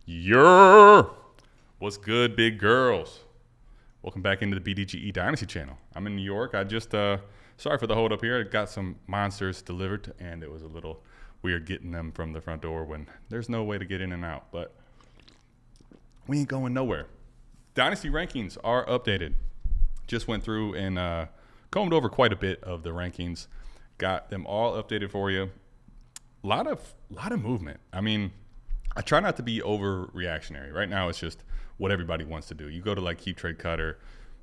Yer! What's good, big girls? Welcome back into the BDGE Dynasty channel. I'm in New York. I just, sorry for the hold up here. I got some monsters delivered, and it was a little weird getting them from the front door when there's no way to get in and out. But we ain't going nowhere. Dynasty rankings are updated. Just went through and combed over quite a bit of the rankings. Got them all updated for you. A lot of movement. I mean, I try not to be overreactionary. Right now, it's just what everybody wants to do. You go to like Keep Trade Cutter,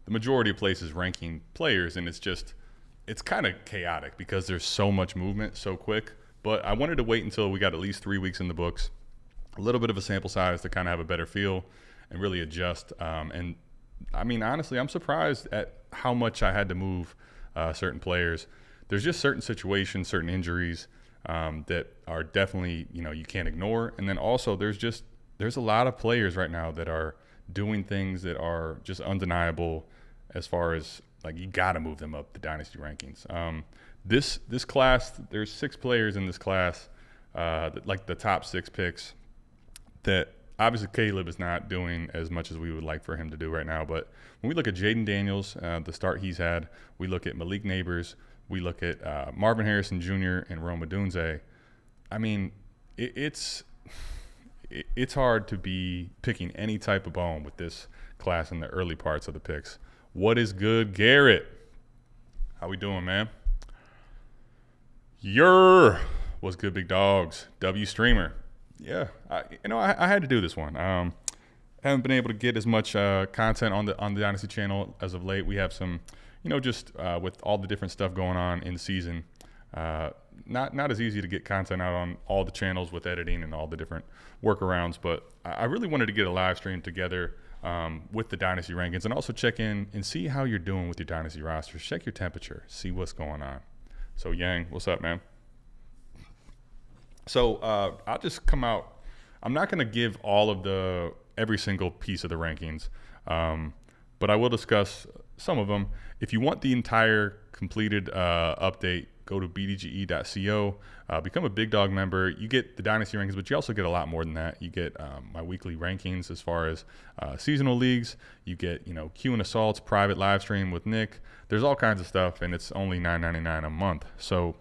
the majority of places ranking players, and it's kind of chaotic because there's so much movement so quick. But I wanted to wait until we got at least 3 weeks in the books, a little bit of a sample size to kind of have a better feel and really adjust. And I mean, honestly, I'm surprised at how much I had to move certain players. There's just certain situations, certain injuries that are definitely, you can't ignore. And then also there's a lot of players right now that are doing things that are just undeniable as far as like you got to move them up the dynasty rankings. This class, there's 6 players in this class, like the top 6 picks that obviously Caleb is not doing as much as we would like for him to do right now. But when we look at Jaden Daniels, the start he's had, we look at Malik Neighbors, we look at Marvin Harrison Jr. and Rome Odunze. I mean, it's hard to be picking any type of bone with this class in the early parts of the picks. What is good, Garrett? How we doing, man? What's good, big dogs? W Streamer. Yeah, I had to do this one. Haven't been able to get as much content on the Dynasty channel as of late. We have some, just with all the different stuff going on in the season, not as easy to get content out on all the channels with editing and all the different workarounds. But I really wanted to get a live stream together with the Dynasty rankings and also check in and see how you're doing with your Dynasty rosters. Check your temperature, see what's going on. So Yang, what's up, man? So I'll just come out. I'm not going to give all of every single piece of the rankings, but I will discuss some of them. If you want the entire completed update, go to bdge.co, become a Big Dog member. You get the Dynasty rankings, but you also get a lot more than that. You get my weekly rankings as far as seasonal leagues. You get, Q and Assault's private live stream with Nick. There's all kinds of stuff, and it's only $9.99 a month. So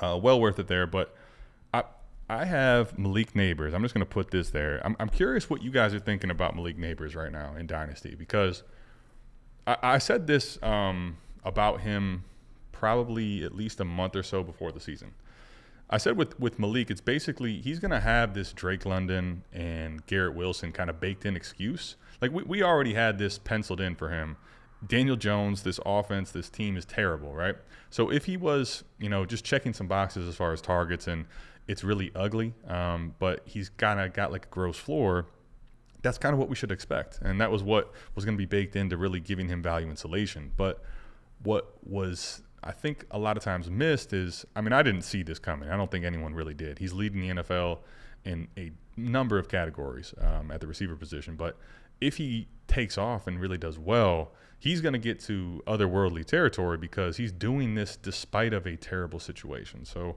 well worth it there. But I have Malik Neighbors. I'm just going to put this there. I'm curious what you guys are thinking about Malik Neighbors right now in Dynasty, because I said this about him probably at least a month or so before the season. I said with Malik, it's basically he's going to have this Drake London and Garrett Wilson kind of baked in excuse. Like we already had this penciled in for him. Daniel Jones, this offense, this team is terrible, right? So if he was, just checking some boxes as far as targets and it's really ugly, but he's kind of got like a gross floor, that's kind of what we should expect. And that was what was going to be baked into really giving him value insulation. But what was, I think, a lot of times missed is, I didn't see this coming. I don't think anyone really did. He's leading the NFL in a number of categories at the receiver position. But if he takes off and really does well, he's going to get to otherworldly territory because he's doing this despite of a terrible situation. So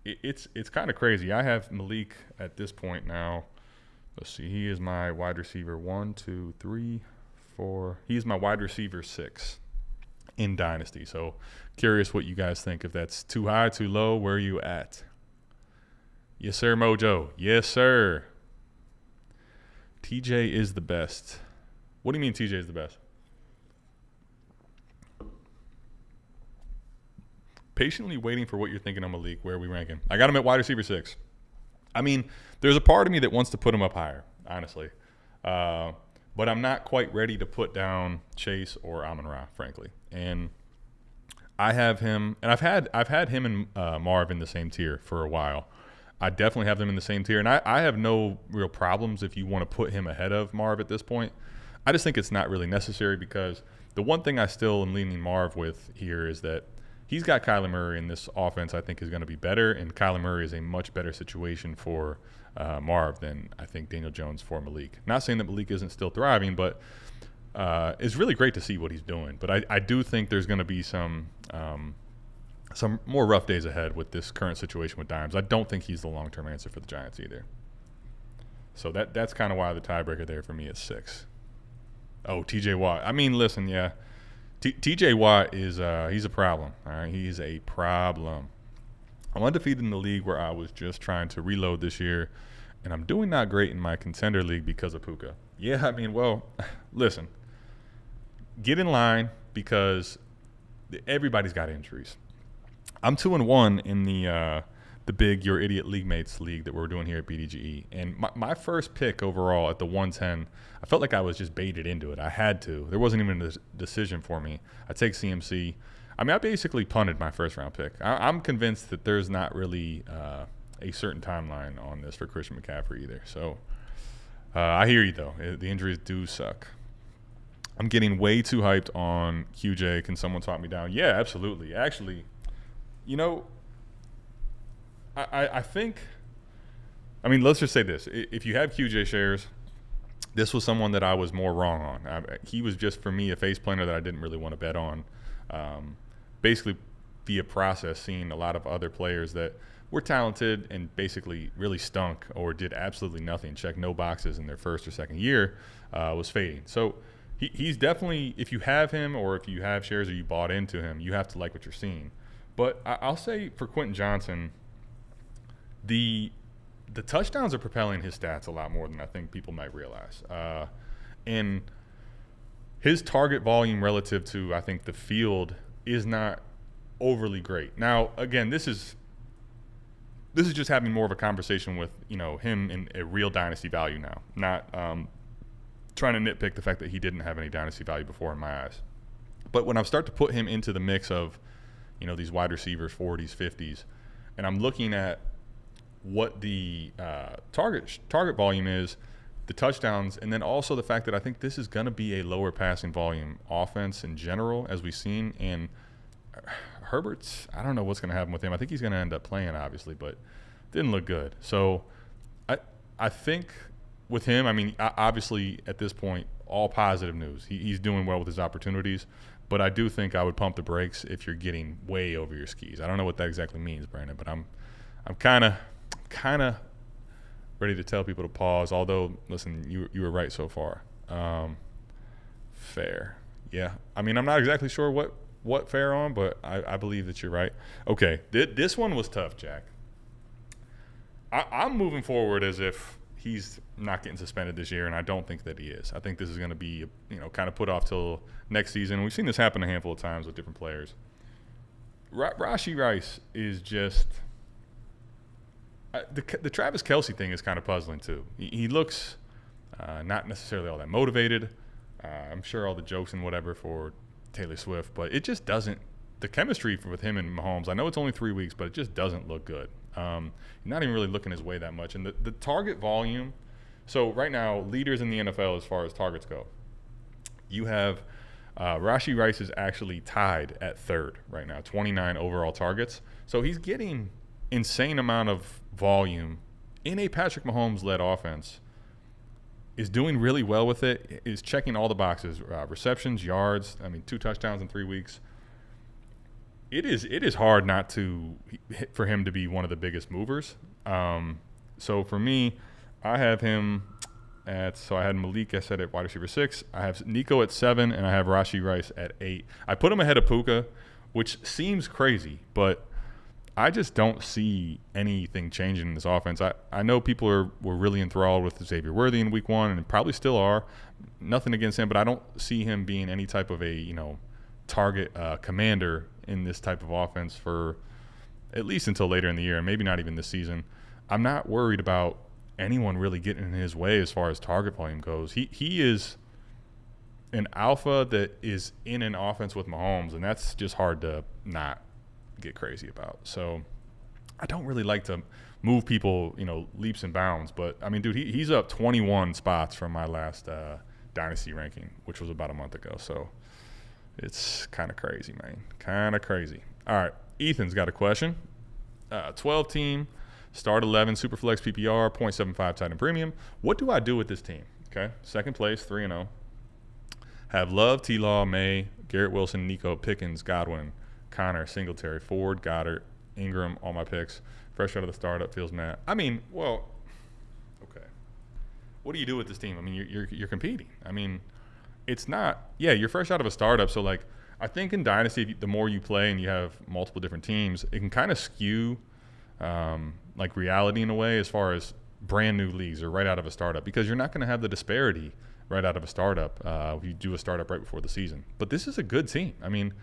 it's kind of crazy. I have Malik at this point now. Let's see. He is my wide receiver 1, 2, 3, 4. He's my wide receiver 6 in Dynasty. So curious what you guys think. If that's too high, too low, where are you at? Yes, sir, Mojo. Yes, sir. TJ is the best. What do you mean TJ is the best? Patiently waiting for what you're thinking on Malik. Where are we ranking? I got him at wide receiver 6. There's a part of me that wants to put him up higher, honestly. But I'm not quite ready to put down Chase or Amon-Ra, frankly. And I have him, and I've had him and Marv in the same tier for a while. I definitely have them in the same tier, and I have no real problems if you want to put him ahead of Marv at this point. I just think it's not really necessary because the one thing I still am leaning Marv with here is that he's got Kyler Murray, and this offense I think is going to be better, and Kyler Murray is a much better situation for Marv than I think Daniel Jones for Malik. Not saying that Malik isn't still thriving, but it's really great to see what he's doing. But I do think there's going to be some more rough days ahead with this current situation with Dimes. I don't think he's the long-term answer for the Giants either. So that's kind of why the tiebreaker there for me is 6. Oh, TJ Watt. I mean, listen, yeah. TJ Watt is he's a problem. All right, he's a problem. I'm undefeated in the league where I was just trying to reload this year, and I'm doing not great in my contender league because of Puka. Yeah, I mean, well, listen, get in line because everybody's got injuries. I'm 2-1 in the big Your Idiot League Mates league that we're doing here at BDGE. And my first pick overall at the 110, I felt like I was just baited into it. I had to. There wasn't even a decision for me. I take CMC. I mean, I basically punted my first round pick. I'm convinced that there's not really a certain timeline on this for Christian McCaffrey either. So I hear you, though. The injuries do suck. I'm getting way too hyped on QJ. Can someone talk me down? Yeah, absolutely. Actually, you know, I think, I mean, let's just say this. If you have QJ shares, this was someone that I was more wrong on. He was just, for me, a face planner that I didn't really want to bet on. Basically, via process, seeing a lot of other players that were talented and basically really stunk or did absolutely nothing, checked no boxes in their first or second year, was fading. So he's definitely, if you have him or if you have shares or you bought into him, you have to like what you're seeing. But I'll say for Quentin Johnson, the touchdowns are propelling his stats a lot more than I think people might realize. And his target volume relative to, I think, the field is not overly great. Now, again, this is just having more of a conversation with, you know, him in a real dynasty value now, not trying to nitpick the fact that he didn't have any dynasty value before in my eyes. But when I start to put him into the mix of, you know, these wide receivers, 40s, 50s, and I'm looking at what the target volume is, the touchdowns, and then also the fact that I think this is going to be a lower passing volume offense in general, as we've seen. And Herbert's, I don't know what's going to happen with him. I think he's going to end up playing, obviously, but didn't look good. So I think with him, I mean, obviously at this point, all positive news. He's doing well with his opportunities, but I do think I would pump the brakes if you're getting way over your skis. I don't know what that exactly means, Brandon, but I'm kind of ready to tell people to pause. Although, listen, you were right so far. Fair, yeah. I mean, I'm not exactly sure what fair on, but I believe that you're right. Okay, this one was tough, Jack. I'm moving forward as if he's not getting suspended this year, and I don't think that he is. I think this is going to be, you know, kind of put off till next season. We've seen this happen a handful of times with different players. Rashee Rice is just the Travis Kelce thing is kind of puzzling too. He looks not necessarily all that motivated. I'm sure all the jokes and whatever for Taylor Swift, but it just doesn't. The chemistry with him and Mahomes, I know it's only 3 weeks, but it just doesn't look good. Not even really looking his way that much. And the target volume, so right now, leaders in the NFL as far as targets go. You have Rashee Rice is actually tied at third right now, 29 overall targets. So he's getting insane amount of volume in a Patrick Mahomes-led offense, is doing really well with it, is checking all the boxes, receptions, yards, 2 touchdowns in 3 weeks. It is hard not for him to be one of the biggest movers. So for me, I have him I had Malik, I said, at wide receiver 6. I have Nico at 7, and I have Rashee Rice at 8. I put him ahead of Puka, which seems crazy, but I just don't see anything changing in this offense. I know people were really enthralled with Xavier Worthy in week 1, and probably still are. Nothing against him, but I don't see him being any type of a target commander in this type of offense for at least until later in the year, and maybe not even this season. I'm not worried about anyone really getting in his way as far as target volume goes. He is an alpha that is in an offense with Mahomes, and that's just hard to not get crazy about. So I don't really like to move people, leaps and bounds. But, dude, he's up 21 spots from my last Dynasty ranking, which was about a month ago. So it's kind of crazy, man. Kind of crazy. All right, Ethan's got a question. 12-team, start 11, Superflex PPR, 0.75 tight end premium. What do I do with this team? Okay, second place, 3-0. Have Love, T-Law, May, Garrett Wilson, Nico, Pickens, Godwin, Connor, Singletary, Ford, Goddard, Ingram, all my picks. Fresh out of the startup, feels mad. Okay. what do you do with this team? I mean, you're competing. I mean, it's not. Yeah, you're fresh out of a startup, so like I think in Dynasty, the more you play and you have multiple different teams, it can kind of skew like reality in a way as far as brand new leagues or right out of a startup because you're not going to have the disparity right out of a startup if you do a startup right before the season. But this is a good team. I mean,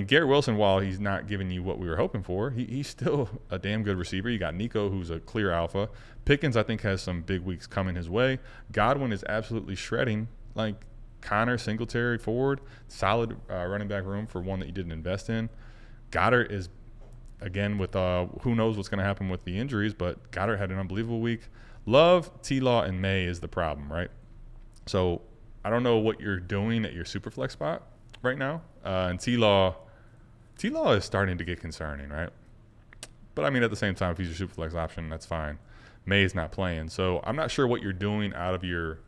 Garrett Wilson, while he's not giving you what we were hoping for, he's still a damn good receiver. You got Nico, who's a clear alpha. Pickens, I think, has some big weeks coming his way. Godwin is absolutely shredding. Like Connor, Singletary, Ford, solid running back room for one that you didn't invest in. Goddard is, again, with who knows what's going to happen with the injuries, but Goddard had an unbelievable week. Love, T-Law, and May is the problem, right? So I don't know what you're doing at your Superflex spot right now. And T-Law is starting to get concerning, right? But I mean, at the same time, if he's your Superflex option, that's fine. May's not playing, so I'm not sure what you're doing out of your,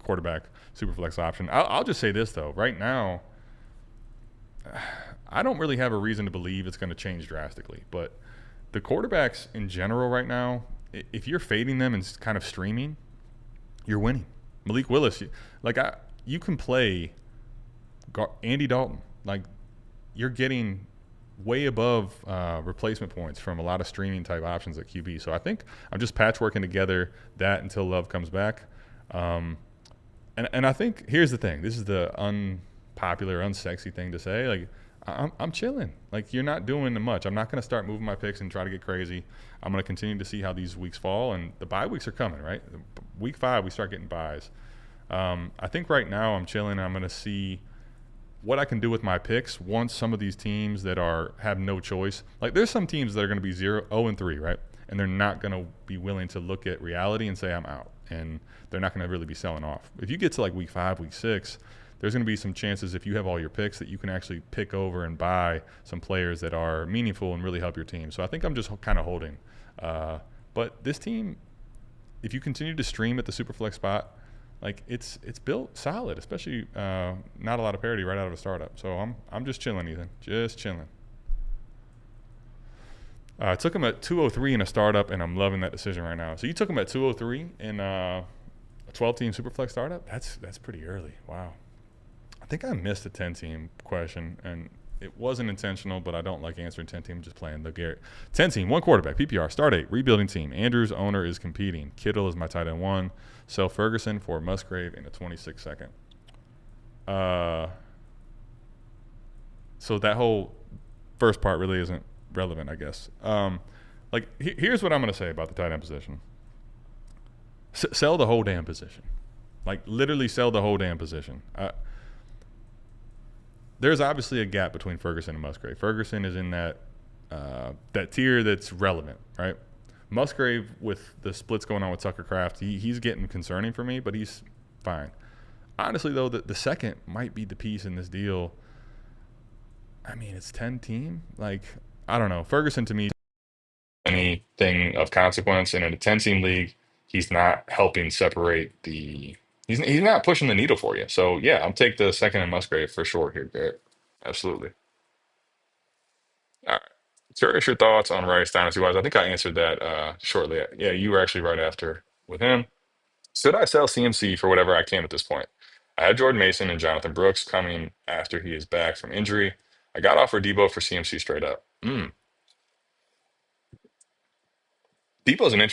quarterback Superflex option. I'll just say this though, right now, I don't really have a reason to believe it's going to change drastically. But the quarterbacks in general right now, if you're fading them and kind of streaming, you're winning. Malik Willis, you can play Andy Dalton. Like, you're getting way above replacement points from a lot of streaming type options at QB. So I think I'm just patchworking together that until Love comes back. And I think here's the thing. This is the unpopular, unsexy thing to say. Like, I'm chilling. Like, you're not doing much. I'm not going to start moving my picks and try to get crazy. I'm going to continue to see how these weeks fall. And the bye weeks are coming, right? Week 5, we start getting buys. I think right now I'm chilling. I'm going to see what I can do with my picks once some of these teams that have no choice. Like, there's some teams that are going to be 0-3, right? And they're not going to be willing to look at reality and say, I'm out. And they're not going to really be selling off. If you get to like week 5, week 6, there's going to be some chances if you have all your picks that you can actually pick over and buy some players that are meaningful and really help your team. So I think I'm just kind of holding. But this team, if you continue to stream at the Superflex spot, like it's built solid, especially not a lot of parity right out of a startup. So I'm just chilling, Ethan, just chilling. I took him at 203 in a startup, and I'm loving that decision right now. So you took him at 203 in a 12-team Superflex startup? That's pretty early. Wow. I think I missed a 10-team question, and it wasn't intentional, but I don't like answering 10-team, just playing the Garrett. 10-team, one quarterback, PPR, start 8, rebuilding team. Andrews' owner is competing. Kittle is my tight end 1. Sell Ferguson for Musgrave in a 26-second. So that whole first part really isn't relevant, I guess. Here's what I'm going to say about the tight end position. Sell the whole damn position. Like, literally sell the whole damn position. There's obviously a gap between Ferguson and Musgrave. Ferguson is in that tier that's relevant, right? Musgrave, with the splits going on with Tucker Kraft, he's getting concerning for me, but he's fine. Honestly, though, the second might be the piece in this deal. I mean, it's 10-team. Like, I don't know. Ferguson, to me, anything of consequence. And in a 10-team league, he's not helping separate the – he's not pushing the needle for you. So, yeah, I'll take the second and Musgrave for sure here, Garrett. Absolutely. All right. Curious your thoughts on Rice dynasty-wise. I think I answered that shortly. Yeah, you were actually right after with him. Should I sell CMC for whatever I can at this point? I had Jordan Mason and Jonathan Brooks coming after he is back from injury. I got offered Debo for CMC straight up. Debo's an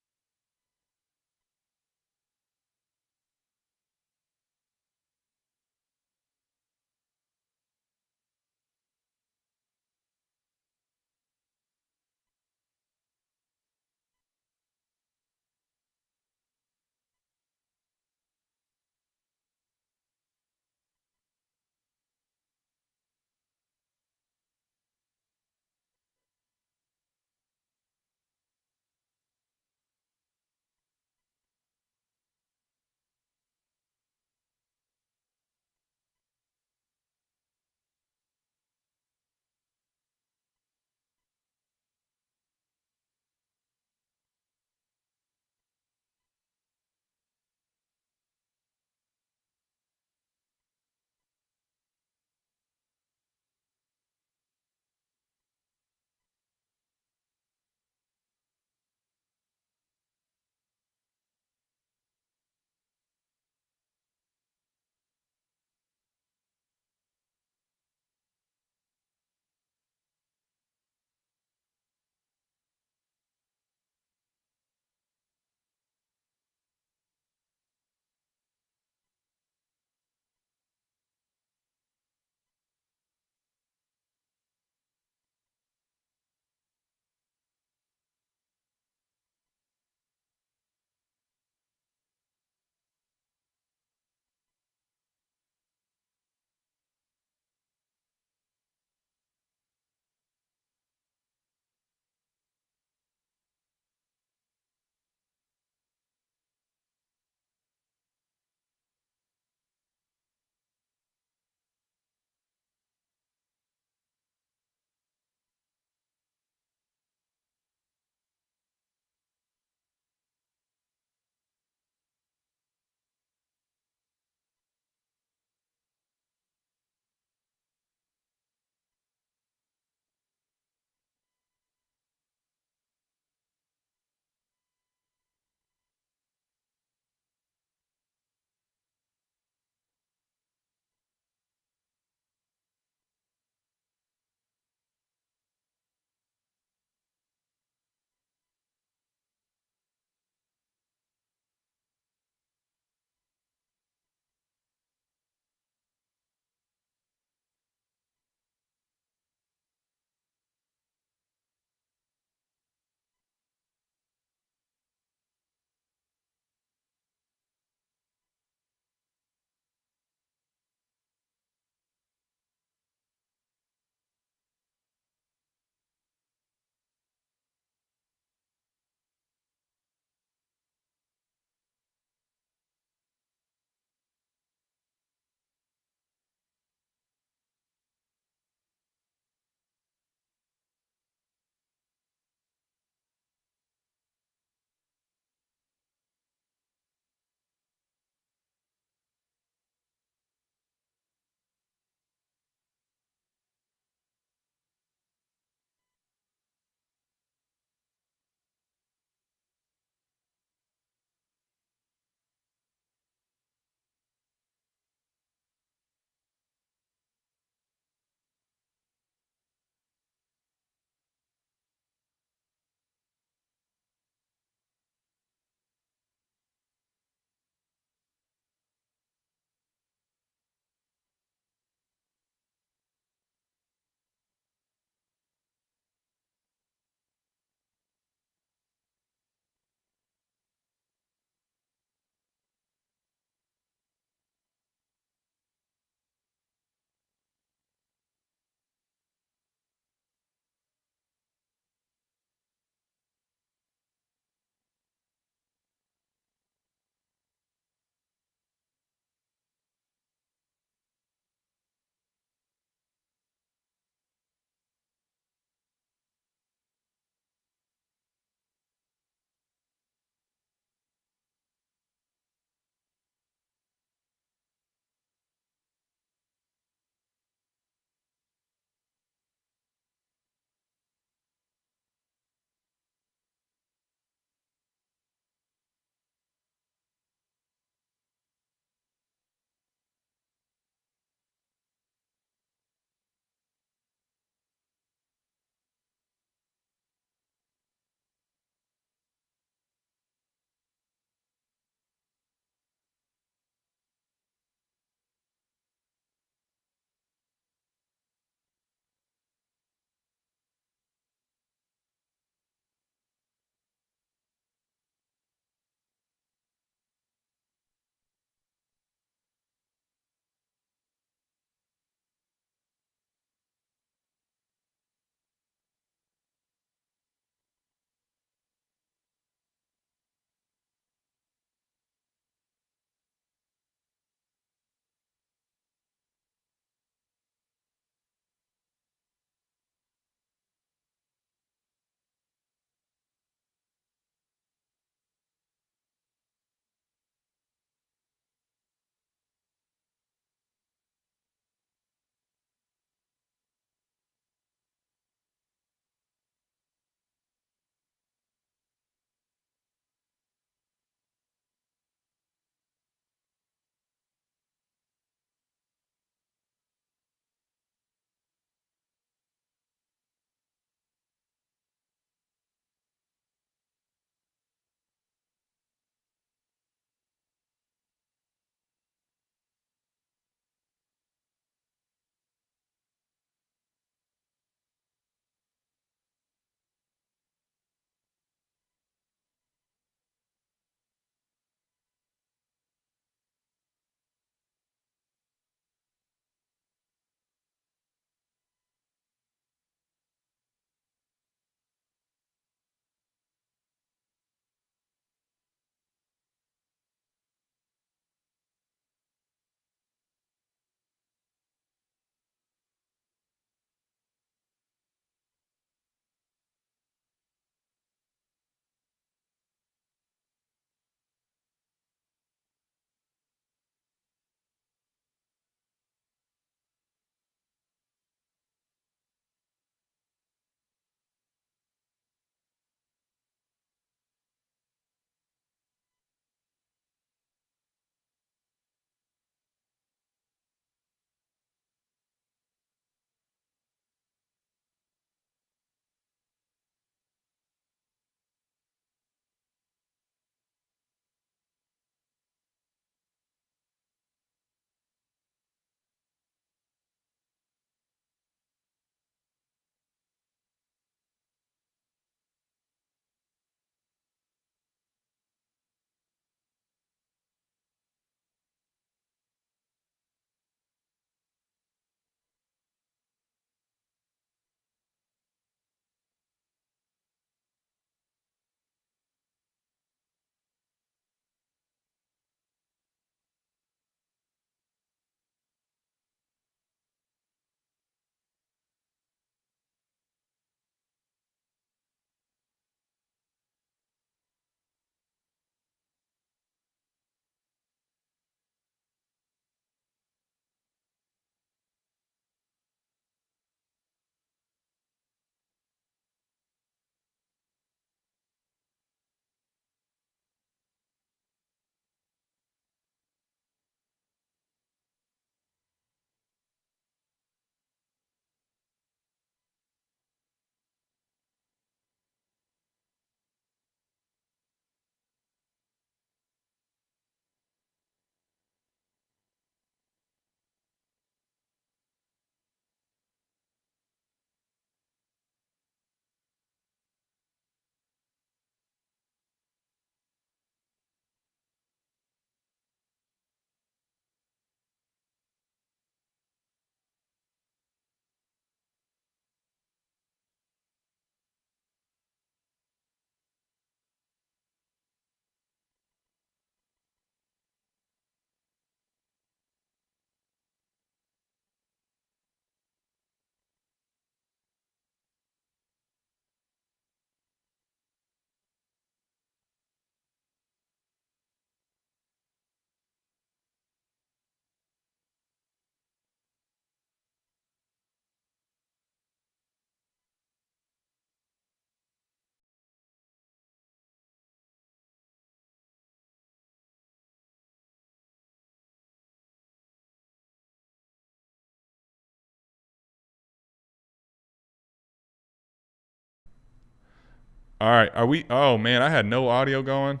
All right. Are we? Oh, man. I had no audio going.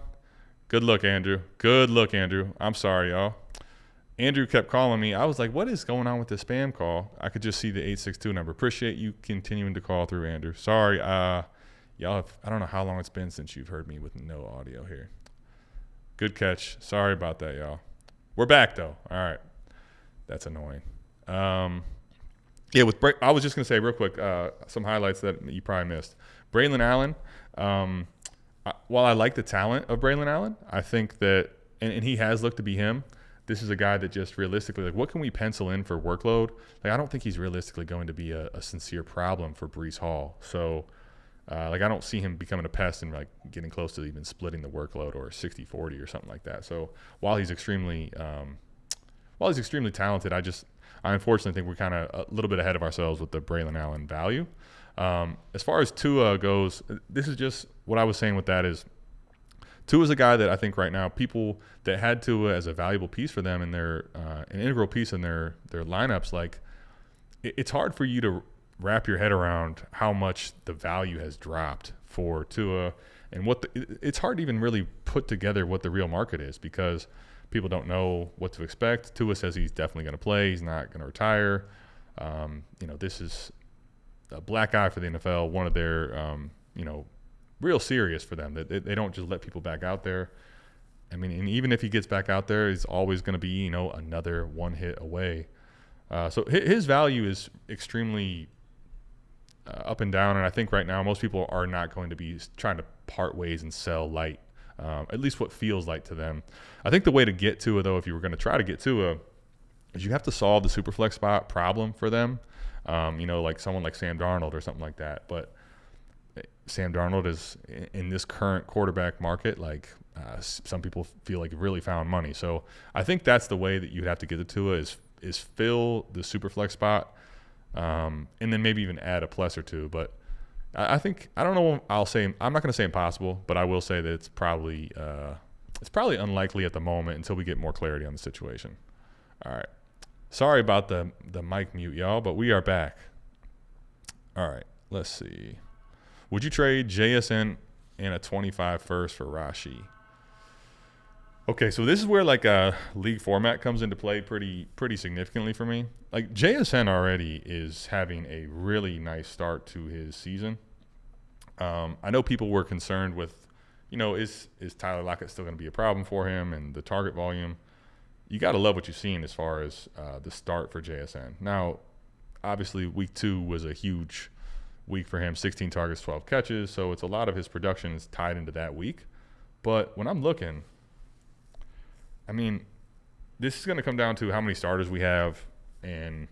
Good look, Andrew. Good look, Andrew. I'm sorry, y'all. Andrew kept calling me. I was like, what is going on with this spam call? I could just see the 862 number. Appreciate you continuing to call through, Andrew. Sorry. Y'all have, I don't know how long it's been since you've heard me with no audio here. Good catch. Sorry about that, y'all. We're back, though. All right. That's annoying. Yeah, I was just going to say real quick, some highlights that you probably missed. Braylon Allen, while I like the talent of Braylon Allen, I think that, and he has looked to be him, this is a guy that just realistically, like, what can we pencil in for workload? Like, I don't think he's realistically going to be a sincere problem for Breece Hall. So, I don't see him becoming a pest and, like, getting close to even splitting the workload or 60-40 or something like that. So, while he's extremely talented, I unfortunately think we're kind of a little bit ahead of ourselves with the Braylon Allen value. As far as Tua goes, this is just what I was saying with that is Tua's a guy that I think right now people that had Tua as a valuable piece for them and their an integral piece in their lineups, like it's hard for you to wrap your head around how much the value has dropped for Tua and it's hard to even really put together what the real market is because people don't know what to expect. Tua says he's definitely going to play. He's not going to retire. This is a black eye for the NFL, one of their, real serious for them. They don't just let people back out there. I mean, and even if he gets back out there, he's always going to be, another one hit away. So his value is extremely up and down. And I think right now most people are not going to be trying to part ways and sell light, at least what feels like to them. I think the way to get Tua, though, if you were going to try to get Tua, is you have to solve the superflex spot problem for them. Like someone like Sam Darnold or something like that. But Sam Darnold is in this current quarterback market, some people feel like really found money. So I think that's the way that you'd have to get to Tua is fill the superflex spot, and then maybe even add a plus or two. But I think I don't know. I'm not going to say impossible, but I will say that it's probably unlikely at the moment until we get more clarity on the situation. All right. Sorry about the mic mute, y'all, but we are back. All right, let's see. Would you trade JSN and a 25 first for Rashi? Okay, so this is where a league format comes into play pretty significantly for me. Like JSN already is having a really nice start to his season. I know people were concerned with, is Tyler Lockett still going to be a problem for him and the target volume? You got to love what you've seen as far as the start for JSN. Now, obviously, week 2 was a huge week for him, 16 targets, 12 catches. So it's a lot of his production is tied into that week. But when I'm looking, I mean, this is going to come down to how many starters we have and,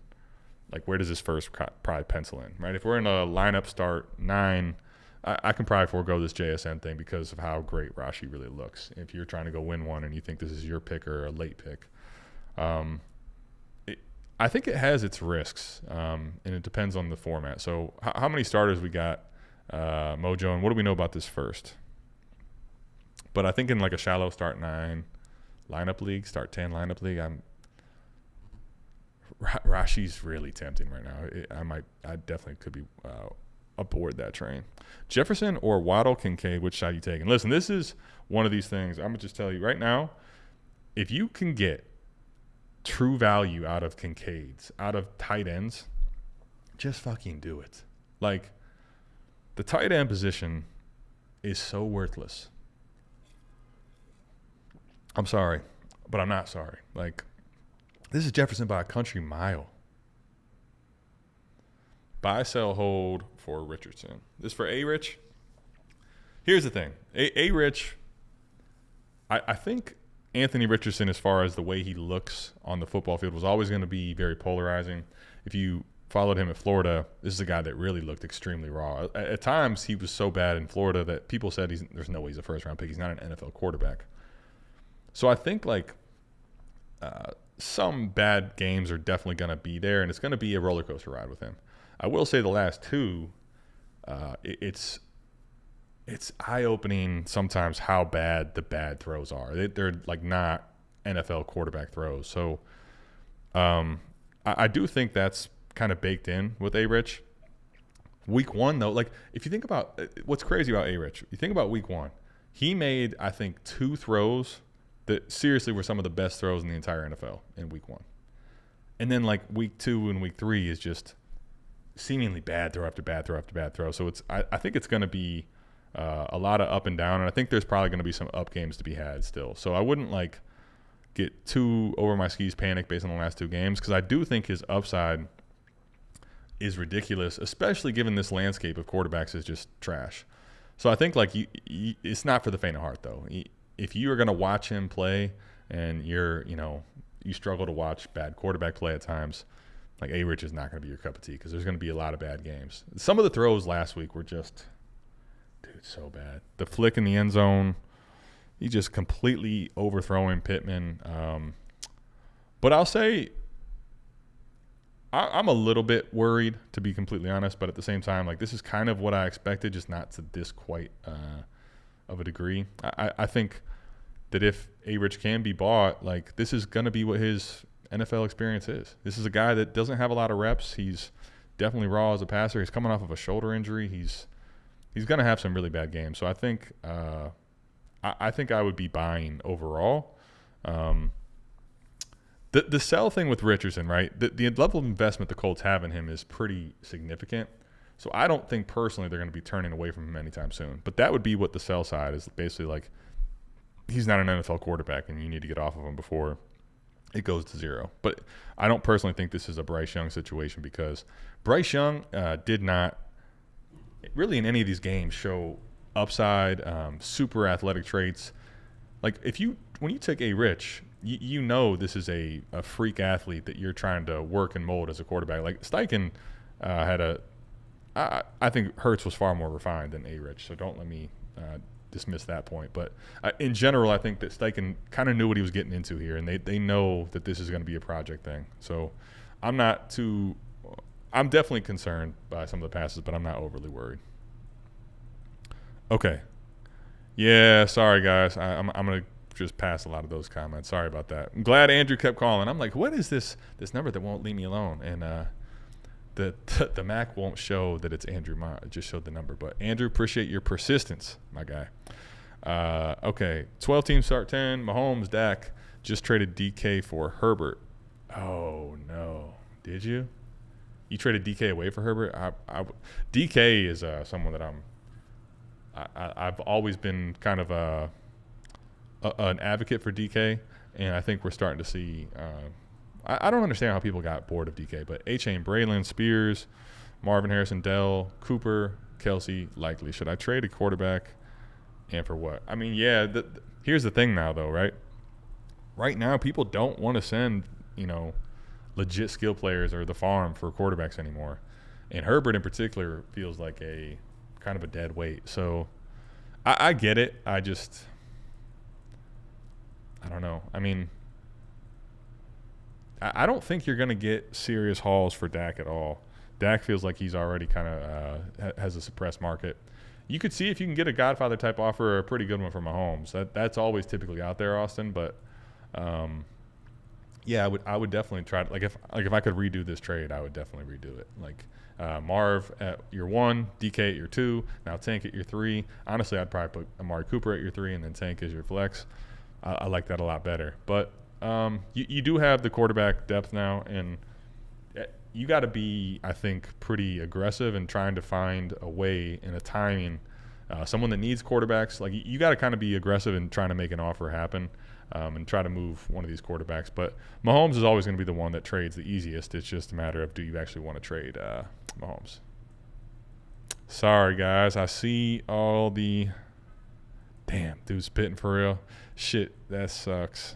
where does this first probably pencil in, right? If we're in a lineup start 9, I can probably forego this JSN thing because of how great Rashi really looks. If you're trying to go win one and you think this is your pick or a late pick, I think it has its risks, and it depends on the format. So how many starters we got, Mojo, and what do we know about this first? But I think in a shallow start 9 lineup league, start 10 lineup league, Rashi's really tempting right now. I definitely could be aboard that train. Jefferson or Waddle Kincaid, which side are you taking? Listen, this is one of these things. I'm going to just tell you right now, if you can get true value out of Kincaids, out of tight ends, just fucking do it. The tight end position is so worthless. I'm sorry, but I'm not sorry. This is Jefferson by a country mile. Buy, sell, hold for Richardson. This for A-Rich. Here's the thing. A-Rich, I think Anthony Richardson, as far as the way he looks on the football field, was always going to be very polarizing. If you followed him at Florida, this is a guy that really looked extremely raw. At times, he was so bad in Florida that people said there's no way he's a first-round pick. He's not an NFL quarterback. So I think, some bad games are definitely going to be there, and it's going to be a roller coaster ride with him. I will say the last 2, it's eye-opening sometimes how bad the bad throws are. They're not NFL quarterback throws. So I do think that's kind of baked in with A-Rich. Week 1 though, like if you think about what's crazy about A-Rich, you think about Week 1, he made I think 2 throws that seriously were some of the best throws in the entire NFL in Week 1, and then like Week 2 and Week 3 is just seemingly bad throw after bad throw after bad throw. So I think it's going to be a lot of up and down, and I think there's probably going to be some up games to be had still. So I wouldn't like get too over my skis, panic based on the last 2 games, because I do think his upside is ridiculous, especially given this landscape of quarterbacks is just trash. So I think like it's not for the faint of heart though. If you are going to watch him play and you struggle to watch bad quarterback play at times, like A-Rich is not going to be your cup of tea, because there's going to be a lot of bad games. Some of the throws last week were just, dude, so bad. The flick in the end zone, he just completely overthrowing Pittman. But I'll say I'm a little bit worried, to be completely honest. But at the same time, like this is kind of what I expected, just not to this quite of a degree. I think that if A-Rich can be bought, like this is going to be what his NFL experience is. This is a guy that doesn't have a lot of reps. He's definitely raw as a passer. He's coming off of a shoulder injury. He's going to have some really bad games. So I think I think I would be buying overall. The sell thing with Richardson, right? The level of investment the Colts have in him is pretty significant. So I don't think personally they're going to be turning away from him anytime soon. But that would be what the sell side is, basically like he's not an NFL quarterback and you need to get off of him before it goes to 0. But I don't personally think this is a Bryce Young situation, because Bryce Young did not really in any of these games show upside, super athletic traits. Like when you take A-Rich, you know this is a freak athlete that you're trying to work and mold as a quarterback. Like Steichen had I think Hurts was far more refined than A-Rich, so don't let me dismiss that point. But in general, I think that Steichen kind of knew what he was getting into here, and they know that this is going to be a project thing. So I'm definitely concerned by some of the passes, but I'm not overly worried. Okay. Yeah, sorry, guys. I'm going to just pass a lot of those comments. Sorry about that. I'm glad Andrew kept calling. I'm like, what is this number that won't leave me alone? And the Mac won't show that it's Andrew. It just showed the number. But Andrew, appreciate your persistence, my guy. Okay, 12 teams start 10. Mahomes, Dak just traded DK for Herbert. Oh, no. Did you? You traded DK away for Herbert? DK is someone that I've always been kind of an advocate for DK, and I think we're starting to see I don't understand how people got bored of DK, but A-Chain, Braylon, Spears, Marvin Harrison, Dell, Cooper, Kelsey, Likely. Should I trade a quarterback, and for what? I mean, yeah, here's the thing now, though, right? Right now, people don't want to send, legit skill players or the farm for quarterbacks anymore. And Herbert in particular feels like a kind of a dead weight. So I get it. I don't know. I mean, I don't think you're going to get serious hauls for Dak at all. Dak feels like he's already kind of has a suppressed market. You could see if you can get a Godfather type offer or a pretty good one from Mahomes. That's always typically out there, Austin. But yeah, I would definitely try to, like if I could redo this trade, I would definitely redo it. Like Marv at year 1, DK at year 2, now Tank at year 3. Honestly, I'd probably put Amari Cooper at year 3 and then Tank as your flex. I like that a lot better. But you do have the quarterback depth now, and you got to be, I think, pretty aggressive in trying to find a way and a timing. Someone that needs quarterbacks, like you got to kind of be aggressive in trying to make an offer happen and try to move one of these quarterbacks. But Mahomes is always going to be the one that trades the easiest. It's just a matter of, do you actually want to trade Mahomes? Sorry, guys. I see all the – damn, dude's spitting for real. Shit, that sucks.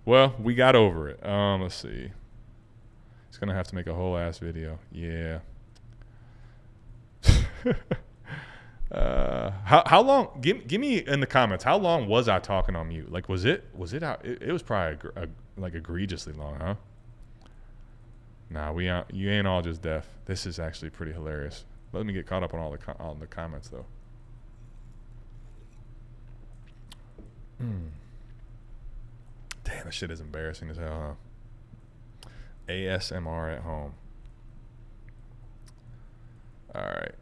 Well, we got over it. Let's see. He's going to have to make a whole ass video. Yeah. How long? Give me in the comments. How long was I talking on mute? Like, was it out? It was probably like egregiously long, huh? Nah, you ain't all just deaf. This is actually pretty hilarious. Let me get caught up on all the comments though. Damn, this shit is embarrassing as hell, huh? ASMR at home. All right.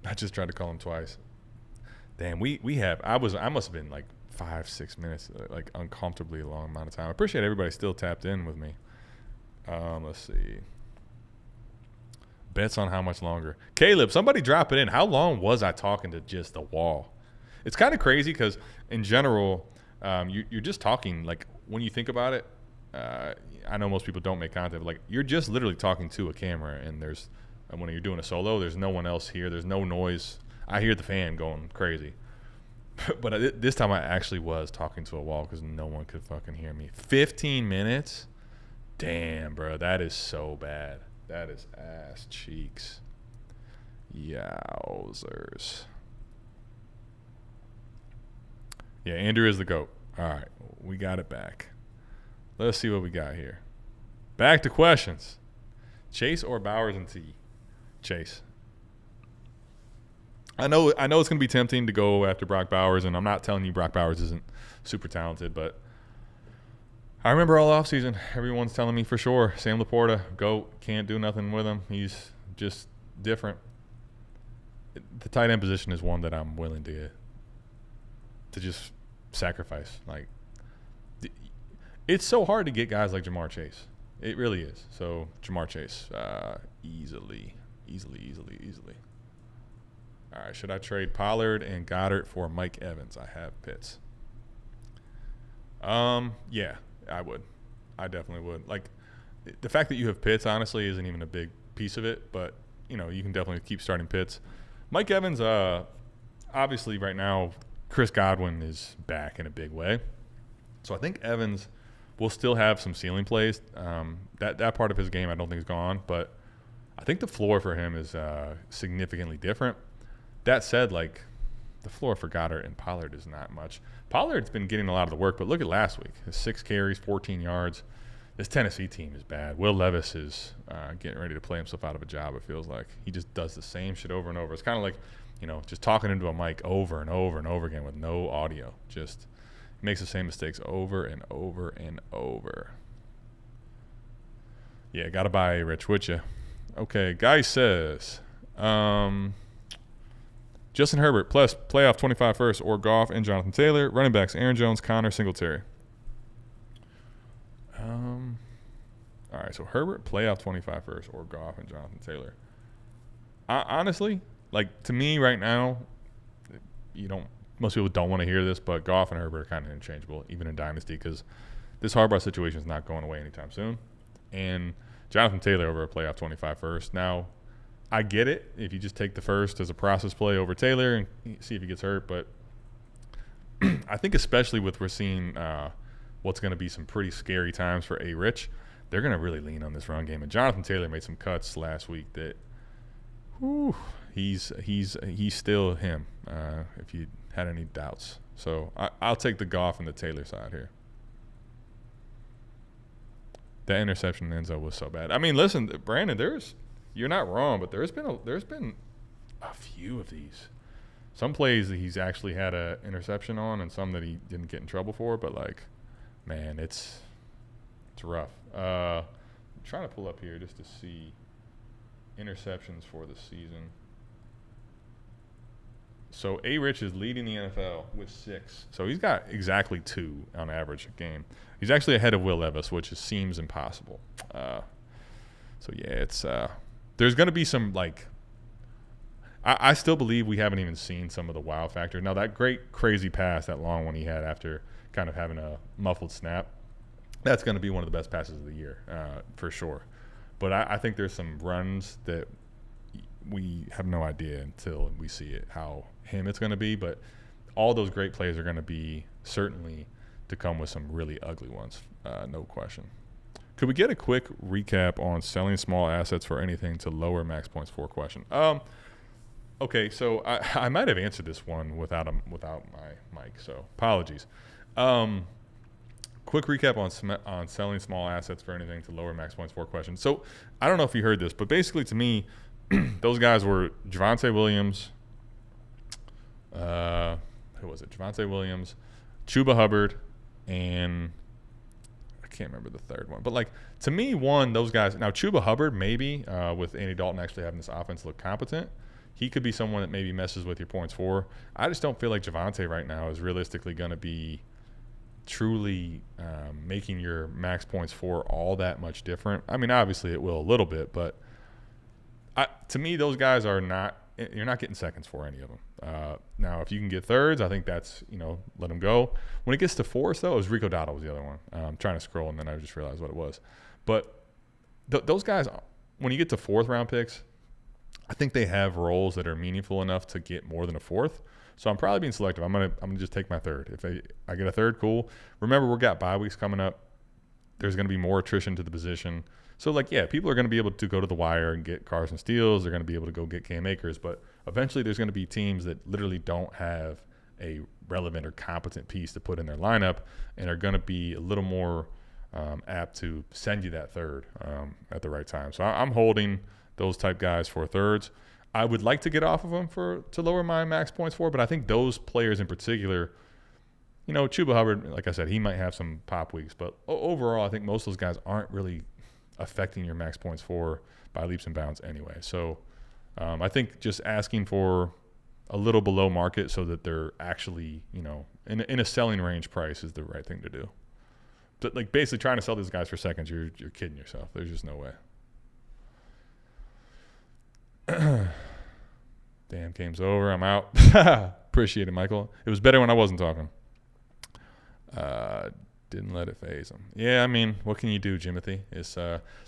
I just tried to call him twice. Damn, we have. I must have been like 5-6 minutes, like uncomfortably a long amount of time. I appreciate everybody still tapped in with me. Let's see. Bets on how much longer. Caleb, somebody drop it in. How long was I talking to just the wall? It's kind of crazy because in general, you're just talking. Like when you think about it, I know most people don't make content, but like you're just literally talking to a camera, and when you're doing a solo, there's no one else here. There's no noise. I hear the fan going crazy. But this time I actually was talking to a wall because no one could fucking hear me. 15 minutes? Damn, bro. That is so bad. That is ass cheeks. Yowzers. Yeah, Andrew is the GOAT. All right, we got it back. Let's see what we got here. Back to questions. Chase or Bowers and T? Chase. I know it's going to be tempting to go after Brock Bowers, and I'm not telling you Brock Bowers isn't super talented, but I remember all offseason, everyone's telling me for sure, Sam Laporta, GOAT, can't do nothing with him. He's just different. The tight end position is one that I'm willing to just sacrifice. Like, it's so hard to get guys like Jamar Chase. It really is. So, Jamar Chase, easily. All right, should I trade Pollard and Goddard for Mike Evans? I have Pitts. Yeah, I would. I definitely would. Like, the fact that you have Pitts, honestly, isn't even a big piece of it, but, you know, you can definitely keep starting Pitts. Mike Evans, obviously right now, Chris Godwin is back in a big way. So I think Evans will still have some ceiling plays. That part of his game I don't think is gone, but I think the floor for him is significantly different. That said, like, the floor for Goddard and Pollard is not much. Pollard's been getting a lot of the work, but look at last week. His 6 carries, 14 yards. This Tennessee team is bad. Will Levis is getting ready to play himself out of a job, it feels like. He just does the same shit over and over. It's kind of like, you know, just talking into a mic over and over and over again with no audio. Just makes the same mistakes over and over and over. Yeah, got to buy a Rich with you. Okay, Guy says, Justin Herbert plus playoff 25 first or Goff and Jonathan Taylor. Running backs, Aaron Jones, Connor, Singletary. All right, so Herbert, playoff 25 first or Goff and Jonathan Taylor. Honestly, like, to me right now, most people don't want to hear this, but Goff and Herbert are kind of interchangeable, even in Dynasty, because this Harbaugh situation is not going away anytime soon. And Jonathan Taylor over a playoff 25 first. Now, I get it if you just take the first as a process play over Taylor and see if he gets hurt, but I think especially with we're seeing what's going to be some pretty scary times for A-Rich, they're going to really lean on this run game. And Jonathan Taylor made some cuts last week that, he's still him, if you had any doubts. So I'll take the Goff and the Taylor side here. That interception in Enzo was so bad. I mean, listen, Brandon, you're not wrong, but there's been a few of these. Some plays that he's actually had an interception on, and some that he didn't get in trouble for. But, like, man, it's rough. I'm trying to pull up here just to see interceptions for the season. So A-Rich is leading the NFL with 6. So he's got exactly 2 on average a game. He's actually ahead of Will Levis, which seems impossible. So yeah, it's there's going to be some, like, I still believe we haven't even seen some of the wow factor. Now, that great crazy pass, that long one he had after kind of having a muffled snap, that's going to be one of the best passes of the year for sure. But I think there's some runs that we have no idea until we see it, how him it's going to be. But all those great plays are going to be certainly to come with some really ugly ones, no question. Could we get a quick recap on selling small assets for anything to lower max points for question? Okay, so I might have answered this one without my mic, so apologies. Quick recap on selling small assets for anything to lower max points for question. So I don't know if you heard this, but basically to me, those guys were Javonte Williams, who was it? Javonte Williams, Chuba Hubbard, and can't remember the third one. But, like, to me, those guys. Now, Chuba Hubbard, maybe, with Andy Dalton actually having this offense look competent, he could be someone that maybe messes with your points for. I just don't feel like Javonte right now is realistically going to be truly making your max points for all that much different. I mean, obviously it will a little bit, but to me, those guys are not – you're not getting seconds for any of them. Now, if you can get thirds, I think that's, let them go. When it gets to fourths, though, it was Rico Dowdle was the other one. I'm trying to scroll, and then I just realized what it was. But those guys, when you get to fourth-round picks, I think they have roles that are meaningful enough to get more than a fourth. So I'm probably being selective. I'm gonna just take my third. If I get a third, cool. Remember, we've got bye weeks coming up. There's going to be more attrition to the position. So, like, yeah, people are going to be able to go to the wire and get Carson Steele. They're going to be able to go get Cam Akers. But eventually there's going to be teams that literally don't have a relevant or competent piece to put in their lineup and are going to be a little more apt to send you that third at the right time. So I'm holding those type guys for thirds. I would like to get off of them to lower my max points for, but I think those players in particular, Chuba Hubbard, like I said, he might have some pop weeks, but overall, I think most of those guys aren't really affecting your max points for by leaps and bounds anyway. So I think just asking for a little below market so that they're actually, in a selling range price is the right thing to do. But, like, basically trying to sell these guys for seconds, you're kidding yourself. There's just no way. Damn, game's over. I'm out. Appreciate it, Michael. It was better when I wasn't talking. Didn't let it phase him. Yeah, I mean, what can you do, Jimothy? It's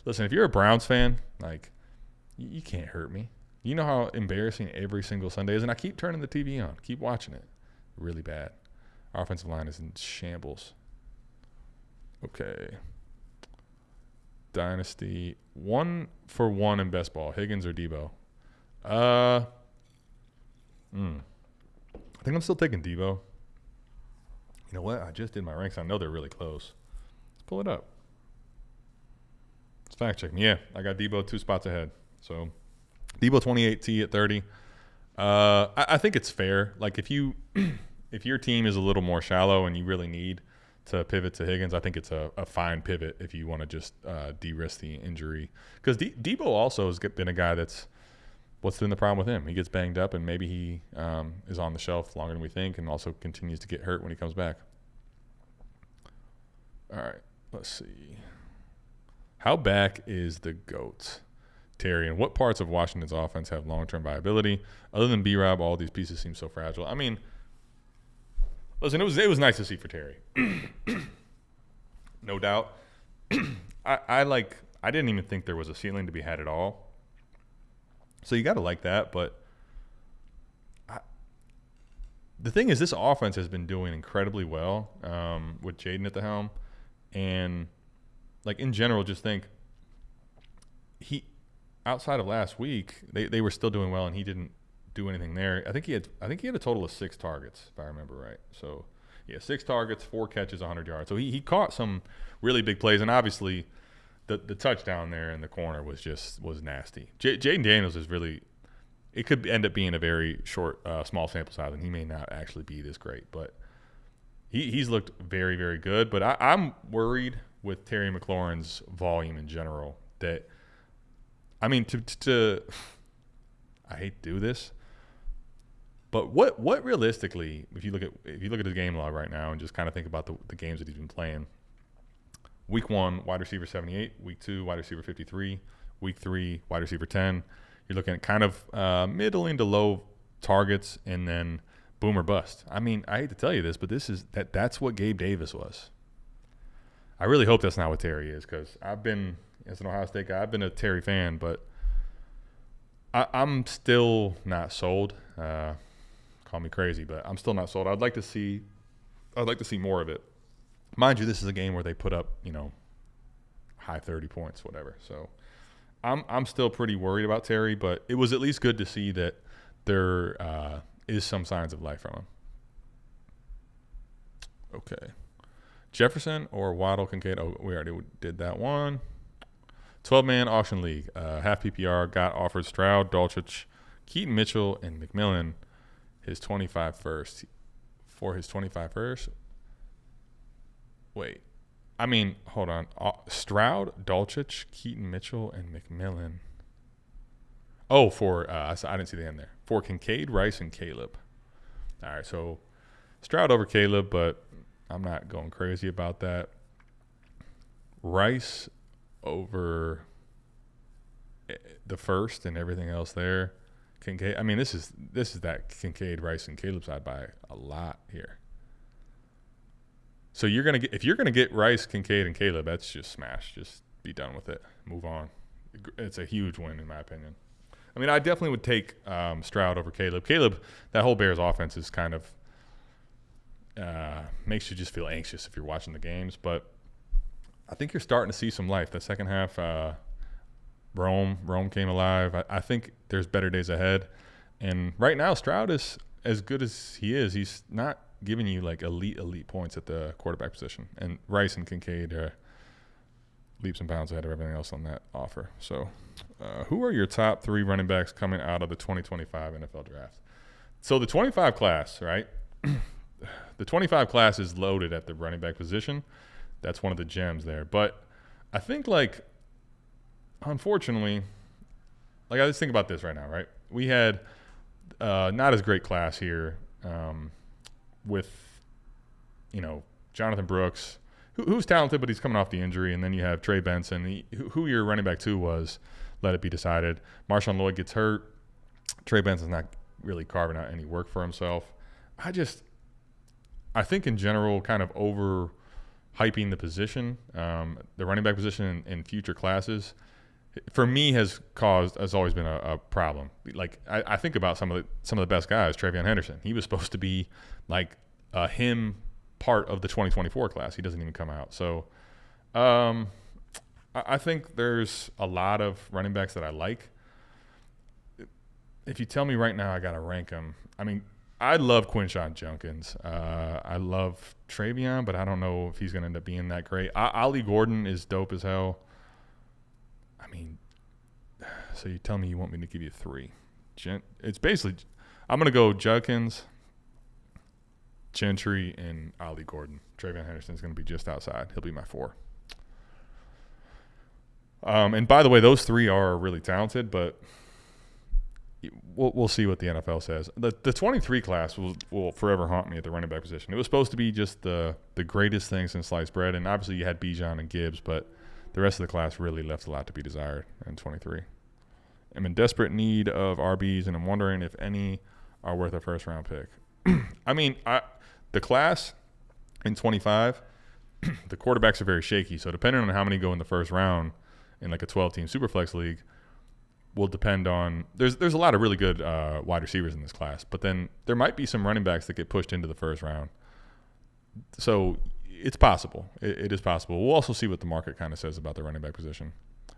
listen, if you're a Browns fan, like, you can't hurt me. You know how embarrassing every single Sunday is, and I keep turning the TV on, keep watching it. Really bad. Our offensive line is in shambles. Okay. Dynasty 1-for-1 in best ball. Higgins or Debo? I think I'm still taking Debo. You know what? I just did my ranks. I know they're really close. Let's pull it up. Let's fact check me. Yeah, I got Debo 2 spots ahead. So Debo 28, T at 30. I think it's fair. Like, if your team is a little more shallow and you really need to pivot to Higgins, I think it's a fine pivot if you want to just de-risk the injury. Because Debo also has been a guy that's – what's been the problem with him? He gets banged up, and maybe he is on the shelf longer than we think and also continues to get hurt when he comes back. All right, let's see. How back is the GOAT, Terry? And what parts of Washington's offense have long-term viability? Other than B-Rob, all these pieces seem so fragile. I mean, listen, it was nice to see for Terry. No doubt. I didn't even think there was a ceiling to be had at all. So you got to like that, but the thing is, this offense has been doing incredibly well with Jaden at the helm, and, like, in general, just think outside of last week, they were still doing well, and he didn't do anything there. I think he had a total of 6 targets, if I remember right. So yeah, 6 targets, 4 catches, 100 yards. So he caught some really big plays, and obviously the touchdown there in the corner was nasty. Jaden Daniels is really – it could end up being a very short, small sample size, and he may not actually be this great. But he's looked very, very good. But I'm worried with Terry McLaurin's volume in general that – I mean, to I hate to do this, but what realistically, if you look at his game log right now and just kind of think about the games that he's been playing – Week 1, wide receiver 78. Week 2, wide receiver 53. Week 3, wide receiver 10. You're looking at kind of middling to low targets, and then boom or bust. I mean, I hate to tell you this, but that's what Gabe Davis was. I really hope that's not what Terry is, because I've been, as an Ohio State guy, I've been a Terry fan, but I'm still not sold. Call me crazy, but I'm still not sold. I'd like to see more of it. Mind you, this is a game where they put up, high 30 points, whatever. So I'm still pretty worried about Terry, but it was at least good to see that there is some signs of life from him. Okay. Jefferson or Waddle Kincaid? Oh, we already did that one. 12-man auction league. Half PPR. Got offered Stroud, Dulcich, Keaton Mitchell, and McMillan his 25 first. For his 25 first? Wait. I mean, hold on. Stroud, Dulcich, Keaton Mitchell, and McMillan. Oh, I didn't see the end there. For Kincaid, Rice, and Caleb. All right, so Stroud over Caleb, but I'm not going crazy about that. Rice over the first and everything else there. Kincaid. I mean, this is that Kincaid, Rice, and Caleb side by a lot here. So if you're gonna get Rice, Kincaid, and Caleb, that's just smash. Just be done with it. Move on. It's a huge win in my opinion. I mean, I definitely would take Stroud over Caleb. Caleb, that whole Bears offense is kind of makes you just feel anxious if you're watching the games. But I think you're starting to see some life. The second half, Rome came alive. I think there's better days ahead. And right now, Stroud is as good as he is. He's not giving you like elite points at the quarterback position. And Rice and Kincaid are leaps and bounds ahead of everything else on that offer. So who are your top 3 running backs coming out of the 2025 NFL draft? So the 25 class, right? The 25 class is loaded at the running back position. That's one of the gems there. But I think, like, unfortunately, like, I just think about this right now, right? We had not as great class here with, Jonathan Brooks, who's talented, but he's coming off the injury. And then you have Trey Benson, who your running back 2 was, let it be decided. Marshawn Lloyd gets hurt. Trey Benson's not really carving out any work for himself. I think in general, kind of overhyping the position, the running back position in future classes, for me has always been a problem. Like I think about some of the best guys. Travion Henderson, he was supposed to be like him part of the 2024 class. He doesn't even come out. So I think there's a lot of running backs that I like. If you tell me right now I got to rank them, I mean, I love Quinshon Judkins. I love Travion, but I don't know if he's going to end up being that great. Ollie Gordon is dope as hell. I mean, so you tell me you want me to give you 3. It's basically, I'm going to go Judkins, Gentry, and Ollie Gordon. Travion Henderson is going to be just outside. He'll be my 4. And by the way, those 3 are really talented, but we'll see what the NFL says. The 23 class will forever haunt me at the running back position. It was supposed to be just the greatest thing since sliced bread, and obviously you had Bijan and Gibbs, but the rest of the class really left a lot to be desired in 23. I'm in desperate need of RBs, and I'm wondering if any are worth a first-round pick. I mean, the class in 25, the quarterbacks are very shaky, so depending on how many go in the first round in like a 12-team Superflex league will depend on – there's a lot of really good wide receivers in this class, but then there might be some running backs that get pushed into the first round. So it's possible. It is possible. We'll also see what the market kind of says about the running back position.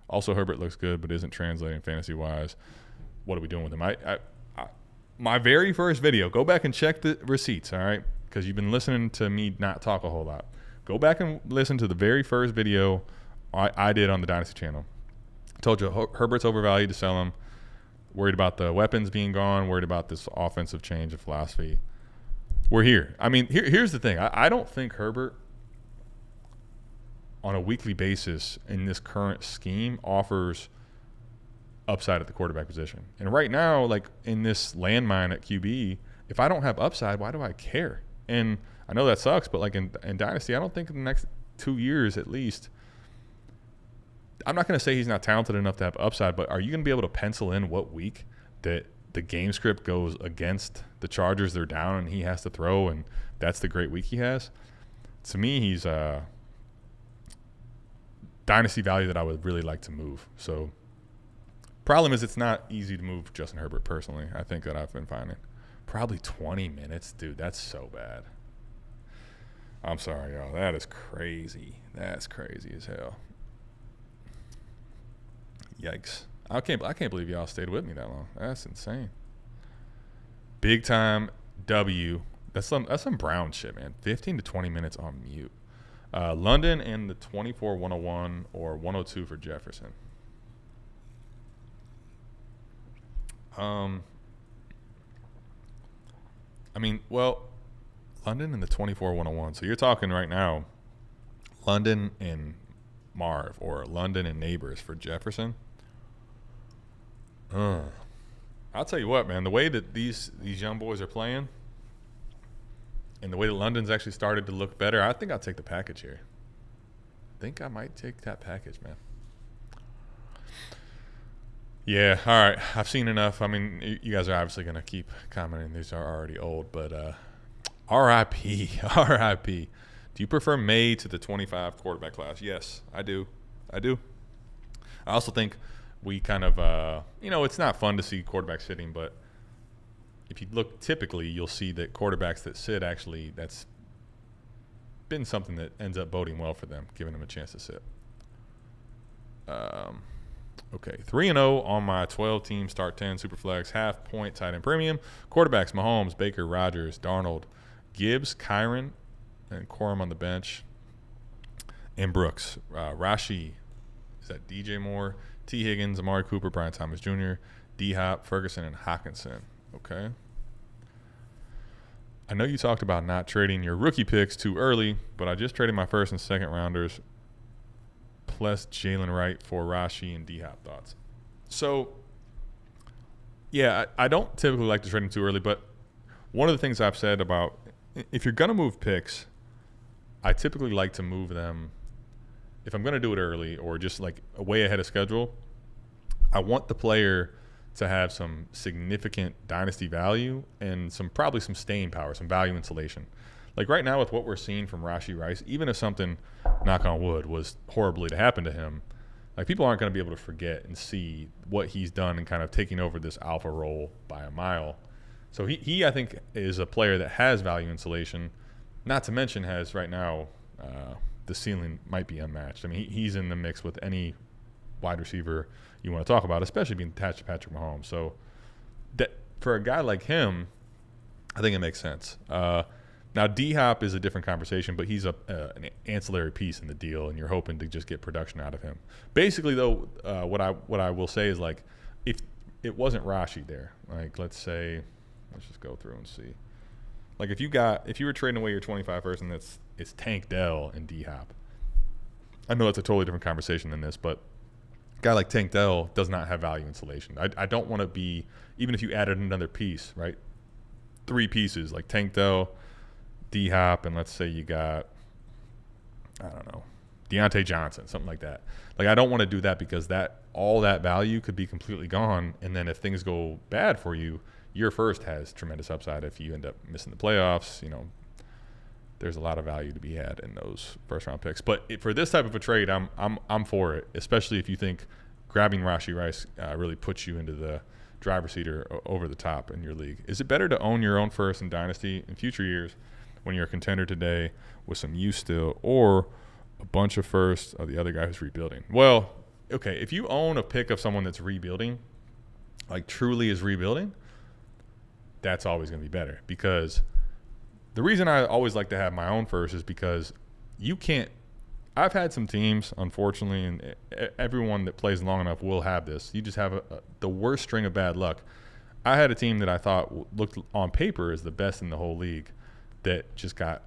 Also, Herbert looks good, but isn't translating fantasy-wise. What are we doing with him? My very first video, go back and check the receipts, all right, because you've been listening to me not talk a whole lot. Go back and listen to the very first video I did on the Dynasty channel. I told you Herbert's overvalued to sell him. Worried about the weapons being gone. Worried about this offensive change of philosophy. We're here. I mean, here's the thing. I don't think Herbert, on a weekly basis in this current scheme, offers upside at the quarterback position. And right now, like in this landmine at QB, if I don't have upside, why do I care? And I know that sucks, but like in Dynasty, I don't think in the next 2 years at least, I'm not going to say he's not talented enough to have upside, but are you going to be able to pencil in what week that the game script goes against the Chargers, they're down, and he has to throw, and that's the great week he has? To me, he's a dynasty value that I would really like to move. So problem is it's not easy to move Justin Herbert personally. I think that I've been finding. Probably 20 minutes. Dude, that's so bad. I'm sorry, y'all. That is crazy. That's crazy as hell. Yikes. I can't believe y'all stayed with me that long. That's insane. Big time W. That's some Brown shit, man. 15 to 20 minutes on mute. London and the 24-101 or 102 for Jefferson. I mean, well, London and the 24-101. So you're talking right now, London and Marv or London and Neighbors for Jefferson. I'll tell you what, man. The way that these young boys are playing, and the way that London's actually started to look better, I think I'll take the package here. I think I might take that package, man. Yeah, all right. I've seen enough. I mean, you guys are obviously going to keep commenting. These are already old, but RIP. RIP. Do you prefer May to the 25 quarterback class? Yes, I do. I also think we kind of, it's not fun to see quarterbacks sitting, but if you look typically, you'll see that quarterbacks that sit actually, that's been something that ends up boding well for them, giving them a chance to sit. Okay, 3-0 on my 12-team start 10 Superflex, half point tight end premium. Quarterbacks: Mahomes, Baker, Rodgers, Darnold, Gibbs, Kyron, and Corum on the bench. And Brooks, Rashi, is that DJ Moore, T. Higgins, Amari Cooper, Brian Thomas Jr., D-Hop, Ferguson, and Hockenson. Okay. I know you talked about not trading your rookie picks too early, but I just traded my first and second rounders plus Jalen Wright for Rashi and D-Hop. Thoughts? So, yeah, I don't typically like to trade them too early, but one of the things I've said about if you're going to move picks, I typically like to move them if I'm going to do it early or just like way ahead of schedule. I want the player to have some significant dynasty value and probably some staying power, some value insulation. Like right now with what we're seeing from Rashi Rice, even if something, knock on wood, was horribly to happen to him, like people aren't going to be able to forget and see what he's done and kind of taking over this alpha role by a mile. So he I think, is a player that has value insulation, not to mention has right now the ceiling might be unmatched. I mean, he's in the mix with any wide receiver you want to talk about, especially being attached to Patrick Mahomes. So that, for a guy like him, I think it makes sense. Now, D-Hop is a different conversation, but he's an ancillary piece in the deal, and you're hoping to just get production out of him. Basically, though, what I will say is, like, if it wasn't Rashi there, like, let's just go through and see. Like, if you were trading away your 25 first, and it's Tank Dell and D-Hop. I know that's a totally different conversation than this, but a guy like Tank Dell does not have value insulation. I don't want to be, even if you added another piece, right? 3 pieces, like Tank Dell, D-Hop, and let's say you got, I don't know, Deontay Johnson, something like that. Like, I don't want to do that because all that value could be completely gone, and then if things go bad for you, your first has tremendous upside. If you end up missing the playoffs, there's a lot of value to be had in those first-round picks. But for this type of a trade, I'm for it, especially if you think grabbing Rashi Rice really puts you into the driver's seat or over the top in your league. Is it better to own your own first in Dynasty in future years when you're a contender today with some use still, or a bunch of firsts of the other guy who's rebuilding? Well, okay, if you own a pick of someone that's rebuilding, like truly is rebuilding, that's always going to be better, because the reason I always like to have my own first is because I've had some teams, unfortunately, and everyone that plays long enough will have this. You just have the worst string of bad luck. I had a team that I thought looked on paper as the best in the whole league that just got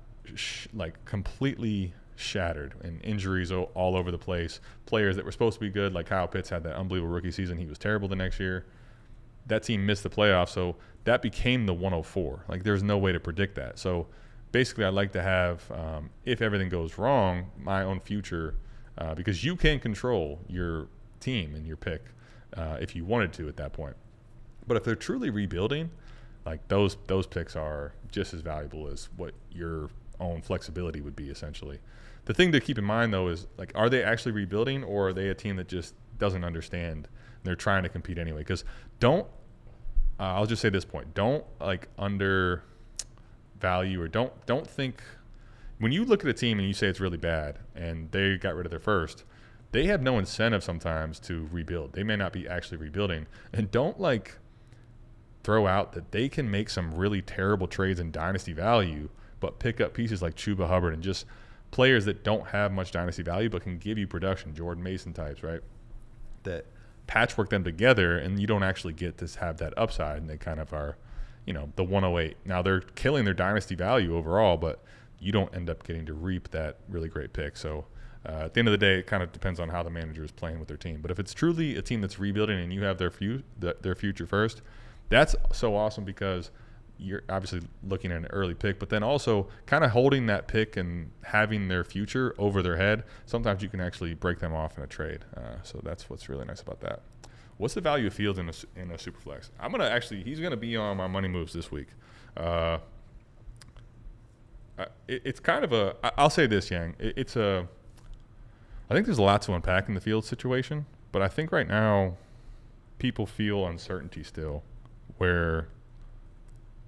completely shattered, and injuries all over the place. Players that were supposed to be good, like Kyle Pitts, had that unbelievable rookie season. He was terrible the next year. That team missed the playoffs, so that became the 104. Like, there's no way to predict that. So basically, I'd like to have, if everything goes wrong, my own future, because you can control your team and your pick if you wanted to at that point. But if they're truly rebuilding, like those picks are just as valuable as what your own flexibility would be, essentially. The thing to keep in mind, though, is, like, are they actually rebuilding, or are they a team that just doesn't understand and they're trying to compete anyway? Because I'll just say this point, don't undervalue, or don't think, when you look at a team and you say it's really bad and they got rid of their first, they have no incentive sometimes to rebuild. They may not be actually rebuilding. And don't throw out that they can make some really terrible trades in dynasty value, but pick up pieces like Chuba Hubbard and just players that don't have much dynasty value but can give you production, Jordan Mason types, right? That patchwork them together, and you don't actually get to have that upside, and they kind of are, the 108. Now, they're killing their dynasty value overall, but you don't end up getting to reap that really great pick. So at the end of the day, it kind of depends on how the manager is playing with their team. But if it's truly a team that's rebuilding and you have their future first, that's so awesome because you're obviously looking at an early pick, but then also kind of holding that pick and having their future over their head. Sometimes you can actually break them off in a trade. So that's what's really nice about that. What's the value of Fields in a Superflex? He's going to be on my money moves this week. It's kind of I'll say this, Yang. I think there's a lot to unpack in the Fields situation, but I think right now people feel uncertainty still where,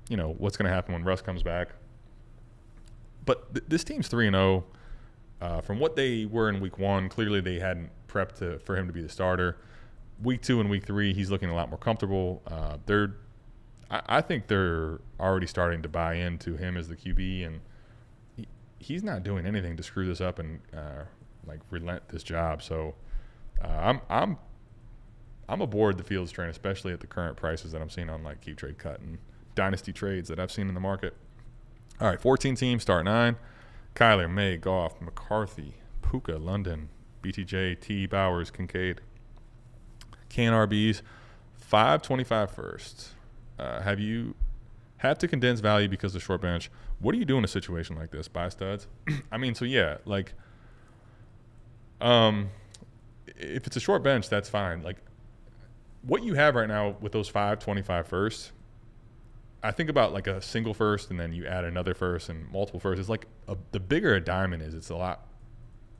what's going to happen when Russ comes back. But this team's 3-0. From what they were in week 1, clearly they hadn't prepped for him to be the starter. Week 2 and week 3, he's looking a lot more comfortable. I think they're already starting to buy into him as the QB, and he's not doing anything to screw this up and relent this job. So I'm aboard the Fields train, especially at the current prices that I'm seeing on Keep Trade Cut and Dynasty trades that I've seen in the market. All right, 14 teams, start 9. Kyler, May, Goff, McCarthy, Puka, London, BTJ, T, Bowers, Kincaid. Can RBs, 525 first. Have to condense value because of short bench. What do you do in a situation like this? Buy studs? If it's a short bench, that's fine. What you have right now with those 525 first, I think about a single first and then you add another first and multiple firsts. It's the bigger a diamond is, it's a lot,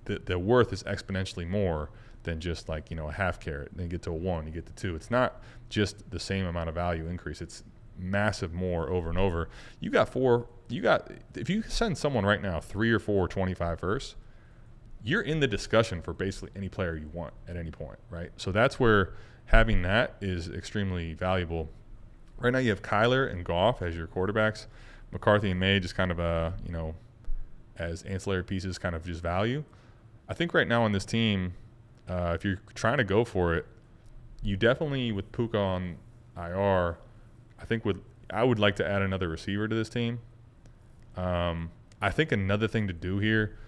the worth is exponentially more than just a half carat. Then you get to a 1, you get to 2. It's not just the same amount of value increase. It's massive more over and over. If you send someone right now 3 or 4 25 firsts, you're in the discussion for basically any player you want at any point, right? So that's where having that is extremely valuable. Right now you have Kyler and Goff as your quarterbacks. McCarthy and May just kind of, as ancillary pieces, kind of just value. I think right now on this team, if you're trying to go for it, you definitely, with Puka on IR, I would like to add another receiver to this team. I think another thing to do here,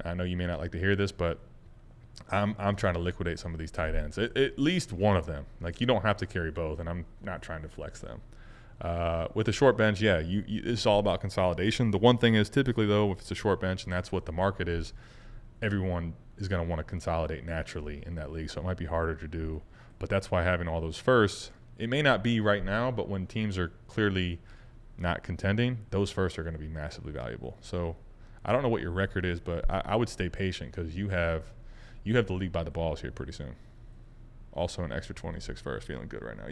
I know you may not like to hear this, but I'm trying to liquidate some of these tight ends. At least one of them. You don't have to carry both, and I'm not trying to flex them. With a short bench, it's all about consolidation. The one thing is typically, though, if it's a short bench and that's what the market is, everyone is going to want to consolidate naturally in that league, so it might be harder to do. But that's why having all those firsts, it may not be right now, but when teams are clearly not contending, those firsts are going to be massively valuable. So I don't know what your record is, but I would stay patient because you have the league by the balls here pretty soon. Also an extra 26 first, feeling good right now.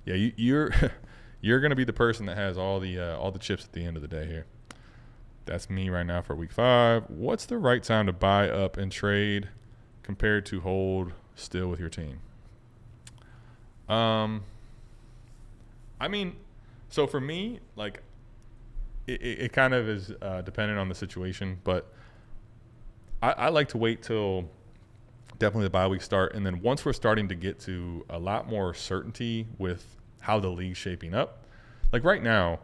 You're you're going to be the person that has all the chips at the end of the day here. That's me right now for week 5. What's the right time to buy up and trade compared to hold still with your team? So for me, it kind of is dependent on the situation, but I like to wait till definitely the bye week start, and then once we're starting to get to a lot more certainty with how the league's shaping up. Right now,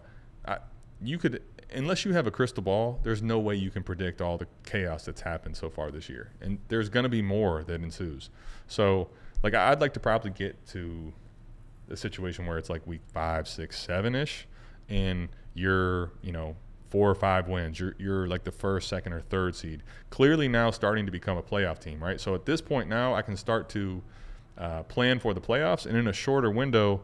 you could, unless you have a crystal ball, there's no way you can predict all the chaos that's happened so far this year, and there's going to be more that ensues. So I'd like to probably get to a situation where it's week 5, 6, 7-ish, and you're 4 or 5 wins. You're the first, second, or third seed. Clearly now starting to become a playoff team, right? So at this point now, I can start to plan for the playoffs, and in a shorter window,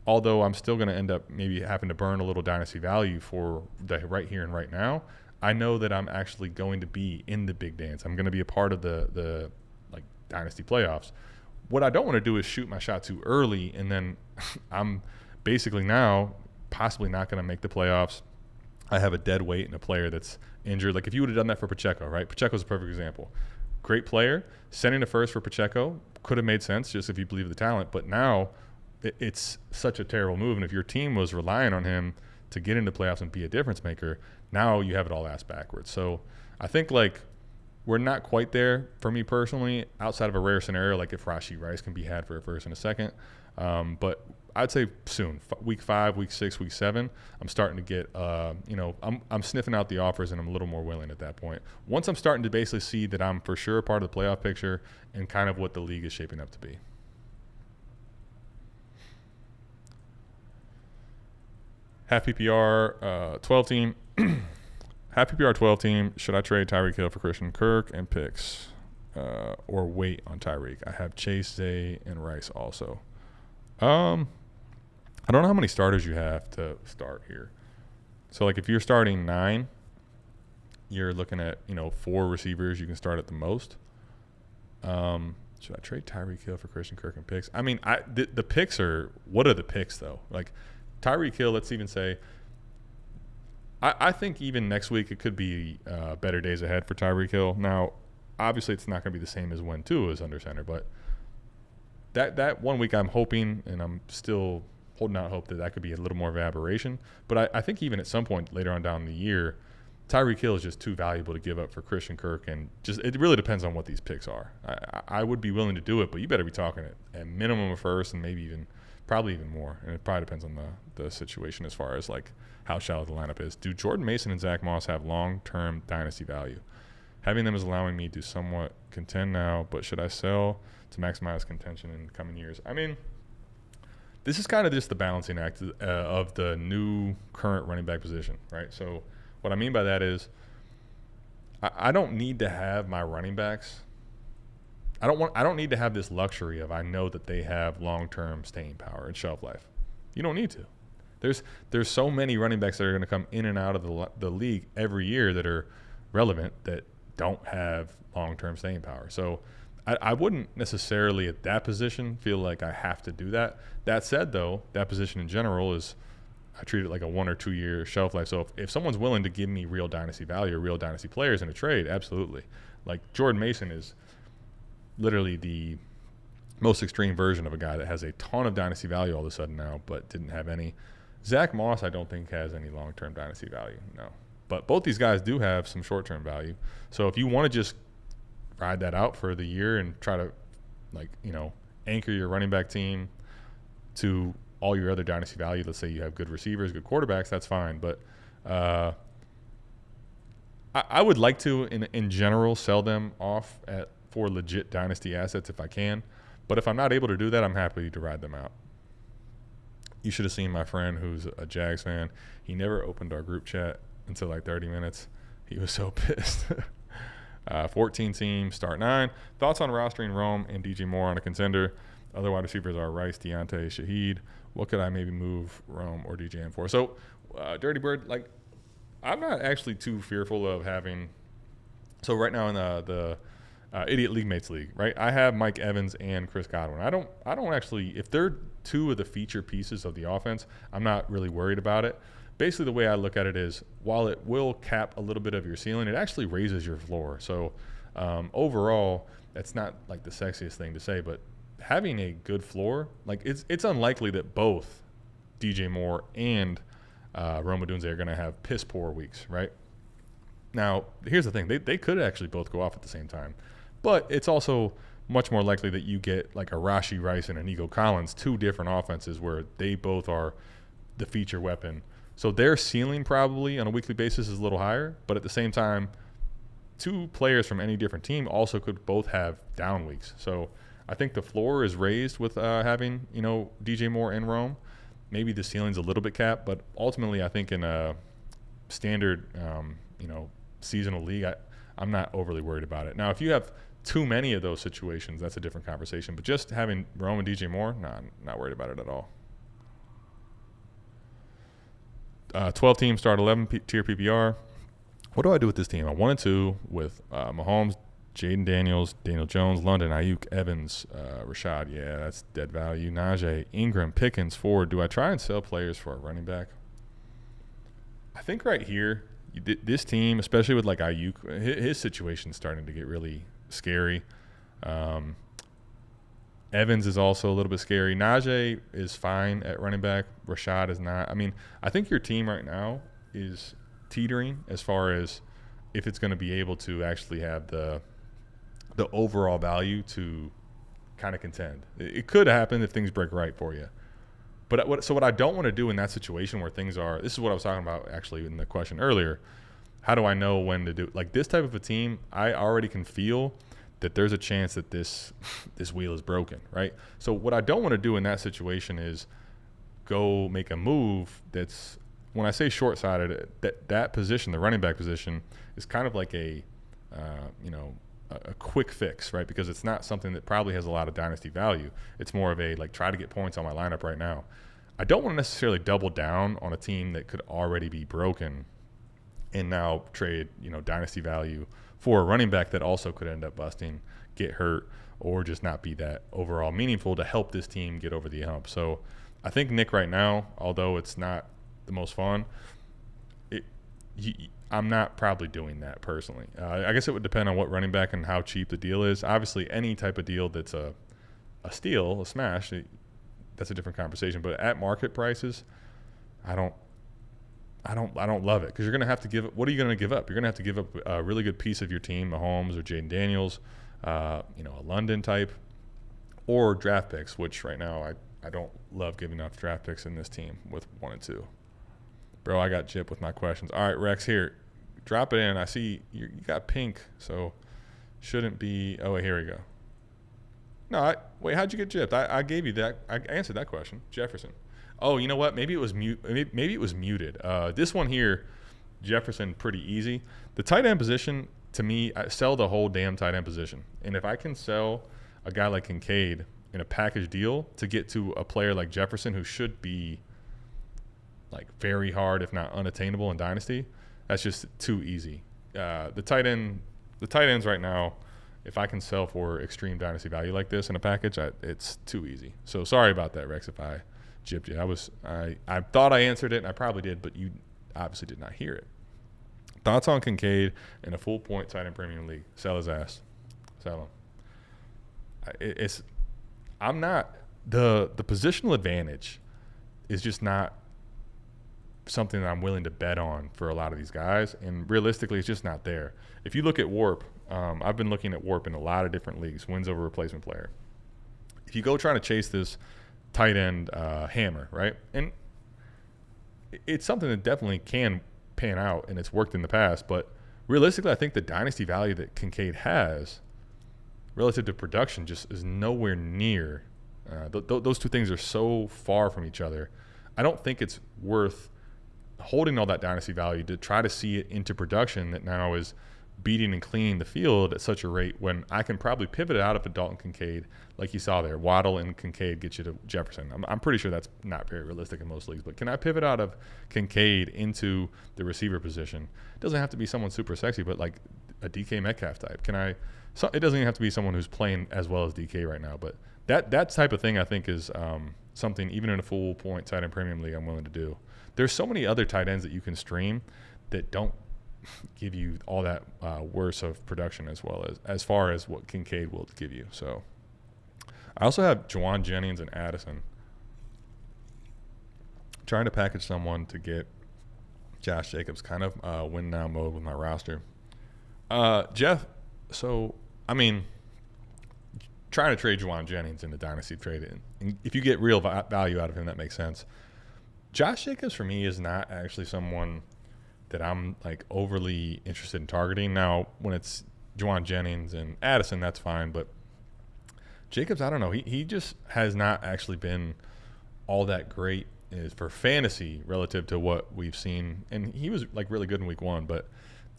although I'm still going to end up maybe having to burn a little dynasty value for the right here and right now, I know that I'm actually going to be in the big dance. I'm going to be a part of the dynasty playoffs. What I don't want to do is shoot my shot too early, and then I'm basically now possibly not going to make the playoffs. I have a dead weight in a player that's injured. If you would have done that for Pacheco, right? Pacheco's a perfect example. Great player. Sending a first for Pacheco could have made sense just if you believe the talent, but now it's such a terrible move. And if your team was relying on him to get into playoffs and be a difference maker, now you have it all ass backwards. So I think we're not quite there for me personally, outside of a rare scenario if Rashee Rice can be had for a first and a second. But I'd say soon, week 5, week 6, week 7, I'm starting to get, I'm sniffing out the offers, and I'm a little more willing at that point. Once I'm starting to basically see that I'm for sure a part of the playoff picture and kind of what the league is shaping up to be. Half PPR 12 team. Half PPR 12 team. Should I trade Tyreek Hill for Christian Kirk and picks, or wait on Tyreek? I have Chase, Zay, and Rice also. I don't know how many starters you have to start here. So like if you're starting 9, you're looking at 4 receivers you can start at the most. Should I trade Tyreek Hill for Christian Kirk and picks? I mean, the picks are, what are the picks though? Like Tyreek Hill, let's even say, I think even next week it could be better days ahead for Tyreek Hill. Now, obviously it's not going to be the same as when Tua is under center, but that 1 week I'm hoping, and I'm still holding out hope that could be a little more of an aberration. But I think even at some point later on down the year, Tyreek Hill is just too valuable to give up for Christian Kirk, and just it really depends on what these picks are. I would be willing to do it, but you better be talking at minimum a first, and maybe probably even more. And it probably depends on the situation as far as like how shallow the lineup is. Do Jordan Mason and Zach Moss have long-term dynasty value? Having them is allowing me to somewhat contend now, but should I sell to maximize contention in coming years? I mean, this is kind of just the balancing act of the new current running back position, right? So what I mean by that is I don't need to have my running backs. I don't need to have this luxury of I know that they have long-term staying power and shelf life. You don't need to. There's so many running backs that are going to come in and out of the league every year that are relevant that don't have long-term staying power. So I wouldn't necessarily at that position feel like I have to do that. That said, though, that position in general is, I treat it like a 1 or 2 year shelf life. So if someone's willing to give me real dynasty value or real dynasty players in a trade, absolutely. Like Jordan Mason is literally the most extreme version of a guy that has a ton of dynasty value all of a sudden now, but didn't have any. Zach Moss, I don't think has any long-term dynasty value, no. But both these guys do have some short-term value. So if you want to just ride that out for the year and try to, anchor your running back team to all your other dynasty value, let's say you have good receivers, good quarterbacks, that's fine. But I would like to, in general, sell them off for legit dynasty assets if I can. But if I'm not able to do that, I'm happy to ride them out. You should have seen my friend who's a Jags fan. He never opened our group chat until like 30 minutes. He was so pissed. 14 team, start 9. Thoughts on rostering Rome and DJ Moore on a contender? Other wide receivers are Rice, Deontay, Shaheed. What could I maybe move Rome or DJ in for? So, Dirty Bird, I'm not actually too fearful of having. So right now in the Idiot League Mates League, right? I have Mike Evans and Chris Godwin. I don't actually, if they're 2 of the feature pieces of the offense, I'm not really worried about it. Basically, the way I look at it is, while it will cap a little bit of your ceiling, it actually raises your floor. So overall, that's not like the sexiest thing to say, but having a good floor, it's unlikely that both DJ Moore and Rome Odunze are going to have piss poor weeks, right? Now, here's the thing. They could actually both go off at the same time. But it's also much more likely that you get like a Rashee Rice and a Nico Collins, 2 different offenses where they both are the feature weapon. So their ceiling probably on a weekly basis is a little higher. But at the same time, 2 players from any different team also could both have down weeks. So I think the floor is raised with having, DJ Moore and Rome. Maybe the ceiling's a little bit capped. But ultimately, I think in a standard, seasonal league, I'm not overly worried about it. Now, if you have too many of those situations, that's a different conversation. But just having Rome and DJ Moore, I'm not worried about it at all. 12 team start 11 tier PPR. What do I do with this team? I 1 and 2 with Mahomes, Jaden Daniels, Daniel Jones, London, Ayuk, Evans, Rashad. Yeah, that's dead value. Najee, Ingram, Pickens, Ford. Do I try and sell players for a running back? I think right here, this team, especially with like Ayuk, his situation's starting to get really scary. Evans is also a little bit scary. Najee is fine at running back. Rashad is not. I mean, I think your team right now is teetering as far as if it's going to be able to actually have the overall value to kind of contend. It could happen if things break right for you. But what I don't want to do in that situation where things are, this is what I was talking about actually in the question earlier. How do I know when to do, like this type of a team, I already can feel that there's a chance that this wheel is broken, right? So what I don't want to do in that situation is go make a move that's, when I say short-sighted, that position, the running back position, is kind of like a quick fix, right? Because it's not something that probably has a lot of dynasty value. It's more of a, like, try to get points on my lineup right now. I don't want to necessarily double down on a team that could already be broken and now trade, dynasty value for a running back that also could end up busting, get hurt, or just not be that overall meaningful to help this team get over the hump. So I think Nick right now, although it's not the most fun, I'm not probably doing that personally. I guess it would depend on what running back and how cheap the deal is. Obviously, any type of deal that's a steal, a smash, that's a different conversation. But at market prices, I don't love it, because you're going to have to give. What are you going to give up? You're going to have to give up a really good piece of your team, Mahomes or Jaden Daniels, a London type, or draft picks. Which right now I don't love giving up draft picks in this team with 1 and 2. Bro, I got gypped with my questions. All right, Rex, here. Drop it in. I see you got pink, so shouldn't be. Oh, wait, here we go. No, wait, how'd you get gypped? I gave you that. I answered that question. Jefferson. Oh, you know what? Maybe it was maybe it was muted. This one here, Jefferson, pretty easy. The tight end position, to me, I sell the whole damn tight end position. And if I can sell a guy like Kincaid in a package deal to get to a player like Jefferson, who should be like very hard, if not unattainable in Dynasty, that's just too easy. The tight ends right now, if I can sell for extreme Dynasty value like this in a package, it's too easy. So sorry about that, Rex, if I gypped you. I thought I answered it, and I probably did, but you obviously did not hear it. Thoughts on Kincaid in a full point tight end premium league? Sell his ass. Sell him. I'm not, the positional advantage is just not something that I'm willing to bet on for a lot of these guys, and realistically it's just not there. If you look at WARP, I've been looking at WARP in a lot of different leagues, wins over replacement player. If you go trying to chase this tight end hammer, right, and it's something that definitely can pan out, and it's worked in the past, but realistically I think the dynasty value that Kincaid has relative to production just is nowhere near. Those two things are so far from each other. I don't think it's worth holding all that dynasty value to try to see it into production that now is beating and cleaning the field at such a rate, when I can probably pivot out of a Dalton Kincaid, like you saw there. Waddle and Kincaid get you to Jefferson. I'm pretty sure that's not very realistic in most leagues, but can I pivot out of Kincaid into the receiver position? It doesn't have to be someone super sexy, but like a DK Metcalf type. It doesn't even have to be someone who's playing as well as DK right now, but that type of thing I think is something, even in a full point tight end premium league, I'm willing to do. There's so many other tight ends that you can stream that don't give you all that worse of production as far as what Kincaid will give you. So I also have Juwan Jennings and Addison. Trying to package someone to get Josh Jacobs, kind of win now mode with my roster. Jeff, so I mean, trying to trade Juwan Jennings in the dynasty trade, and if you get real value out of him, that makes sense. Josh Jacobs for me is not actually someone that I'm like overly interested in targeting. Now, when it's Juwan Jennings and Addison, that's fine, but Jacobs, I don't know. He just has not actually been all that great for fantasy relative to what we've seen. And he was like really good in week 1, but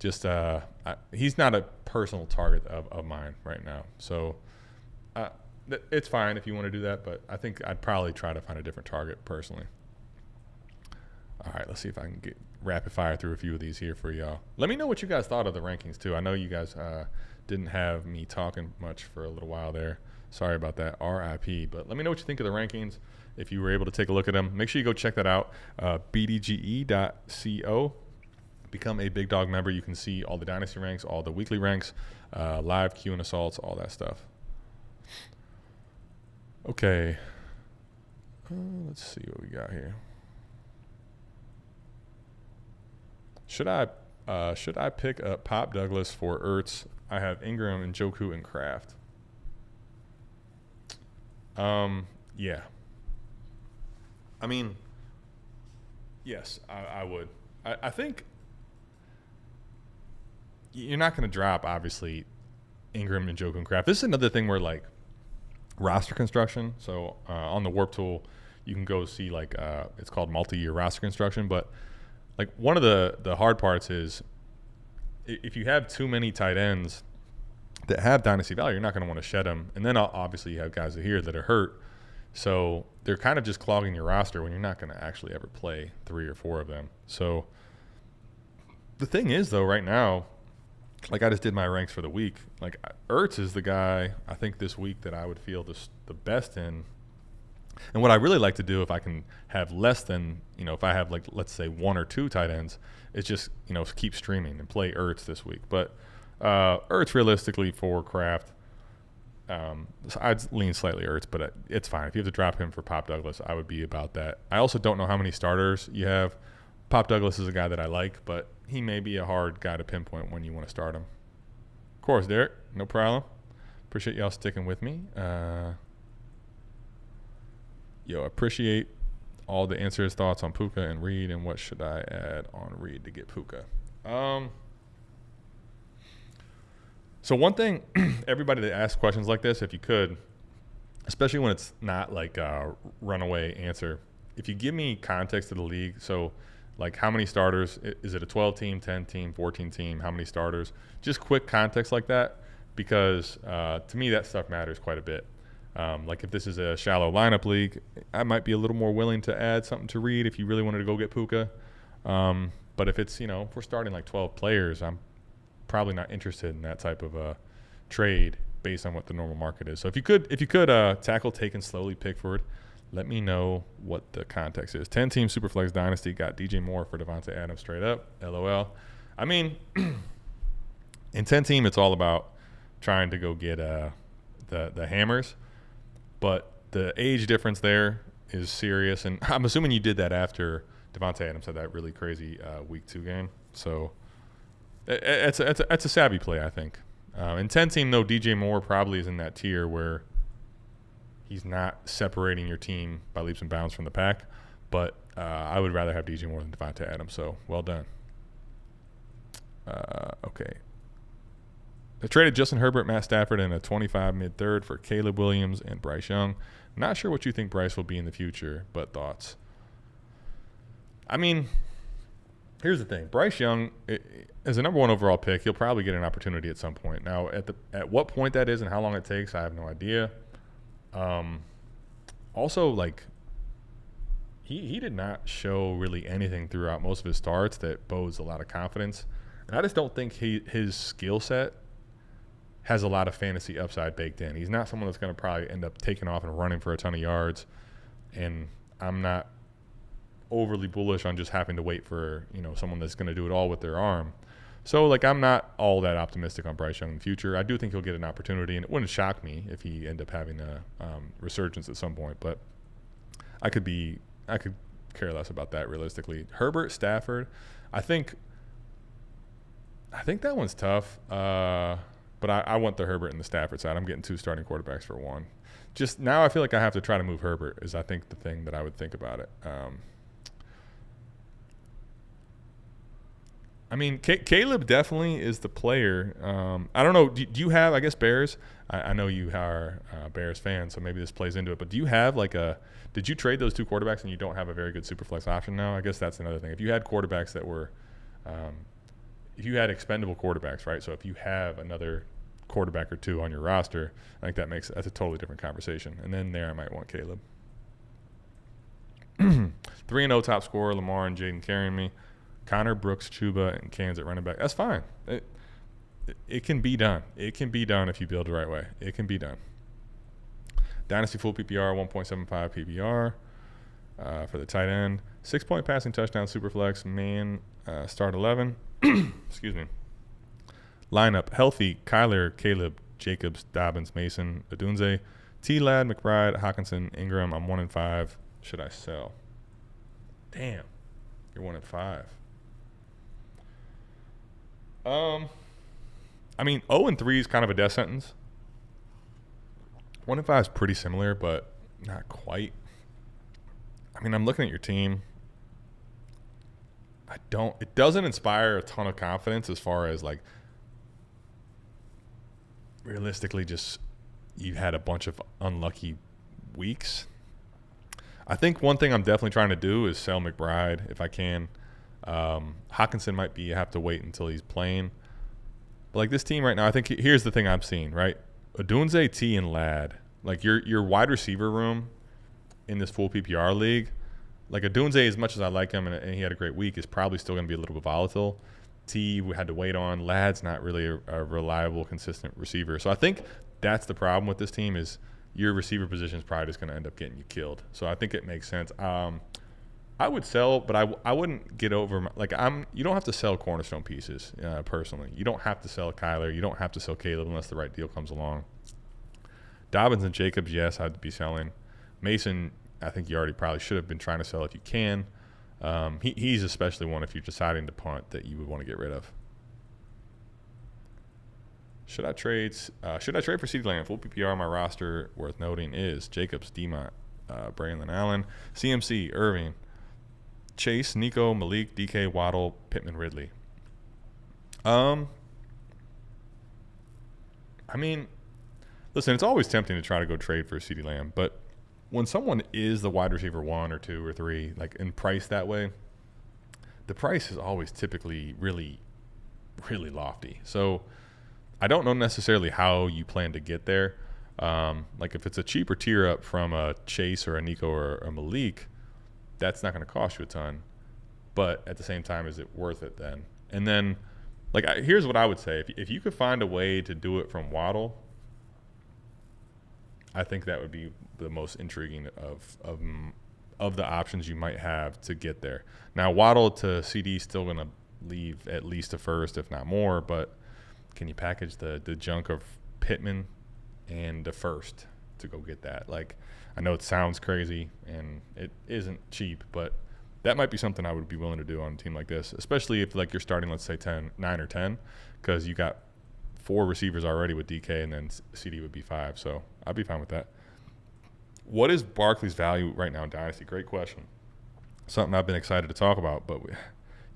just he's not a personal target of mine right now. So it's fine if you want to do that, but I think I'd probably try to find a different target personally. All right, let's see if I can get rapid fire through a few of these here for y'all. Let me know what you guys thought of the rankings too. I know you guys didn't have me talking much for a little while there. Sorry about that, RIP. But let me know what you think of the rankings. If you were able to take a look at them, make sure you go check that out. BDGE.co. Become a Big Dog member. You can see all the dynasty ranks, all the weekly ranks, live Q and assaults, all that stuff. Okay. Let's see what we got here. Should I pick up Pop Douglas for Ertz? I have Ingram and Njoku and Kraft. Yeah. I mean, yes, I would. I think you're not going to drop, obviously, Ingram and Joku and Kraft. This is another thing where, like, roster construction. So on the Warp Tool, you can go see, like, it's called multi-year roster construction. But, like, one of the hard parts is if you have too many tight ends that have dynasty value, you're not going to want to shed them. And then obviously you have guys here that are hurt. So they're kind of just clogging your roster when you're not going to actually ever play 3 or 4 of them. So the thing is, though, right now, like I just did my ranks for the week. Like Ertz is the guy I think this week that I would feel the best in. And what I really like to do if I can have less than, if I have like, let's say 1 or 2 tight ends, is just, keep streaming and play Ertz this week. But Ertz realistically for Kraft, so I'd lean slightly Ertz, but it's fine. If you have to drop him for Pop Douglas, I would be about that. I also don't know how many starters you have. Pop Douglas is a guy that I like, but he may be a hard guy to pinpoint when you want to start him. Of course, Derek, no problem. Appreciate y'all sticking with me. Appreciate all the answers, thoughts on Puka and Reed, and what should I add on Reed to get Puka? So one thing, everybody that asks questions like this, if you could, especially when it's not like a runaway answer, if you give me context of the league, so like how many starters, is it a 12-team, 10-team, 14-team, how many starters? Just quick context like that, because to me that stuff matters quite a bit. Like if this is a shallow lineup league, I might be a little more willing to add something to Reed if you really wanted to go get Puka. But if it's, if we're starting like 12 players, I'm probably not interested in that type of a trade based on what the normal market is. So if you could tackle, take, and slowly Pickford, let me know what the context is. 10-team Superflex Dynasty got DJ Moore for Devontae Adams straight up. LOL. I mean, in 10-team, it's all about trying to go get the hammers, but the age difference there is serious. And I'm assuming you did that after Devontae Adams had that really crazy week 2 game. So it's a savvy play, I think. In 10-team, though, DJ Moore probably is in that tier where he's not separating your team by leaps and bounds from the pack. But I would rather have DJ Moore than Devontae Adams, so well done. Okay. They traded Justin Herbert, Matt Stafford, and a 25 mid-third for Caleb Williams and Bryce Young. Not sure what you think Bryce will be in the future, but thoughts. I mean, here's the thing. Bryce Young, as a number 1 overall pick, he'll probably get an opportunity at some point. Now, at what point that is and how long it takes, I have no idea. Also, like, he did not show really anything throughout most of his starts that bodes a lot of confidence. And I just don't think his skill set has a lot of fantasy upside baked in. He's not someone that's going to probably end up taking off and running for a ton of yards. And I'm not overly bullish on just having to wait for, someone that's going to do it all with their arm. So, like, I'm not all that optimistic on Bryce Young in the future. I do think he'll get an opportunity, and it wouldn't shock me if he ended up having a resurgence at some point. But I could care less about that realistically. Herbert, Stafford, I think that one's tough. But I want the Herbert and the Stafford side. I'm getting 2 starting quarterbacks for 1. Just now I feel like I have to try to move Herbert is I think the thing that I would think about it. I mean, Caleb definitely is the player. I don't know. Do you have, I guess, Bears? I know you are a Bears fan, so maybe this plays into it. But do you have did you trade those 2 quarterbacks and you don't have a very good Superflex option now? I guess that's another thing. If you had quarterbacks that were if you had expendable quarterbacks, right? So if you have another quarterback or 2 on your roster, I think that's a totally different conversation. And then there I might want Caleb. 3-0 top scorer, Lamar and Jaden carrying me. Connor, Brooks, Chuba, and Cans at running back. That's fine. It can be done. It can be done if you build the right way. It can be done. Dynasty full PPR, 1.75 PPR for the tight end. 6-point passing touchdown, Superflex. Man, start 11. Excuse me. Lineup, healthy, Kyler, Caleb, Jacobs, Dobbins, Mason, Odunze, T-Lad, McBride, Hawkinson, Ingram. I'm 1-5. Should I sell? Damn. You're 1-5. I mean, 0-3 is kind of a death sentence. 1-5 is pretty similar, but not quite. I mean, I'm looking at your team. It doesn't inspire a ton of confidence as far as like realistically just you had a bunch of unlucky weeks. I think one thing I'm definitely trying to do is sell McBride if I can. Hawkinson might be have to wait until he's playing. But like this team right now, I think here's the thing I'm seeing, right? Odunze, T, and Ladd. Like your wide receiver room in this full PPR league, like Odunze, as much as I like him and he had a great week, is probably still going to be a little bit volatile. T, we had to wait on. Ladd's not really a reliable, consistent receiver. So I think that's the problem with this team is your receiver position is probably just going to end up getting you killed. So I think it makes sense. I would sell, but I wouldn't get over you don't have to sell cornerstone pieces personally. You don't have to sell Kyler. You don't have to sell Caleb unless the right deal comes along. Dobbins and Jacobs, yes, I'd be selling. Mason, I think you already probably should have been trying to sell if you can. He's especially one if you're deciding to punt that you would want to get rid of. Should I trade for CeeDee Lamb? Full PPR, my roster worth noting is Jacobs, Demont, Braylon Allen, CMC, Irving, Chase, Nico, Malik, DK, Waddle, Pittman, Ridley. I mean, listen, it's always tempting to try to go trade for CeeDee Lamb, but when someone is the wide receiver 1 or 2 or 3, like in price that way, the price is always typically really, really lofty. So I don't know necessarily how you plan to get there. Like if it's a cheaper tier up from a Chase or a Nico or a Malik, that's not going to cost you a ton. But at the same time, is it worth it then? And then, here's what I would say. If you could find a way to do it from Waddle, I think that would be the most intriguing of the options you might have to get there. Now, Waddle to CD is still going to leave at least a first, if not more, but can you package the junk of Pittman and the first to go get that? I know it sounds crazy and it isn't cheap, but that might be something I would be willing to do on a team like this, especially if you're starting, let's say 9 or 10, because you got 4 receivers already with DK and then CD would be 5. So I'd be fine with that. What is Barkley's value right now in Dynasty? Great question. Something I've been excited to talk about, but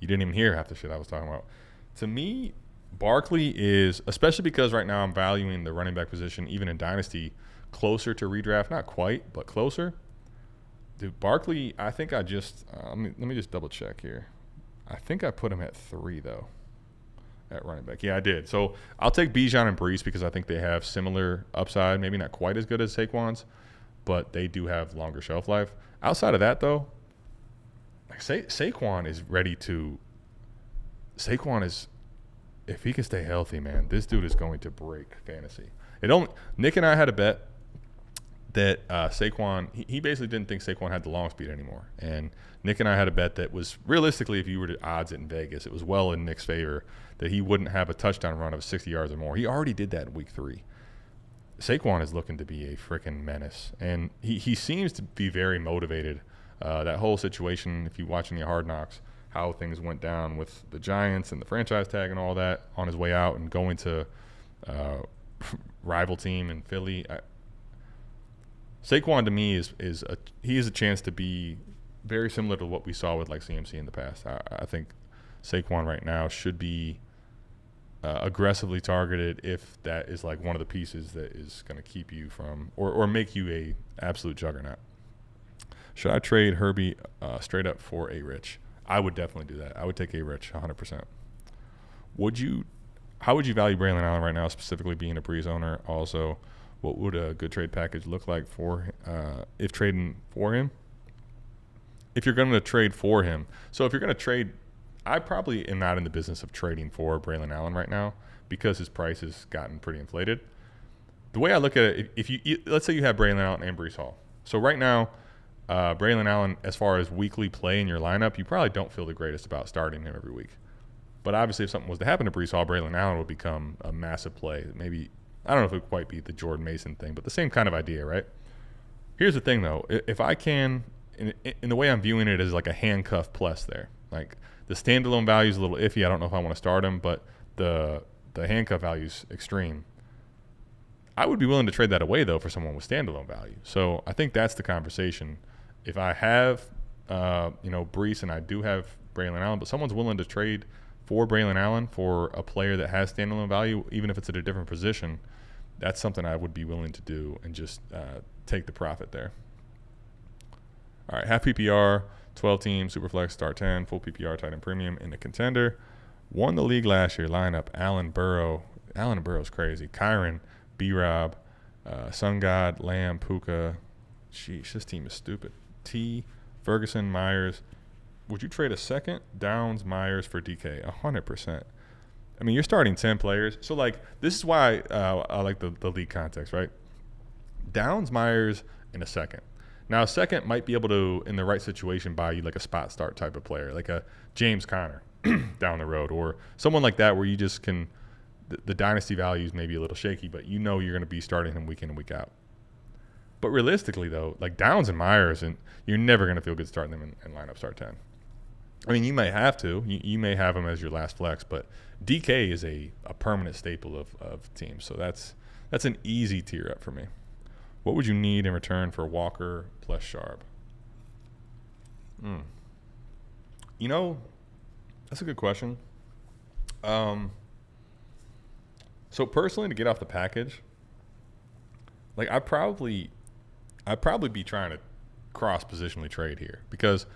you didn't even hear half the shit I was talking about. To me, Barkley is, especially because right now I'm valuing the running back position, even in Dynasty, closer to redraft. Not quite, but closer. Dude, Barkley, I think I just let me just double check here. I think I put him at 3 though, at running back. Yeah, I did. So I'll take Bijan and Brees because I think they have similar upside. Maybe not quite as good as Saquon's, but they do have longer shelf life. Outside of that, though, Saquon is ready to. Saquon is, if he can stay healthy, man, this dude is going to break fantasy. Nick and I had a bet that Saquon, he basically didn't think Saquon had the long speed anymore. And Nick and I had a bet that was realistically, if you were to odds it in Vegas, it was well in Nick's favor that he wouldn't have a touchdown run of 60 yards or more. He already did that in week 3. Saquon is looking to be a freaking menace. And he seems to be very motivated. That whole situation, if you watch any Hard Knocks, how things went down with the Giants and the franchise tag and all that on his way out and going to rival team in Philly. Saquon to me is a chance to be very similar to what we saw with CMC in the past. I think Saquon right now should be aggressively targeted if that is one of the pieces that is going to keep you from or make you a absolute juggernaut. Should I trade Herbie straight up for a Rich? I would definitely do that. I would take a Rich 100%. How would you value Braylon Allen right now, specifically being a Breeze owner? Also, what would a good trade package look like for if trading for him? If you're going to trade for him. So if you're going to trade, I probably am not in the business of trading for Braylon Allen right now because his price has gotten pretty inflated. The way I look at it, if you let's say you have Braylon Allen and Breece Hall. So right now, Braylon Allen, as far as weekly play in your lineup, you probably don't feel the greatest about starting him every week. But obviously, if something was to happen to Breece Hall, Braylon Allen would become a massive play. Maybe, I don't know if it would quite be the Jordan Mason thing, but the same kind of idea, right? Here's the thing, though. If I can, in the way I'm viewing it, as a handcuff plus there. The standalone value is a little iffy. I don't know if I want to start him, but the handcuff value is extreme. I would be willing to trade that away, though, for someone with standalone value. So I think that's the conversation. if I have, Brees and I do have Braylon Allen, but someone's willing to trade for Braylon Allen for a player that has standalone value, even if it's at a different position, that's something I would be willing to do and just take the profit there. All right, half PPR, 12 team, Superflex, start 10, full PPR, tight end premium in the contender. Won the league last year. Lineup: Allen, Burrow. Allen Burrow's crazy. Kyron, B-Rob, Sun God, Lamb, Puka. Sheesh, this team is stupid. T, Ferguson, Myers. Would you trade a second? Downs, Myers for DK? 100%. I mean, you're starting 10 players. So, this is why I like the league context, right? Downs, Myers, in a second. Now, a second might be able to, in the right situation, buy you a spot start type of player, like a James Conner down the road, or someone like that where you just can – the dynasty value is maybe a little shaky, but you're going to be starting him week in and week out. But realistically, though, Downs and Myers, and you're never going to feel good starting them in lineup start 10. I mean, you may have to. You may have him as your last flex, but DK is a permanent staple of teams. So that's an easy tier up for me. What would you need in return for Walker plus Sharp? That's a good question. So personally, to get off the package, I'd probably be trying to cross-positionally trade here because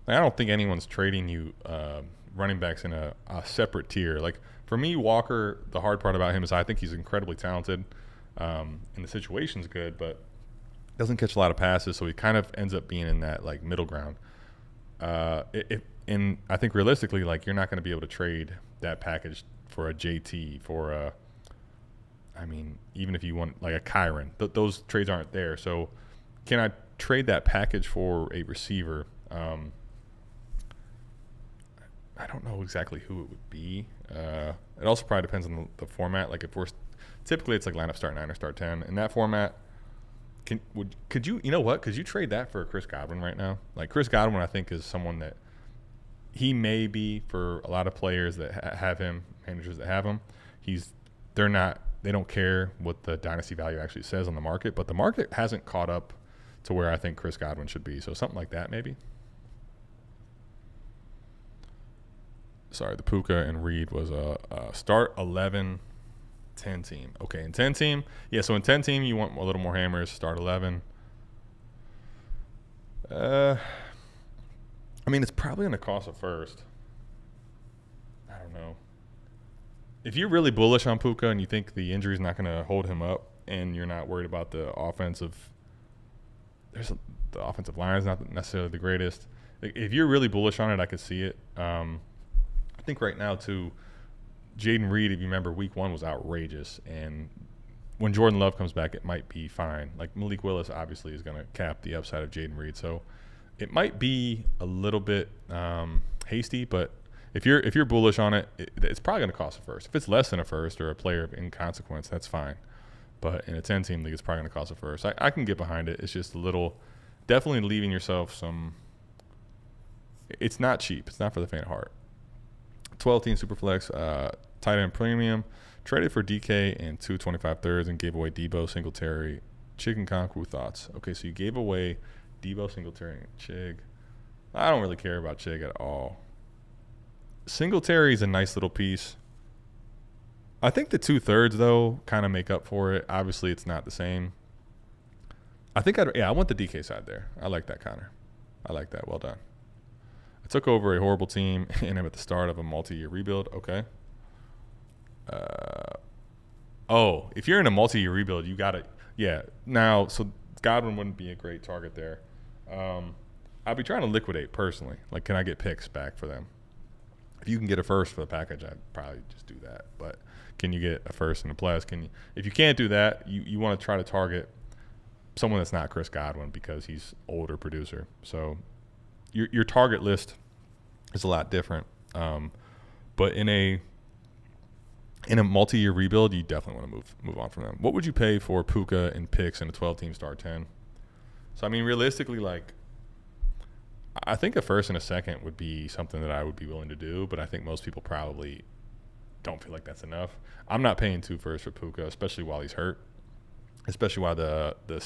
I don't think anyone's trading you running backs in a separate tier. For me, Walker, the hard part about him is I think he's incredibly talented, and the situation's good, but doesn't catch a lot of passes, so he kind of ends up being in that middle ground. And I think realistically, you're not going to be able to trade that package for a JT, for a even if you want a Kyron, those trades aren't there. So can I trade that package for a receiver? I don't know exactly who it would be. It also probably depends on the format. If we're typically it's lineup start 9 or start 10. In that format, could you trade that for Chris Godwin right now? Chris Godwin, I think, is someone that he may be for a lot of players that have him, managers that have him. They don't care what the dynasty value actually says on the market, but the market hasn't caught up to where I think Chris Godwin should be. So something like that, maybe. Sorry, the Puka and Reed was a start 11, 10 team. Okay, in 10 team, so in 10 team, you want a little more hammers, start 11. It's probably going to cost a first. I don't know. If you're really bullish on Puka and you think the injury is not going to hold him up and you're not worried about the offensive – the offensive line is not necessarily the greatest. If you're really bullish on it, I could see it. I think right now, too, Jaden Reed, if you remember, week 1 was outrageous. And when Jordan Love comes back, it might be fine. Malik Willis obviously is going to cap the upside of Jaden Reed. So it might be a little bit hasty, but – If you're bullish on it, it's probably going to cost a first. If it's less than a first or a player of inconsequence, that's fine. But in a 10-team league, it's probably going to cost a first. I can get behind it. It's just a little – definitely leaving yourself some – it's not cheap. It's not for the faint of heart. 12-team Superflex, tight end premium, traded for DK and 225 thirds and gave away Debo, Singletary, Chig, and Conqueror. Thoughts? Okay, so you gave away Debo, Singletary, and Chig. I don't really care about Chig at all. Singletary is a nice little piece. I think the 2/3, though, kind of make up for it. Obviously, it's not the same. I think I want the DK side there. I like that, Connor. I like that. Well done. I took over a horrible team and I'm at the start of a multi-year rebuild. Okay. If you're in a multi-year rebuild, you got to – yeah. Now, so Godwin wouldn't be a great target there. I'd be trying to liquidate personally. Can I get picks back for them? If you can get a first for the package, I'd probably just do that. But can you get a first and a plus? If you can't do that, you want to try to target someone that's not Chris Godwin because he's older producer. So your target list is a lot different. But in a multi-year rebuild, you definitely want to move on from them. What would you pay for Puka and picks in a 12-team start 10? So realistically, I think a first and a second would be something that I would be willing to do, but I think most people probably don't feel like that's enough. I'm not paying 2 firsts for Puka, especially while he's hurt, especially while his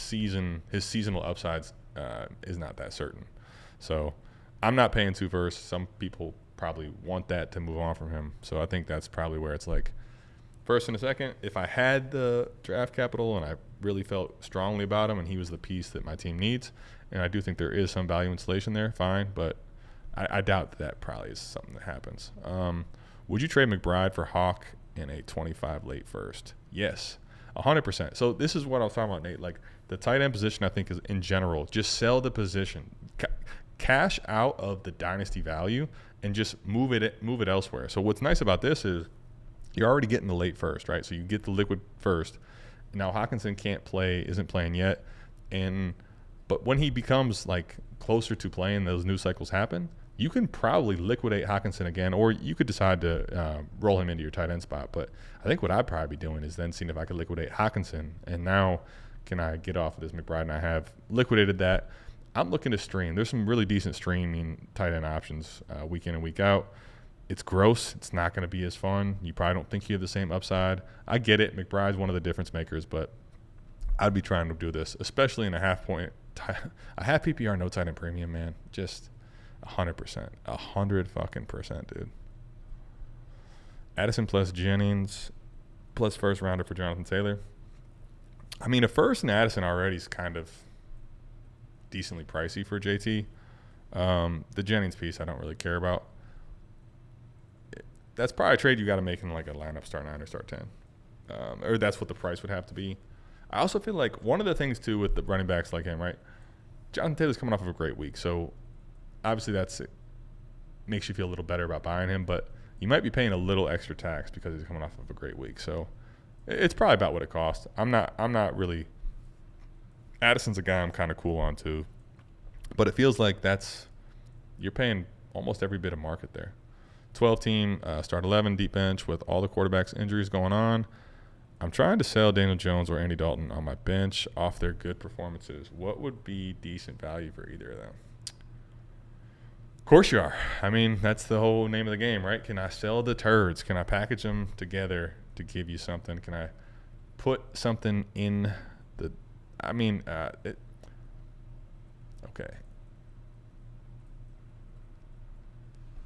seasonal upside's is not that certain. So I'm not paying 2 firsts. Some people probably want that to move on from him. So I think that's probably where it's like first and a second. If I had the draft capital and I really felt strongly about him and he was the piece that my team needs, and I do think there is some value installation there, fine. But I doubt that probably is something that happens. Would you trade McBride for Hawk in a 25 late first? Yes, 100%. So this is what I was talking about, Nate. Like the tight end position, I think is in general, just sell the position, cash out of the dynasty value, and just move it elsewhere. So what's nice about this is you're already getting the late first, right? So you get the liquid first. Now Hawkinson isn't playing yet, but when he becomes like closer to playing, those news cycles happen. You can probably liquidate Hawkinson again, or you could decide to roll him into your tight end spot. But I think what I'd probably be doing is then seeing if I could liquidate Hawkinson, and now can I get off of this McBride? And I have liquidated that. I'm looking to stream. There's some really decent streaming tight end options week in and week out. It's gross. It's not going to be as fun. You probably don't think you have the same upside. I get it. McBride's one of the difference makers, but I'd be trying to do this, especially in a half PPR no tight end premium, man. Just 100%, 100%, dude. Addison plus Jennings plus first rounder for Jonathan Taylor. I mean, a first and Addison already is kind of decently pricey for JT. The Jennings piece I don't really care about. That's probably a trade you got to make in like a lineup start 9 or start 10. Or that's what the price would have to be. I also feel like one of the things too with the running backs like him, right? Jonathan Taylor's coming off of a great week, so obviously makes you feel a little better about buying him, but you might be paying a little extra tax because he's coming off of a great week. So it's probably about what it costs. I'm not really. Addison's a guy I'm kind of cool on too, but it feels like you're paying almost every bit of market there. 12 team, start 11 deep bench with all the quarterbacks injuries going on. I'm trying to sell Daniel Jones or Andy Dalton on my bench off their good performances. What would be decent value for either of them? Of course you are. I mean, that's the whole name of the game, right? Can I sell the turds? Can I package them together to give you something? Can I put something in the – okay.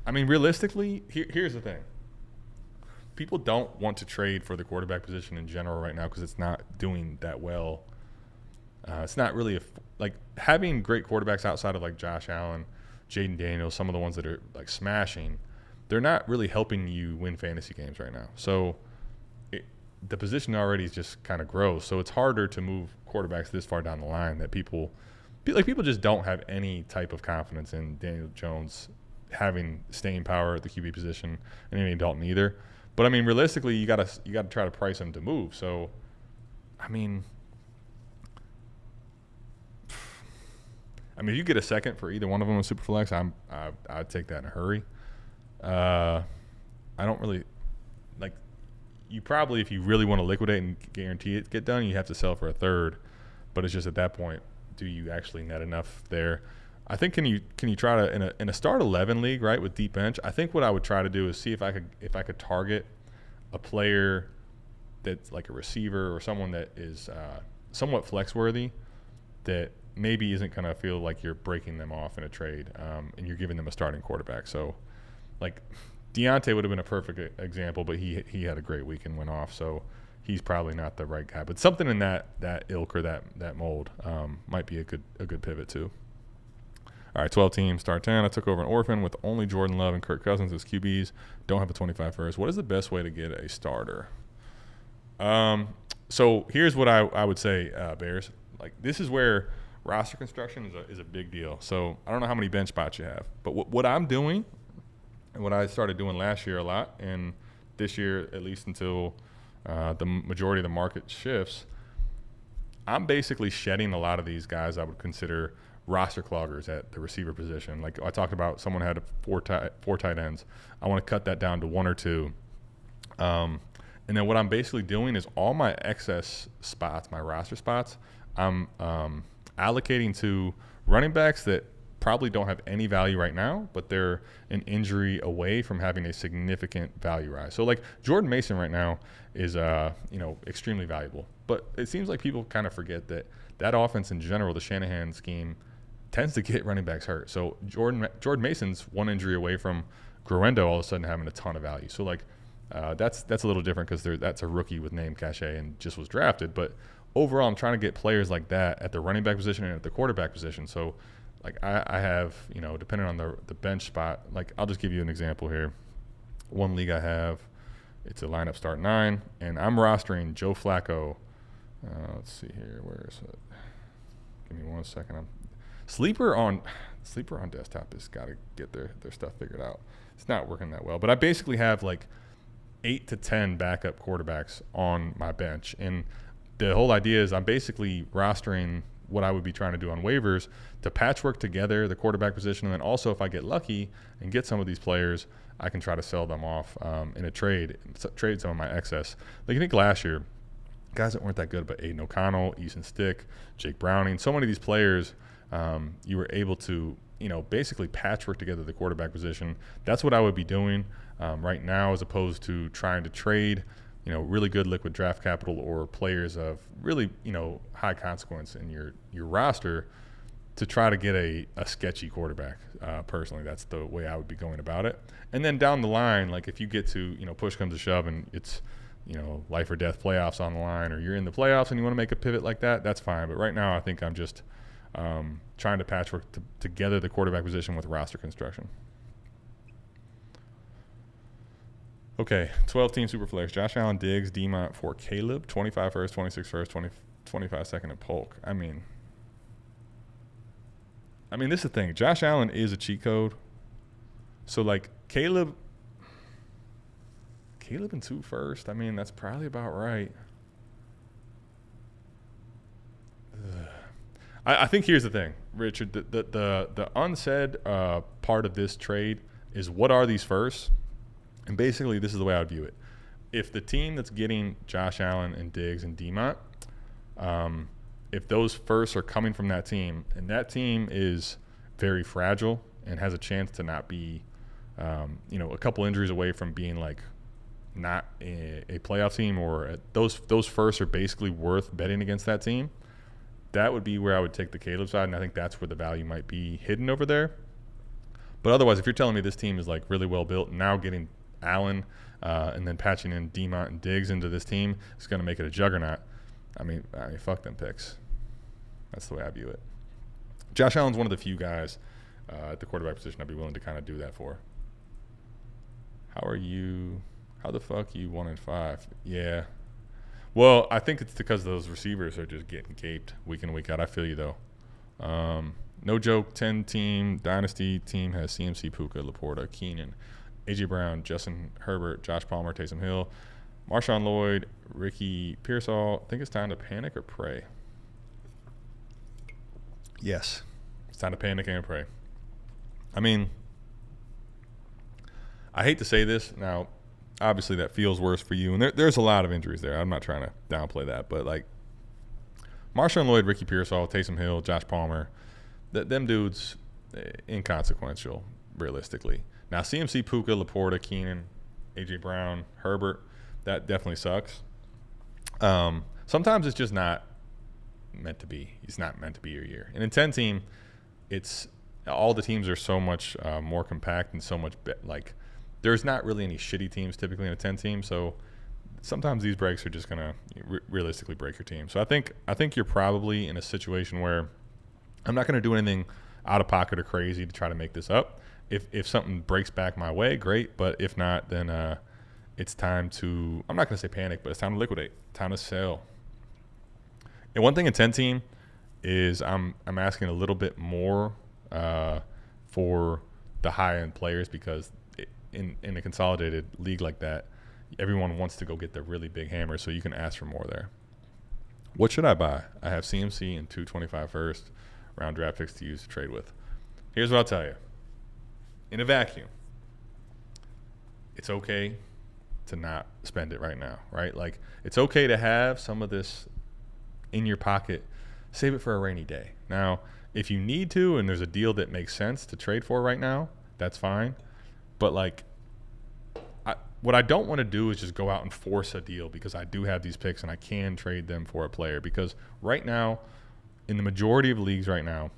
I mean, realistically, here's the thing. People don't want to trade for the quarterback position in general right now because it's not doing that well. It's not really like having great quarterbacks outside of like Josh Allen, Jaden Daniels, some of the ones that are like smashing. They're not really helping you win fantasy games right now. So the position already is just kind of gross. So it's harder to move quarterbacks this far down the line that people just don't have any type of confidence in Daniel Jones having staying power at the QB position and Andy Dalton either. But I mean, realistically, you gotta try to price him to move. So, I mean, if you get a second for either one of them in Superflex, I'd take that in a hurry. I don't really like. You probably, if you really want to liquidate and guarantee it get done, you have to sell for a third. But it's just at that point, do you actually net enough there? I think can you try to in a start 11 league, right, with deep bench? I think what I would try to do is see if I could target a player that's like a receiver or someone that is somewhat flex worthy that maybe isn't going to feel like you're breaking them off in a trade and you're giving them a starting quarterback. So like Deontay would have been a perfect example, but he had a great week and went off, so he's probably not the right guy. But something in that ilk or that mold might be a good pivot too. All right, 12 teams, start 10. I took over an orphan with only Jordan Love and Kirk Cousins as QBs. Don't have a 25 first. What is the best way to get a starter? So here's what I would say, Bears. Like, this is where roster construction is a big deal. So I don't know how many bench spots you have. But what I'm doing and what I started doing last year a lot, and this year at least until the majority of the market shifts, I'm basically shedding a lot of these guys I would consider – roster cloggers at the receiver position. Like I talked about, someone had four tight ends. I want to cut that down to 1 or 2. And then what I'm basically doing is all my excess spots, my roster spots, I'm allocating to running backs that probably don't have any value right now, but they're an injury away from having a significant value rise. So like Jordan Mason right now is extremely valuable. But it seems like people kind of forget that offense in general, the Shanahan scheme, tends to get running backs hurt. So Jordan Mason's one injury away from Gruendo all of a sudden having a ton of value. So like that's a little different because that's a rookie with name cachet and just was drafted. But overall, I'm trying to get players like that at the running back position and at the quarterback position. So like I have, depending on the bench spot, like I'll just give you an example here. One league I have, it's a lineup start 9, and I'm rostering Joe Flacco. Let's see here. Where is it? Give me 1 second. Sleeper on desktop has got to get their stuff figured out. It's not working that well. But I basically have like 8 to 10 backup quarterbacks on my bench. And the whole idea is I'm basically rostering what I would be trying to do on waivers to patchwork together the quarterback position. And then also if I get lucky and get some of these players, I can try to sell them off in a trade some of my excess. Like I think last year, guys that weren't that good, but Aiden O'Connell, Easton Stick, Jake Browning, so many of these players, you were able to, basically patchwork together the quarterback position. That's what I would be doing right now, as opposed to trying to trade, really good liquid draft capital or players of really, high consequence in your roster to try to get a sketchy quarterback. Personally, that's the way I would be going about it. And then down the line, like if you get to, push comes to shove and it's, life or death playoffs on the line, or you're in the playoffs and you want to make a pivot like that, that's fine. But right now I think I'm just trying to patchwork together the quarterback position with roster construction. Okay, 12-team Superflex. Josh Allen, Diggs, D-Mont for Caleb, 25 first, 26 first, 25 second, and Polk. I mean, this is the thing. Josh Allen is a cheat code. So, like, Caleb and 2 first, that's probably about right. I think here's the thing, Richard. The unsaid part of this trade is what are these firsts? And basically, this is the way I would view it. If the team that's getting Josh Allen and Diggs and D-Mont, if those firsts are coming from that team, and that team is very fragile and has a chance to not be, a couple injuries away from being like not a playoff team, or those firsts are basically worth betting against that team, that would be where I would take the Caleb side, and I think that's where the value might be hidden over there. But otherwise, if you're telling me this team is like really well built, and now getting Allen and then patching in D-Mont and Diggs into this team is going to make it a juggernaut. I mean, fuck them picks. That's the way I view it. Josh Allen's one of the few guys at the quarterback position I'd be willing to kind of do that for. How the fuck you 1-5? Yeah. Well, I think it's because those receivers are just getting caped week in, week out. I feel you, though. No joke, 10-team Dynasty team has CMC, Puka, Laporta, Keenan, A.J. Brown, Justin Herbert, Josh Palmer, Taysom Hill, Marshawn Lloyd, Ricky Pearsall. I think it's time to panic or pray. Yes, it's time to panic and pray. I hate to say this. Now, obviously that feels worse for you, and there's a lot of injuries there. I'm not trying to downplay that, but like Marshawn Lloyd, Ricky Pearsall, Taysom Hill, Josh Palmer, them dudes, inconsequential, realistically. Now, CMC, Puka, Laporta, Keenan, A.J. Brown, Herbert, that definitely sucks. Sometimes it's just not meant to be. It's not meant to be your year. And in 10-team, it's all the teams are so much more compact and so much there's not really any shitty teams typically in a 10-team. So sometimes these breaks are just going to realistically break your team. So I think you're probably in a situation where I'm not going to do anything out of pocket or crazy to try to make this up. If something breaks back my way, great. But if not, then it's time to, I'm not going to say panic, but it's time to liquidate, time to sell. And one thing in 10-team is I'm asking a little bit more for the high-end players, because in a consolidated league like that, everyone wants to go get the really big hammer, so you can ask for more there. What should I buy? I have CMC and 225 first round draft picks to use to trade with. Here's what I'll tell you. In a vacuum, it's okay to not spend it right now, right? Like, it's okay to have some of this in your pocket. Save it for a rainy day. Now, if you need to and there's a deal that makes sense to trade for right now, that's fine. But, like, what I don't want to do is just go out and force a deal because I do have these picks and I can trade them for a player. Because right now, in the majority of leagues right now,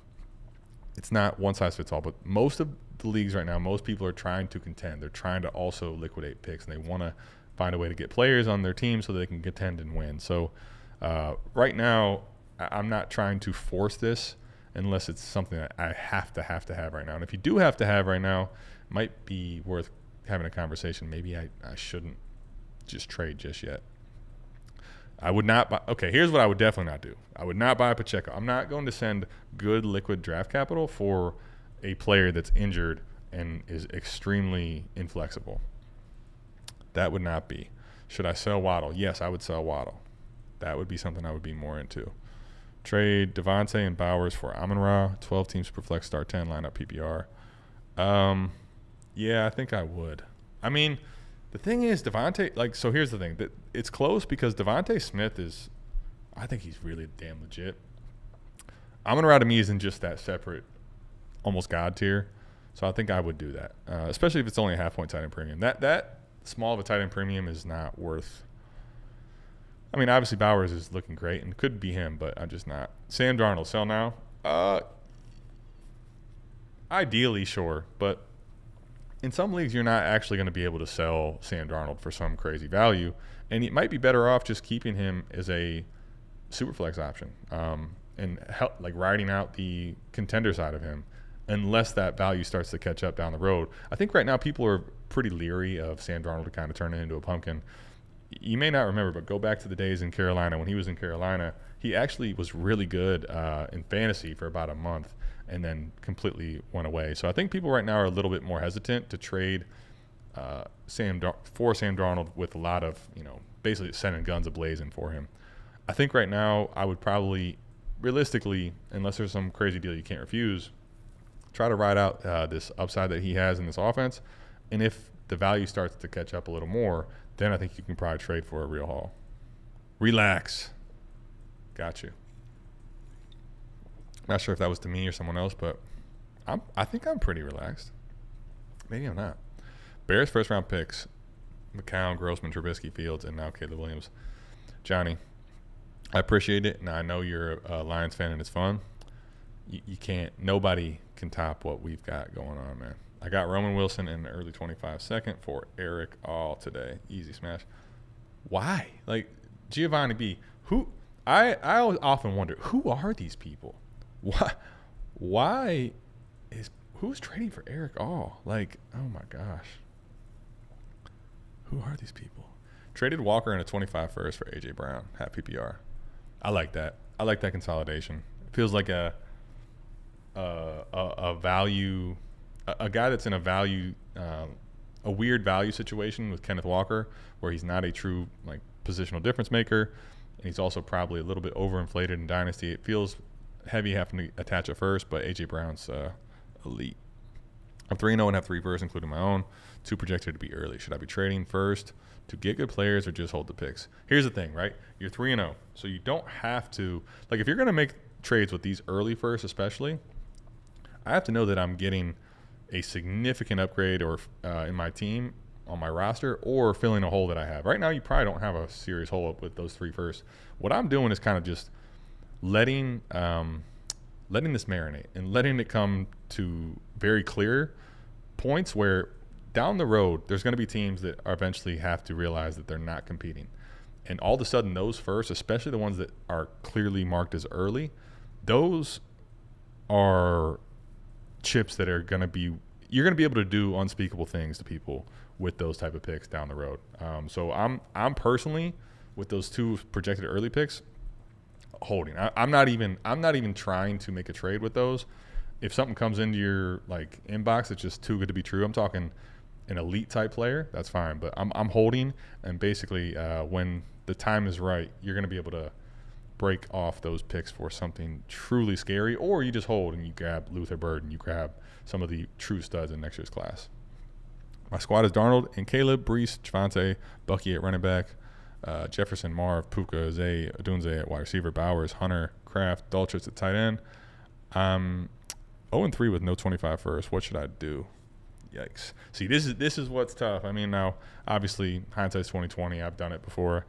it's not one size fits all, but most of the leagues right now, most people are trying to contend. They're trying to also liquidate picks, and they want to find a way to get players on their team so they can contend and win. So right now, I'm not trying to force this unless it's something that I have to have right now. And if you do have to have right now, it might be worth having a conversation. Maybe I shouldn't just trade just yet. I would not buy. Okay, here's what I would definitely not do. I would not buy Pacheco. I'm not going to send good liquid draft capital for a player that's injured and is extremely inflexible. That would not be. Should I sell Waddle? Yes, I would sell Waddle. That would be something I would be more into. Trade Devontae and Bowers for Amon-Ra, 12 team Superflex start 10 lineup PPR. Yeah, I think I would. I mean, the thing is, Devontae, so here's the thing. It's close because Devontae Smith I think he's really damn legit. Amon-Ra to me isn't just that separate, almost God tier. So I think I would do that, especially if it's only a half-point tight end premium. That small of a tight end premium is not worth. I mean, obviously Bowers is looking great and could be him, but I'm just not. Sam Darnold, sell now? Ideally, sure, but in some leagues you're not actually going to be able to sell Sam Darnold for some crazy value, and it might be better off just keeping him as a superflex option and riding out the contender side of him unless that value starts to catch up down the road. I think right now people are pretty leery of Sam Darnold to kind of turn it into a pumpkin. You may not remember, but go back to the days in Carolina. When he was in Carolina, he actually was really good in fantasy for about a month and then completely went away. So I think people right now are a little bit more hesitant to trade Sam Darnold with a lot of, basically sending guns a-blazing for him. I think right now I would probably, realistically, unless there's some crazy deal you can't refuse, try to ride out this upside that he has in this offense. And if the value starts to catch up a little more, then I think you can probably trade for a real haul. Relax. Got you. Not sure if that was to me or someone else, but I think I'm pretty relaxed. Maybe I'm not. Bears first round picks: McCown, Grossman, Trubisky, Fields, and now Caleb Williams. Johnny, I appreciate it. Now I know you're a Lions fan and it's fun. You can't. Nobody can top what we've got going on, man. I got Roman Wilson in the early 25 second for Eric All today. Easy smash. Why? Giovanni B. Who? I often wonder, who are these people? Why who's trading for Eric All? Oh my gosh. Who are these people? Traded Walker in a 25 first for AJ Brown. Half PPR. I like that. I like that consolidation. It feels like a value. A guy that's in a weird value situation with Kenneth Walker, where he's not a true positional difference maker, and he's also probably a little bit overinflated in Dynasty. It feels heavy having to attach a first, but AJ Brown's elite. I'm 3-0 and have 3 firsts, including my own. 2 projected to be early. Should I be trading first to get good players or just hold the picks? Here's the thing, right? You're 3-0, so you don't have to if you're going to make trades with these early firsts, especially. I have to know that I'm getting a significant upgrade or in my team on my roster or filling a hole that I have. Right now, you probably don't have a serious hole up with those 3 firsts. What I'm doing is kind of just letting this marinate and letting it come to very clear points where down the road, there's going to be teams that eventually have to realize that they're not competing. And all of a sudden, those firsts, especially the ones that are clearly marked as early, those are chips that are going to be – you're going to be able to do unspeakable things to people with those type of picks down the road. So I'm personally, with those 2 projected early picks, holding. I'm not even trying to make a trade with those. If something comes into your inbox that's just too good to be true, I'm talking an elite type player, that's fine. But I'm holding, and basically when the time is right, you're going to be able to break off those picks for something truly scary, or you just hold and you grab Luther Bird and you grab some of the true studs in next year's class. My squad is Darnold and Caleb, Brees, Javonte, Bucky at running back, Jefferson, Marv, Puka, Zay, Odunze at wide receiver, Bowers, Hunter, Kraft, Dulcich at tight end. I'm 0-3 with no 25 first. What should I do? Yikes. See, this is what's tough. I mean, now, obviously, hindsight's 2020. I've done it before.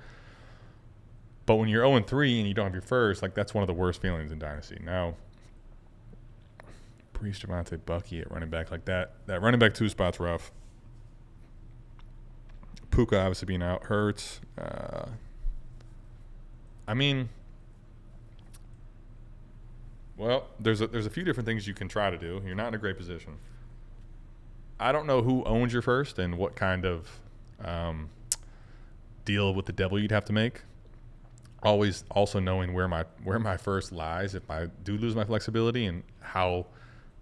But when you're 0-3 and you don't have your first, that's one of the worst feelings in Dynasty. Now, Brees, Javonte, Bucky at running back like that. That running back 2 spot's rough. Puka obviously being out hurts. Well, there's a few different things you can try to do. You're not in a great position. I don't know who owns your first and what kind of deal with the devil you'd have to make. Always also knowing where my first lies if I do lose my flexibility and how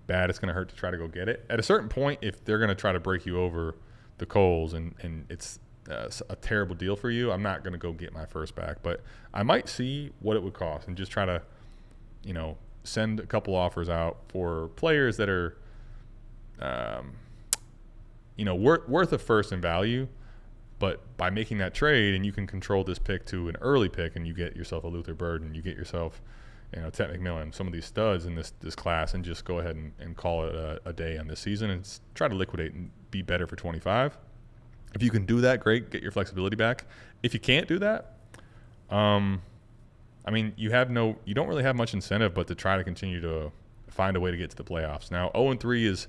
bad it's going to hurt to try to go get it. At a certain point, if they're going to try to break you over the coals and it's a terrible deal for you, I'm not going to go get my first back. But I might see what it would cost and just try to, send a couple offers out for players that are, worth a first in value. But by making that trade, and you can control this pick to an early pick, and you get yourself a Luther Bird, and you get yourself, Ted McMillan, some of these studs in this class, and just go ahead and call it a day on this season and try to liquidate and be better for 25. If you can do that, great, get your flexibility back. If you can't do that, you don't really have much incentive but to try to continue to find a way to get to the playoffs. Now, 0-3 is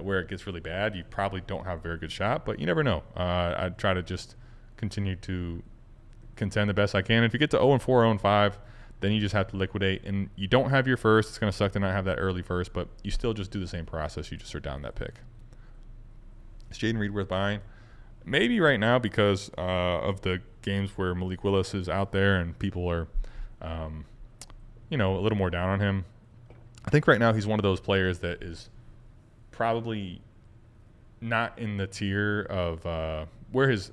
where it gets really bad. You probably don't have a very good shot, but you never know. I'd try to just continue to contend the best I can. If you get to 0-4, 0-5, then you just have to liquidate. And you don't have your first. It's going to suck to not have that early first, but you still just do the same process. You just are down that pick. Is Jaden Reed worth buying? Maybe right now because of the games where Malik Willis is out there and people are, a little more down on him. I think right now he's one of those players that is probably not in the tier of where his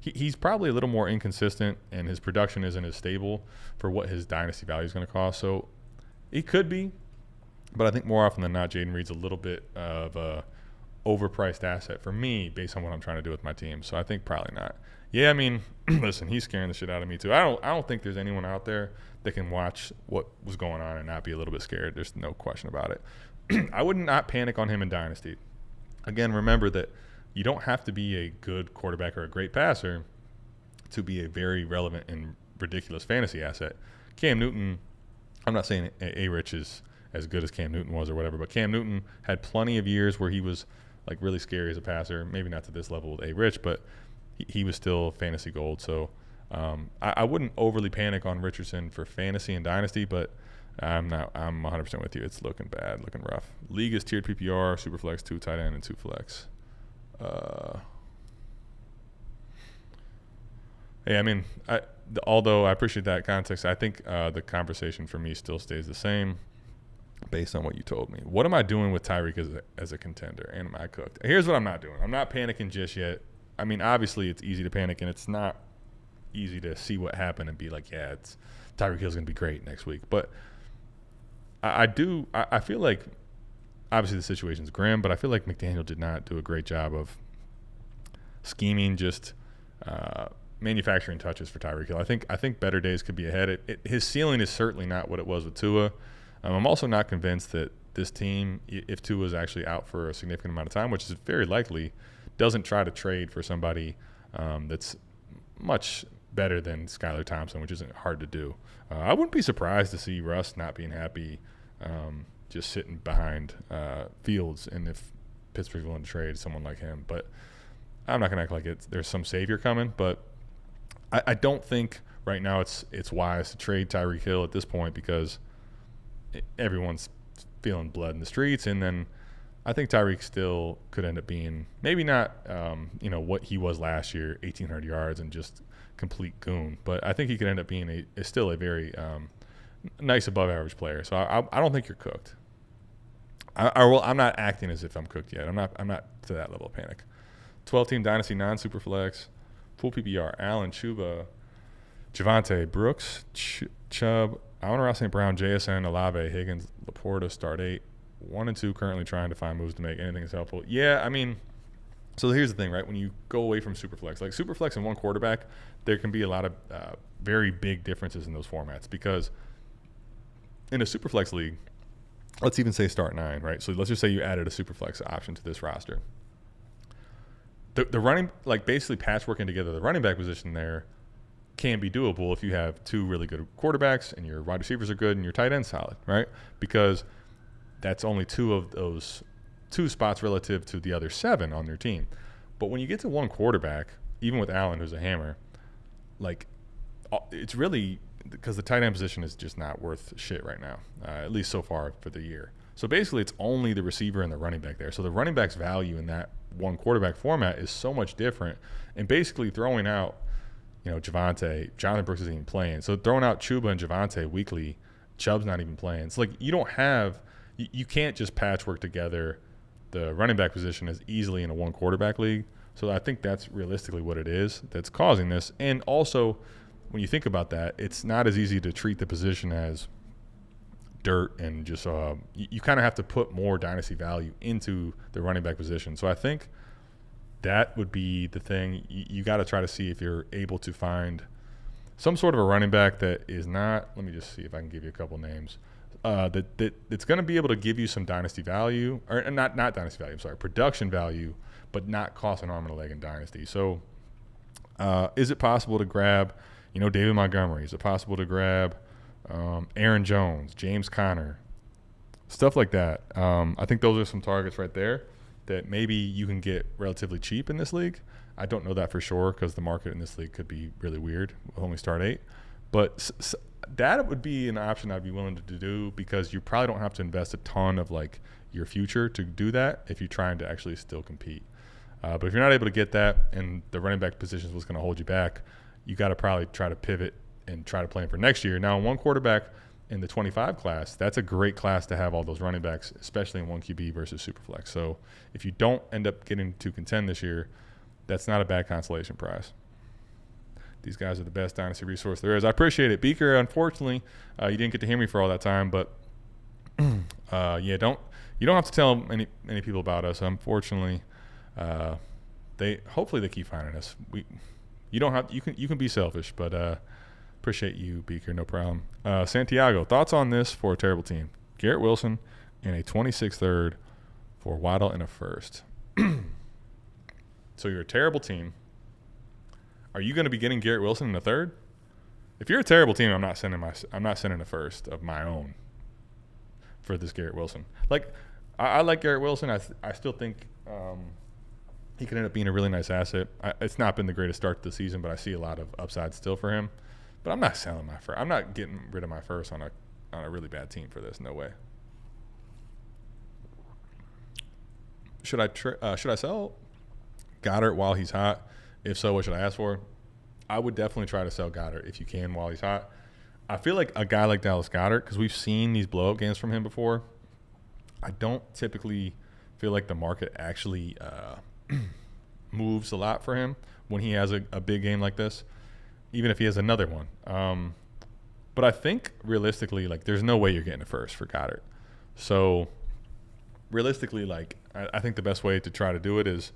he's probably a little more inconsistent and his production isn't as stable for what his dynasty value is going to cost. So he could be, but I think more often than not, Jaden Reed's a little bit of a overpriced asset for me based on what I'm trying to do with my team. So I think probably not. Yeah, listen, he's scaring the shit out of me too. I don't think there's anyone out there that can watch what was going on and not be a little bit scared. There's no question about it. I would not panic on him in Dynasty. Again, remember that you don't have to be a good quarterback or a great passer to be a very relevant and ridiculous fantasy asset. Cam Newton, I'm not saying A-Rich is as good as Cam Newton was or whatever, but Cam Newton had plenty of years where he was really scary as a passer. Maybe not to this level with A-Rich, but he was still fantasy gold. So I wouldn't overly panic on Richardson for fantasy and Dynasty, but I'm 100% with you. It's looking bad, looking rough. League is tiered PPR, Superflex, 2 tight end, and 2 flex. Although I appreciate that context, I think the conversation for me still stays the same based on what you told me. What am I doing with Tyreek as a contender? And am I cooked? Here's what I'm not doing. I'm not panicking just yet. Obviously it's easy to panic, and it's not easy to see what happened and be like, yeah, Tyreek Hill's going to be great next week. But I feel like obviously the situation's grim, but I feel like McDaniel did not do a great job of scheming, just manufacturing touches for Tyreek Hill. I think better days could be ahead. His ceiling is certainly not what it was with Tua. I'm also not convinced that this team, if Tua is actually out for a significant amount of time, which is very likely, doesn't try to trade for somebody that's much better than Skylar Thompson, which isn't hard to do. I wouldn't be surprised to see Russ not being happy just sitting behind Fields, and if Pittsburgh's willing to trade someone like him. But I'm not going to act like there's some savior coming, but I don't think right now it's wise to trade Tyreek Hill at this point because everyone's feeling blood in the streets, and then I think Tyreek still could end up being maybe not what he was last year, 1,800 yards and just complete goon, but I think he could end up being still a very nice above average player. So I don't think you're cooked. I'm not acting as if I'm cooked yet. I'm not to that level of panic. 12-team Dynasty, non-Superflex, full PPR, Allen, Chuba, Javonte, Brooks, Chubb, Amon-Ra St. Brown, JSN, Olave, Higgins, Laporta, start 8. 1 and 2 currently trying to find moves to make. Anything is helpful. Yeah, so here's the thing, right? When you go away from Superflex, like Superflex and one quarterback, there can be a lot of very big differences in those formats because in a Superflex league, let's even say start 9, right? So let's just say you added a Superflex option to this roster. The running, basically patchworking together the running back position there can be doable if you have 2 really good quarterbacks and your wide receivers are good and your tight end's solid, right? Because that's only 2 of those 2 spots relative to the other 7 on their team. But when you get to one quarterback, even with Allen, who's a hammer, like it's really because the tight end position is just not worth shit right now, at least so far for the year. So basically, it's only the receiver and the running back there. So the running back's value in that one quarterback format is so much different. And basically throwing out, Jonathan Brooks isn't even playing. So throwing out Chuba and Javonte weekly, Chubb's not even playing. It's like you can't just patchwork together the running back position as easily in a one quarterback league. So I think that's realistically what it is that's causing this. And also, when you think about that, it's not as easy to treat the position as dirt and just you kind of have to put more dynasty value into the running back position. So I think that would be the thing. You got to try to see if you're able to find some sort of a running back that is not, let me just see if I can give you a couple names, that's going to be able to give you some dynasty value, or not dynasty value, I'm sorry, production value, but not cost an arm and a leg in dynasty. So is it possible to grab, David Montgomery? Is it possible to grab Aaron Jones, James Conner, stuff like that? I think those are some targets right there that maybe you can get relatively cheap in this league. I don't know that for sure because the market in this league could be really weird. We'll only start 8. But that would be an option I'd be willing to do because you probably don't have to invest a ton of like your future to do that if you're trying to actually still compete. But if you're not able to get that and the running back position is what's going to hold you back, you got to probably try to pivot and try to plan for next year. Now, one quarterback in the 25 class, that's a great class to have all those running backs, especially in 1 QB versus Superflex. So if you don't end up getting to contend this year, that's not a bad consolation prize. These guys are the best dynasty resource there is. I appreciate it. Beaker, unfortunately, you didn't get to hear me for all that time, but you don't have to tell many people about us. Unfortunately, hopefully they keep finding us. You can be selfish, but appreciate you, Beaker, no problem. Santiago, thoughts on this for a terrible team? Garrett Wilson and a 26th third for Waddle and a first. So you're a terrible team. Are you going to be getting Garrett Wilson in the third? If you're a terrible team, I'm not sending a first of my own for this Garrett Wilson. Like I like Garrett Wilson. I still think he could end up being a really nice asset. It's not been the greatest start to the season, but I see a lot of upside still for him. But I'm not selling my first. I'm not getting rid of my first on a really bad team for this. No way. Should I sell Goddard while he's hot? If so, what should I ask for? I would definitely try to sell Goddard if you can while he's hot. I feel like a guy like Dallas Goedert, because we've seen these blow-up games from him before, I don't typically feel like the market actually moves a lot for him when he has a big game like this, even if he has another one. But I think realistically, like, there's no way you're getting a first for Goddard. So realistically, like, I think the best way to try to do it is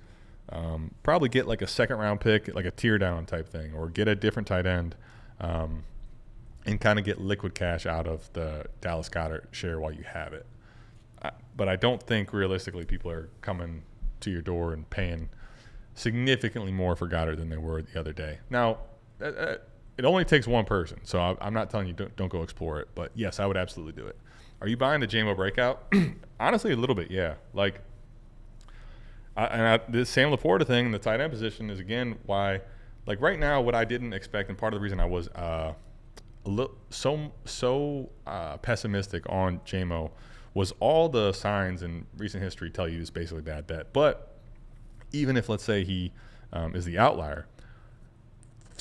probably get like a second-round pick, like a tear-down type thing, or get a different tight end and kind of get liquid cash out of the Dallas Goedert share while you have it. But I don't think realistically people are coming to your door and paying significantly more for Goddard than they were the other day. Now, it only takes one person, so I'm not telling you don't go explore it. But, yes, I would absolutely do it. Are you buying the JMO breakout? Honestly, a little bit, yeah. Like, this Sam Laporta thing, the tight end position is, again, why, like, right now what I didn't expect, and part of the reason I was so pessimistic on JMO was all the signs in recent history tell you it's basically a bad bet. But even if, let's say, he is the outlier,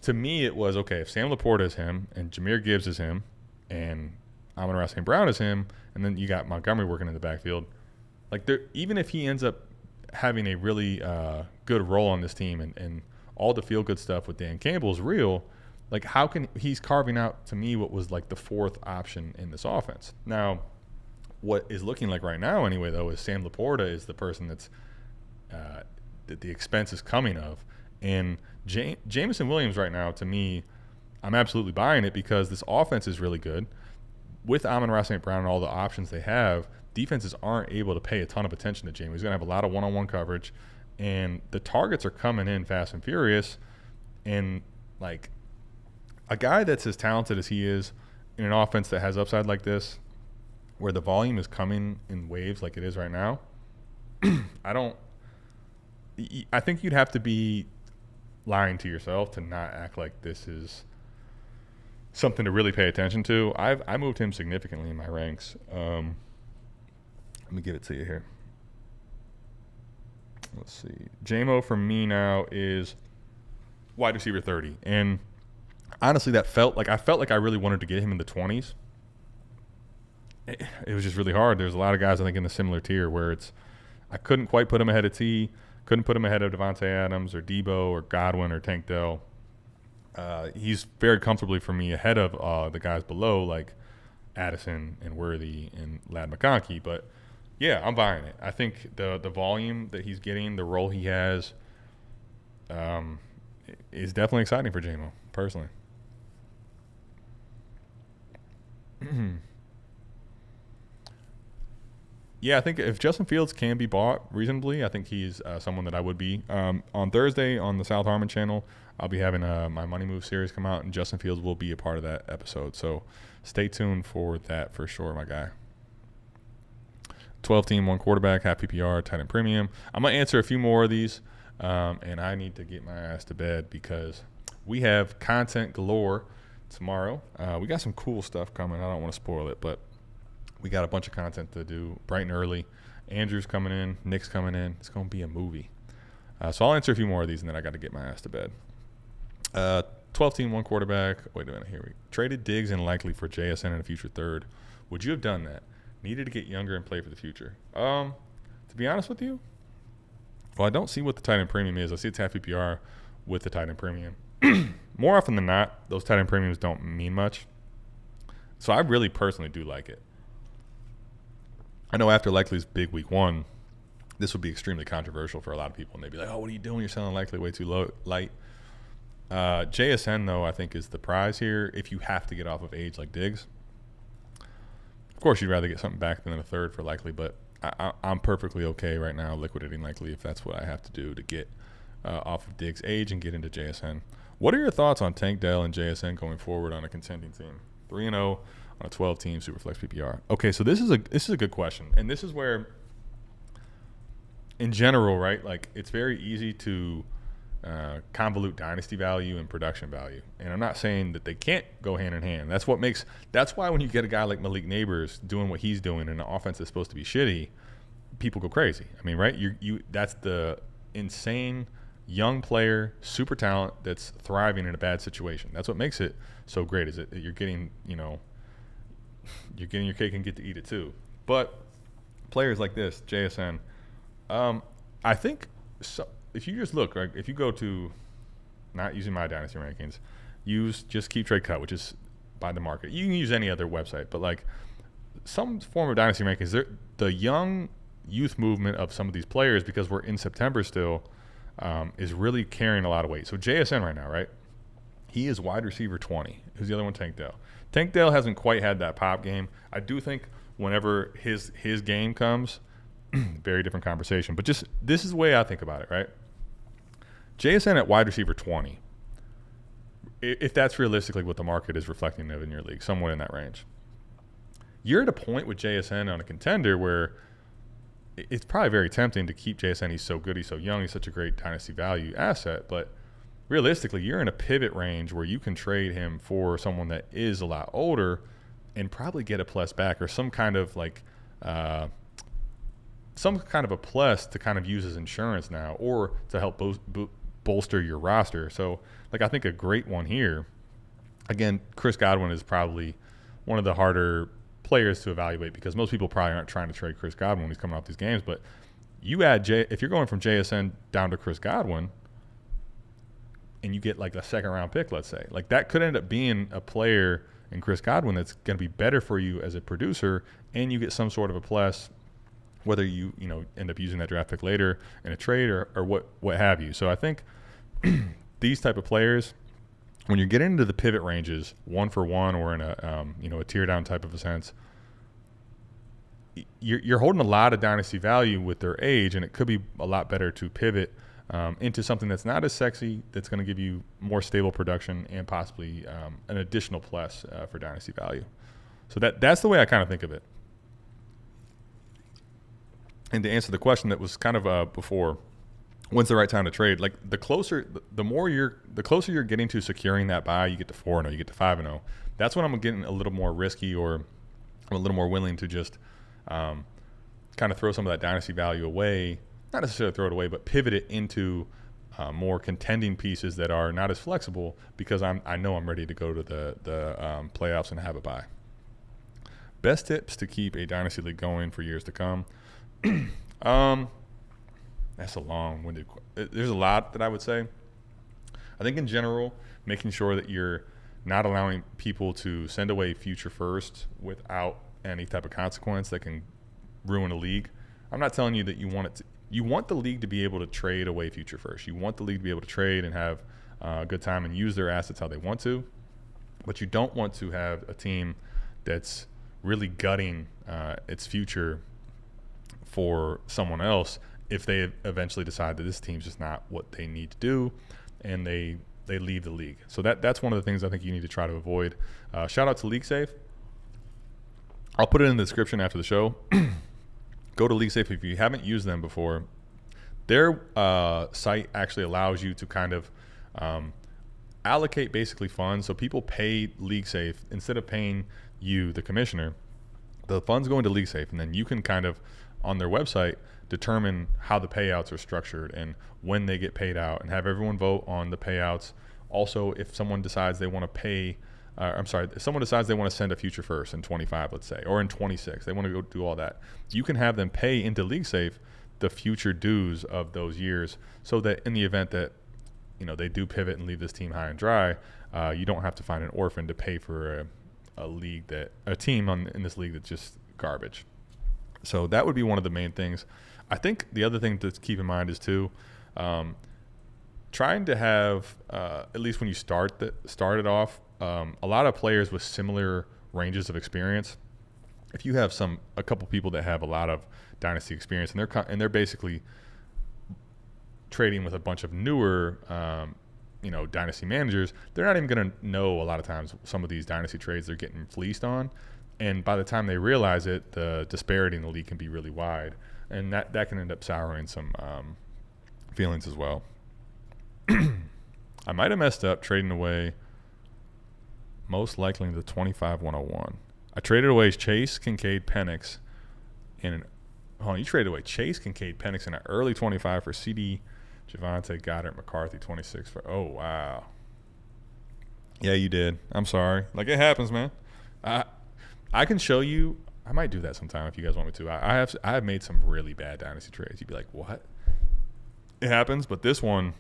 to me it was, okay, if Sam Laporta is him and Jahmyr Gibbs is him and Amon-Ra St. Brown is him, and then you got Montgomery working in the backfield, like, even if he ends up having a really good role on this team and all the feel-good stuff with Dan Campbell is real, like, how can he's carving out, to me, what was like the fourth option in this offense. Now, what is looking like right now anyway, though, is Sam Laporta is the person that's that the expense is coming of. And Jameson Williams right now, to me, I'm absolutely buying it because this offense is really good. With Amon-Ra St. Brown and all the options they have, defenses aren't able to pay a ton of attention to Jamie. He's going to have a lot of one-on-one coverage, and the targets are coming in fast and furious. And, like, a guy that's as talented as he is in an offense that has upside like this, where the volume is coming in waves like it is right now, I think you'd have to be lying to yourself to not act like this is something to really pay attention to. I moved him significantly in my ranks. Let me give it to you here. Let's see. JMO for me now is wide receiver 30. And honestly, I felt like I really wanted to get him in the 20s. It was just really hard. There's a lot of guys, I think, in the similar tier where I couldn't quite put him ahead of T, couldn't put him ahead of Devontae Adams or Debo or Godwin or Tank Dell. He's very comfortably for me ahead of the guys below, like Addison and Worthy and Lad McConkey. But yeah, I'm buying it. I think the volume that he's getting, the role he has, is definitely exciting for JMO, personally. Yeah, I think if Justin Fields can be bought reasonably, I think he's someone that I would be. On Thursday on the South Harmon channel, I'll be having my Money Move series come out, and Justin Fields will be a part of that episode. So stay tuned for that for sure, my guy. 12-team, 1 quarterback, half PPR, tight end premium. I'm going to answer a few more of these, and I need to get my ass to bed because we have content galore tomorrow. We got some cool stuff coming. I don't want to spoil it, but we got a bunch of content to do bright and early. Andrew's coming in. Nick's coming in. It's going to be a movie. So I'll answer a few more of these, and then I got to get my ass to bed. 12-team, 1 quarterback. Wait a minute. Here we traded Diggs and Likely for JSN and a future third. Would you have done that? Needed to get younger and play for the future. To be honest with you, well, I don't see what the tight end premium is. I see it's half PPR with the tight end premium. More often than not, those tight end premiums don't mean much. So I really personally do like it. I know after Likely's big week 1, this would be extremely controversial for a lot of people. And they'd be like, oh, what are you doing? You're selling Likely way too light. JSN, though, I think is the prize here if you have to get off of age like Diggs. Of course, you'd rather get something back than a third for Likely, but I'm perfectly okay right now liquidating Likely if that's what I have to do to get off of Diggs' age and get into JSN. What are your thoughts on Tank Dell and JSN going forward on a contending team? 3-0 on a 12-team Superflex PPR. Okay, so this is a good question, and this is where, in general, right, like it's very easy to convolute dynasty value and production value. And I'm not saying that they can't go hand in hand. That's why when you get a guy like Malik Neighbors doing what he's doing and the offense is supposed to be shitty, people go crazy. I mean, right? That's the insane young player, super talent that's thriving in a bad situation. That's what makes it so great, is that you're getting your cake and get to eat it too. But players like this, JSN, I think so. If you just look, right, if you go to, not using my dynasty rankings, use just Keep Trade Cut, which is by the market. You can use any other website, but like some form of dynasty rankings, the young youth movement of some of these players, because we're in September still, is really carrying a lot of weight. So JSN right now, right? He is wide receiver 20. Who's the other one? Tank Dell. Tank Dell hasn't quite had that pop game. I do think whenever his game comes, very different conversation. But just this is the way I think about it, right? JSN at wide receiver 20, if that's realistically what the market is reflecting of in your league, somewhere in that range. You're at a point with JSN on a contender where it's probably very tempting to keep JSN. He's so good, he's so young, he's such a great dynasty value asset. But realistically, you're in a pivot range where you can trade him for someone that is a lot older and probably get a plus back, or some kind of like a plus to kind of use as insurance now, or to help bolster your roster. So like I think a great one here, again, Chris Godwin is probably one of the harder players to evaluate because most people probably aren't trying to trade Chris Godwin when he's coming off these games. But you add if you're going from JSN down to Chris Godwin and you get like a second round pick, let's say, like that could end up being a player in Chris Godwin that's going to be better for you as a producer, and you get some sort of a plus, whether you end up using that draft pick later in a trade or what have you. So I think these type of players, when you get into the pivot ranges, 1-for-1 or in a tier down type of a sense, you're holding a lot of dynasty value with their age, and it could be a lot better to pivot into something that's not as sexy, that's going to give you more stable production and possibly an additional plus for dynasty value. So that's the way I kind of think of it. And to answer the question that was kind of before, when's the right time to trade? Like the closer you're getting to securing that buy, you get to 4-0, you get to 5-0. That's when I'm getting a little more risky, or I'm a little more willing to just kind of throw some of that dynasty value away. Not necessarily throw it away, but pivot it into more contending pieces that are not as flexible, because I know I'm ready to go to the playoffs and have a buy. Best tips to keep a dynasty league going for years to come. That's a long-winded question. There's a lot that I would say. I think in general, making sure that you're not allowing people to send away future first without any type of consequence that can ruin a league. I'm not telling you that you want it to. You want the league to be able to trade away future first. You want the league to be able to trade and have a good time and use their assets how they want to. But you don't want to have a team that's really gutting its future for someone else if they eventually decide that this team's just not what they need to do and they leave the league. So that's one of the things I think you need to try to avoid. Shout out to LeagueSafe. I'll put it in the description after the show. Go to LeagueSafe if you haven't used them before. Their site actually allows you to kind of allocate basically funds. So people pay LeagueSafe instead of paying you, the commissioner. The funds go into LeagueSafe, and then you can kind of, on their website, determine how the payouts are structured and when they get paid out, and have everyone vote on the payouts. Also, if someone decides they want to pay, if someone decides they want to send a future first in 25, let's say, or in 26, they want to go do all that, you can have them pay into LeagueSafe the future dues of those years, so that in the event that they do pivot and leave this team high and dry, you don't have to find an orphan to pay for a team in this league that's just garbage. So that would be one of the main things. I think the other thing to keep in mind is too, trying to have at least when you start it off, a lot of players with similar ranges of experience. If you have a couple people that have a lot of dynasty experience and they're basically trading with a bunch of newer dynasty managers, they're not even going to know a lot of times some of these dynasty trades they're getting fleeced on. And by the time they realize it, the disparity in the league can be really wide. And that can end up souring some feelings as well. I might have messed up trading away most likely the 25-101. I traded away Chase, Kincaid, Penix. You traded away Chase, Kincaid, Penix in an early 25 for CD, Javonte, Goddard, McCarthy, 26 for. Oh, wow. Yeah, you did. I'm sorry. Like, it happens, man. I can show you. I might do that sometime if you guys want me to. I have made some really bad dynasty trades. You'd be like, what? It happens, but this one,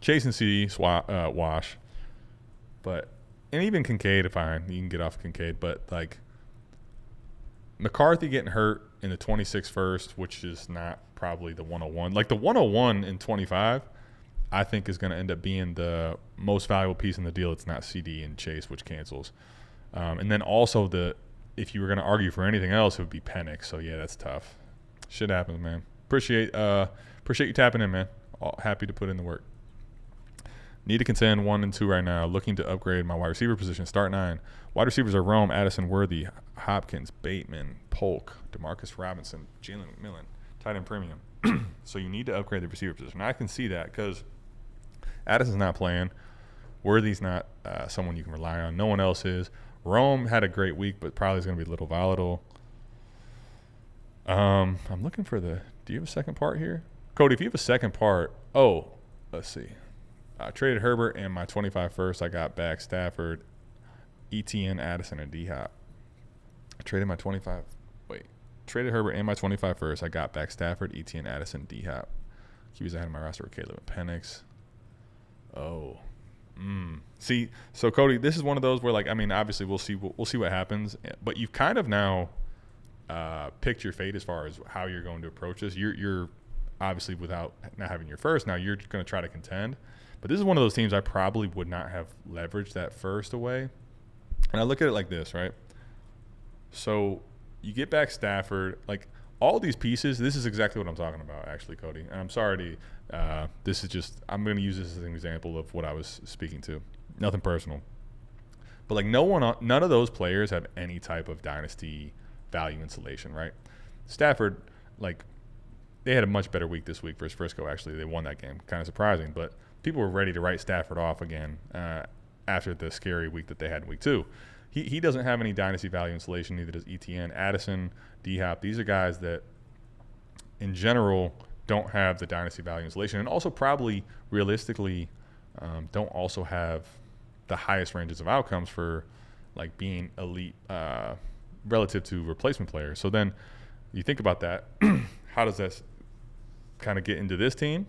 Chase and CD wash. And even Kincaid, fine. You can get off Kincaid. But, like, McCarthy getting hurt in the 26 first, which is not probably the 101. Like, the 101 in 25, I think is going to end up being the most valuable piece in the deal. It's not CD and Chase, which cancels. And then also if you were going to argue for anything else, it would be Penix. So, yeah, that's tough. Shit happens, man. Appreciate you tapping in, man. Happy to put in the work. Need to contend 1 and 2 right now. Looking to upgrade my wide receiver position. Start 9. Wide receivers are Rome, Addison, Worthy, Hopkins, Bateman, Polk, Demarcus Robinson, Jalen McMillan, tight end premium. So you need to upgrade the receiver position. I can see that because Addison's not playing. Worthy's not someone you can rely on. No one else is. Rome had a great week, but probably is going to be a little volatile. I'm looking for do you have a second part here? Cody, if you have a second part, let's see. I traded Herbert and my 25 first. I got back Stafford, ETN, Addison, and D-Hop. I traded Herbert and my 25 first. I got back Stafford, ETN, Addison, D-Hop. QBs I had in my roster were Caleb and Penix. See, so Cody, this is one of those where, like, I mean, obviously we'll see what happens, but you've kind of now picked your fate as far as how you're going to approach this. You're obviously, without not having your first, now you're going to try to contend. But this is one of those teams I probably would not have leveraged that first away. And I look at it like this, right? So you get back Stafford, like all these pieces. This is exactly what I'm talking about, actually, Cody. And I'm sorry this is just, I'm going to use this as an example of what I was speaking to. Nothing personal. But like none of those players have any type of dynasty value insulation, right? Stafford, like they had a much better week this week versus Frisco. Actually, they won that game. Kind of surprising, but people were ready to write Stafford off again after the scary week that they had in week 2. He doesn't have any dynasty value insulation. Neither does ETN, Addison, D-Hop. These are guys that, in general, don't have the dynasty value insulation, and also probably realistically don't also have the highest ranges of outcomes for like being elite relative to replacement players. So then you think about that. How does that kind of get into this team?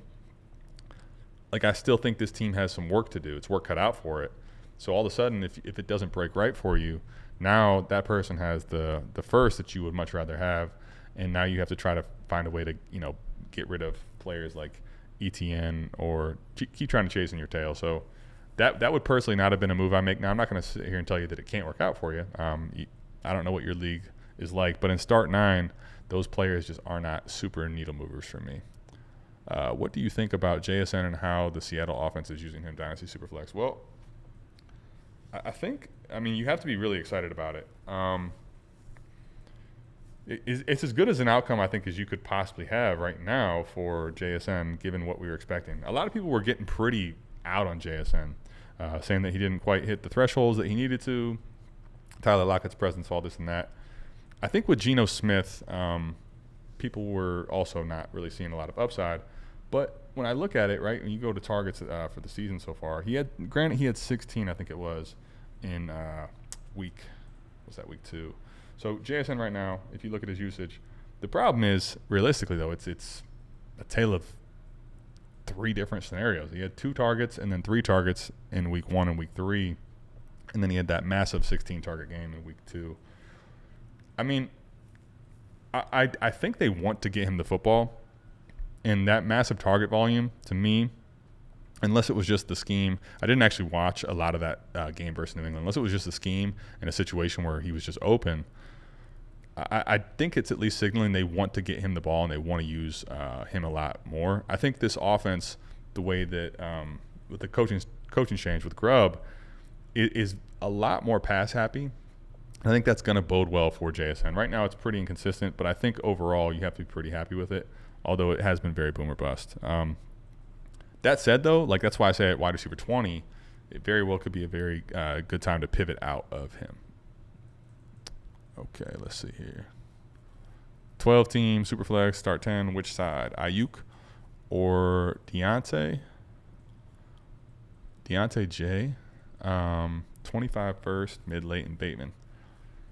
Like, I still think this team has some work to do. It's work cut out for it. So all of a sudden, if it doesn't break right for you, now that person has the first that you would much rather have, and now you have to try to find a way to, you know, get rid of players like ETN or keep trying to chase in your tail. So that would personally not have been a move I make. Now, I'm not going to sit here and tell you that it can't work out for you. I don't know what your league is like, but in start 9, those players just are not super needle movers for me. What do you think about JSN and how the Seattle offense is using him Dynasty Superflex? Well, I think, you have to be really excited about it. It's as good as an outcome, I think, as you could possibly have right now for JSN, given what we were expecting. A lot of people were getting pretty out on JSN, saying that he didn't quite hit the thresholds that he needed to. Tyler Lockett's presence, all this and that. I think with Geno Smith, people were also not really seeing a lot of upside. But when I look at it, right, when you go to targets for the season so far, he had 16, I think it was, in week 2. So JSN right now, if you look at his usage, the problem is, realistically though, it's a tale of 3 different scenarios. He had 2 targets and then 3 targets in week 1 and week 3, and then he had that massive 16 target game in week 2. I think they want to get him the football. And that massive target volume, to me, unless it was just the scheme, I didn't actually watch a lot of that game versus New England. Unless it was just a scheme in a situation where he was just open, I think it's at least signaling they want to get him the ball and they want to use him a lot more. I think this offense, the way that with the coaching change with Grubb, is a lot more pass happy. I think that's going to bode well for JSN. Right now it's pretty inconsistent, but I think overall you have to be pretty happy with it, although it has been very boom or bust. That said, though, like that's why I say at wide receiver 20, it very well could be a very good time to pivot out of him. Okay, let's see here. 12-team, Superflex, start 10. Which side? Ayuk or Deontay? Deontay J. 25 first, mid, late, and Bateman.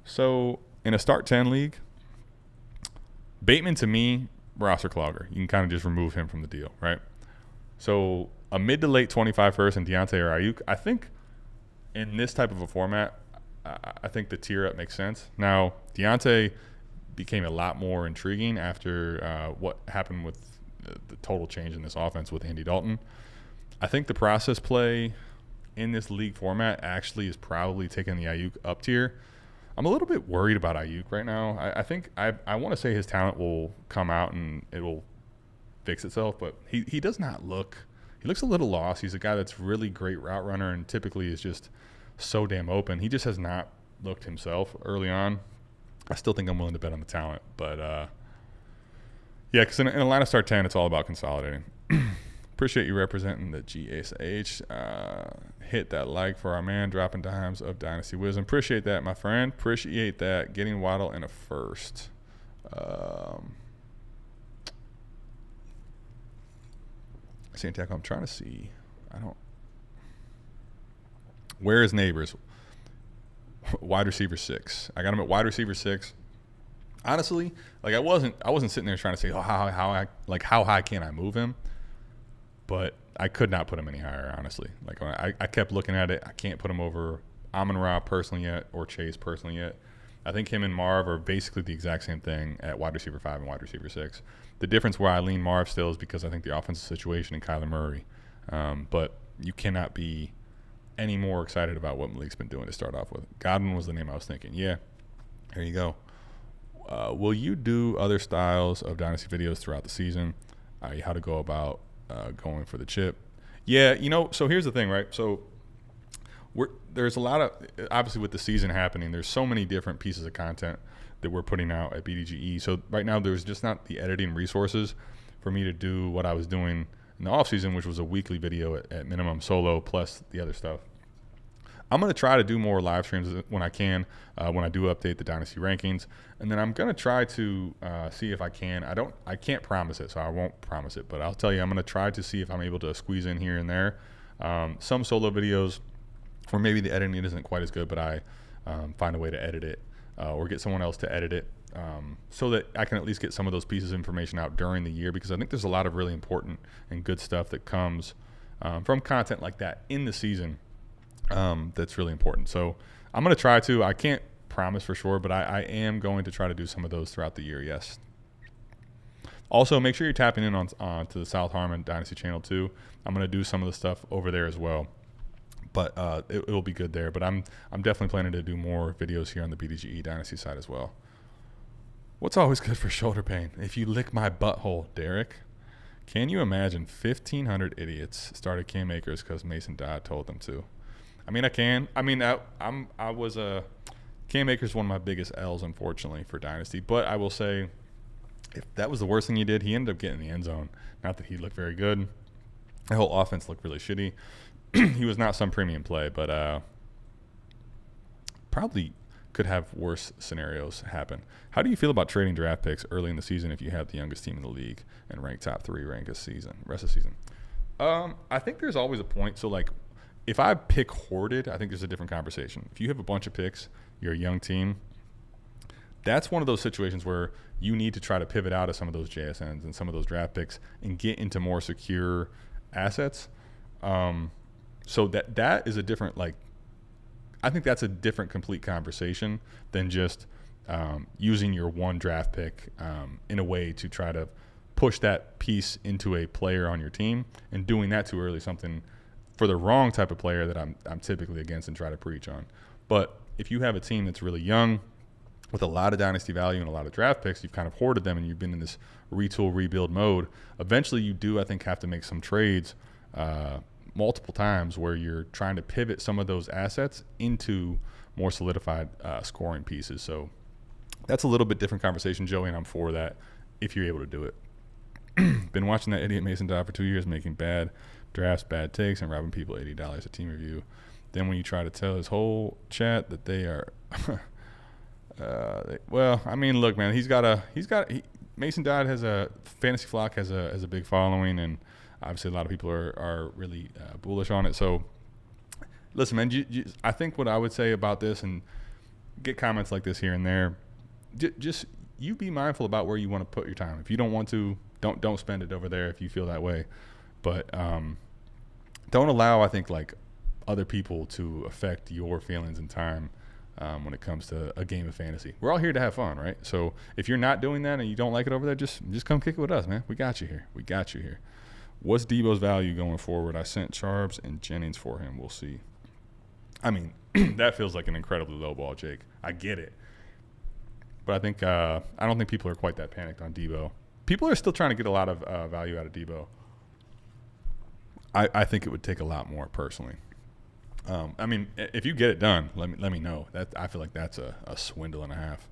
So in a start 10 league, Bateman to me, roster clogger. You can kind of just remove him from the deal, right? So a mid to late 25 first and Deontay or Ayuk, I think in this type of a format, I think the tier up makes sense. Now, Deontay became a lot more intriguing after what happened with the total change in this offense with Andy Dalton. I think the process play in this league format actually is probably taking the Ayuk up tier. I'm a little bit worried about Ayuk right now. I think I want to say his talent will come out and it will fix itself, but he does not look – he looks a little lost. He's a guy that's really great route runner and typically is just so damn open. He just has not looked himself early on. I still think I'm willing to bet on the talent, but yeah, because in a line of start 10, it's all about consolidating. Appreciate you representing the GSH. Hit that like for our man, dropping dimes of Dynasty Wisdom. Appreciate that, my friend. Appreciate that. Getting Waddle in a first. Santiago, I'm trying to see. Where is Neighbors? Wide receiver 6. I got him at wide receiver 6. Honestly, like I wasn't sitting there trying to say, how high can I move him? But I could not put him any higher, honestly. Like I kept looking at it. I can't put him over Amon-Ra personally yet or Chase personally yet. I think him and Marv are basically the exact same thing at wide receiver 5 and wide receiver 6. The difference where I lean Marv still is because I think the offensive situation in Kyler Murray. But you cannot be any more excited about what Malik's been doing to start off with. Godwin was the name I was thinking. Yeah, there you go. Will you do other styles of Dynasty videos throughout the season? How to go about going for the chip? Yeah, so here's the thing, right? So there's a lot of, obviously with the season happening, there's so many different pieces of content that we're putting out at BDGE. So right now there's just not the editing resources for me to do what I was doing in the off season, which was a weekly video at minimum, solo plus the other stuff. I'm going to try to do more live streams when I can, when I do update the Dynasty rankings. And then I'm going to try to see if I can. I can't promise it, so I won't promise it. But I'll tell you, I'm going to try to see if I'm able to squeeze in here and there some solo videos where maybe the editing isn't quite as good, but I find a way to edit it or get someone else to edit it so that I can at least get some of those pieces of information out during the year, because I think there's a lot of really important and good stuff that comes from content like that in the season. That's really important. So I'm going to try to. I can't promise for sure, but I am going to try to do some of those throughout the year, yes. Also, make sure you're tapping in on to the South Harmon Dynasty channel too. I'm going to do some of the stuff over there as well, but it will be good there. But I'm definitely planning to do more videos here on the BDGE Dynasty side as well. What's always good for shoulder pain? If you lick my butthole, Derek. Can you imagine 1,500 idiots started Cam Akers because Mason Dodd told them to? I mean, I can. I mean, I was Cam Akers one of my biggest L's, unfortunately, for Dynasty. But I will say, if that was the worst thing he did, he ended up getting in the end zone. Not that he looked very good. The whole offense looked really shitty. He was not some premium play, but probably could have worse scenarios happen. How do you feel about trading draft picks early in the season if you have the youngest team in the league and rank top 3 rest of the season? I think there's always a point. So, like, if I pick hoarded, I think there's a different conversation. If you have a bunch of picks, you're a young team, that's one of those situations where you need to try to pivot out of some of those JSNs and some of those draft picks and get into more secure assets. So that is a different, like, I think that's a different complete conversation than just using your one draft pick in a way to try to push that piece into a player on your team, and doing that too early, something for the wrong type of player that I'm typically against and try to preach on. But if you have a team that's really young with a lot of dynasty value and a lot of draft picks, you've kind of hoarded them and you've been in this retool, rebuild mode, eventually you do, I think, have to make some trades multiple times where you're trying to pivot some of those assets into more solidified scoring pieces. So that's a little bit different conversation, Joey, and I'm for that if you're able to do it. Been watching that idiot Mason Dodd for 2 years, making bad drafts, bad takes, and robbing people $80 a team review. Then when you try to tell his whole chat that they are well, I mean, look, man, Mason Dodd has a fantasy flock, has a big following, and obviously a lot of people are really bullish on it. So listen, man, I think what I would say about this, and get comments like this here and there, just you be mindful about where you want to put your time. If you don't want to, don't spend it over there if you feel that way. But don't allow, I think, like, other people to affect your feelings and time when it comes to a game of fantasy. We're all here to have fun, right? So if you're not doing that and you don't like it over there, just come kick it with us, man. We got you here. What's Debo's value going forward? I sent Charbs and Jennings for him. We'll see. I mean, that feels like an incredibly low ball, Jake. I get it. But I think I don't think people are quite that panicked on Debo. People are still trying to get a lot of value out of Debo. I think it would take a lot more, personally. I mean, if you get it done, let me know. I feel like that's a swindle and a half.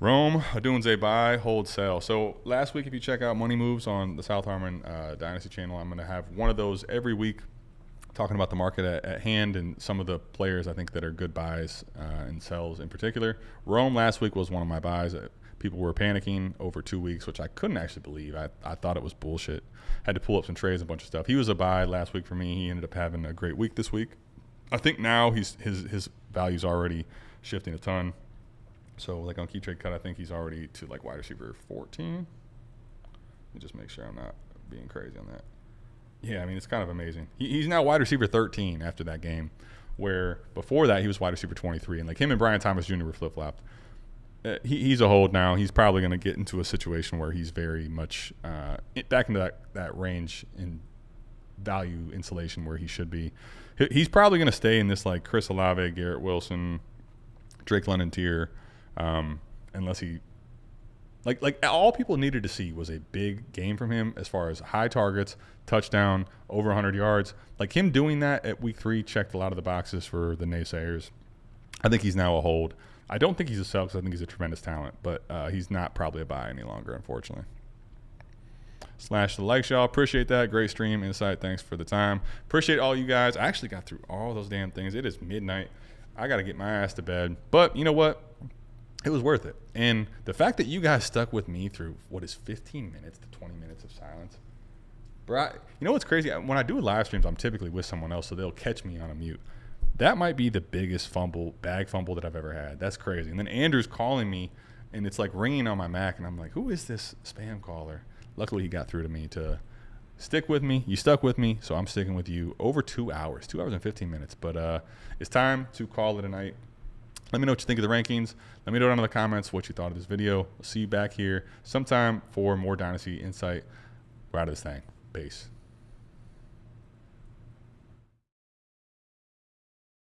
Rome, Adunze buy, hold, sell. So last week, if you check out Money Moves on the South Harmon Dynasty channel, I'm going to have one of those every week, talking about the market at hand and some of the players I think that are good buys and sells in particular. Rome last week was one of my buys. People were panicking over 2 weeks, which I couldn't actually believe. I thought it was bullshit. Had to pull up some trades, a bunch of stuff. He was a buy last week for me. He ended up having a great week this week. I think now his value's already shifting a ton. So, like, on Key Trade Cut, I think he's already to, like, wide receiver 14. Let me just make sure I'm not being crazy on that. Yeah, I mean, it's kind of amazing. He's now wide receiver 13 after that game, where before that he was wide receiver 23. And, like, him and Brian Thomas Jr. were flip-flopped. He's a hold now. He's probably going to get into a situation where he's very much back into that range in value insulation where he should be. He's probably going to stay in this, like, Chris Olave, Garrett Wilson, Drake London tier, unless he like all people needed to see was a big game from him as far as high targets, touchdown, over 100 yards. Like, him doing that at week 3 checked a lot of the boxes for the naysayers. I think he's now a hold. I don't think he's a sell because I think he's a tremendous talent, but he's not probably a buy any longer, unfortunately. Slash the likes, y'all. Appreciate that. Great stream, insight. Thanks for the time. Appreciate all you guys. I actually got through all those damn things. It is midnight. I got to get my ass to bed. But you know what? It was worth it. And the fact that you guys stuck with me through what is 15 minutes to 20 minutes of silence. Bro, you know what's crazy? When I do live streams, I'm typically with someone else, so they'll catch me on a mute. That might be the biggest bag fumble that I've ever had. That's crazy. And then Andrew's calling me, and it's like ringing on my Mac, and I'm like, who is this spam caller? Luckily, he got through to me to stick with me. You stuck with me, so I'm sticking with you over 2 hours, 2 hours and 15 minutes. But it's time to call it a night. Let me know what you think of the rankings. Let me know down in the comments what you thought of this video. I'll see you back here sometime for more Dynasty insight. We're out of this thing. Peace.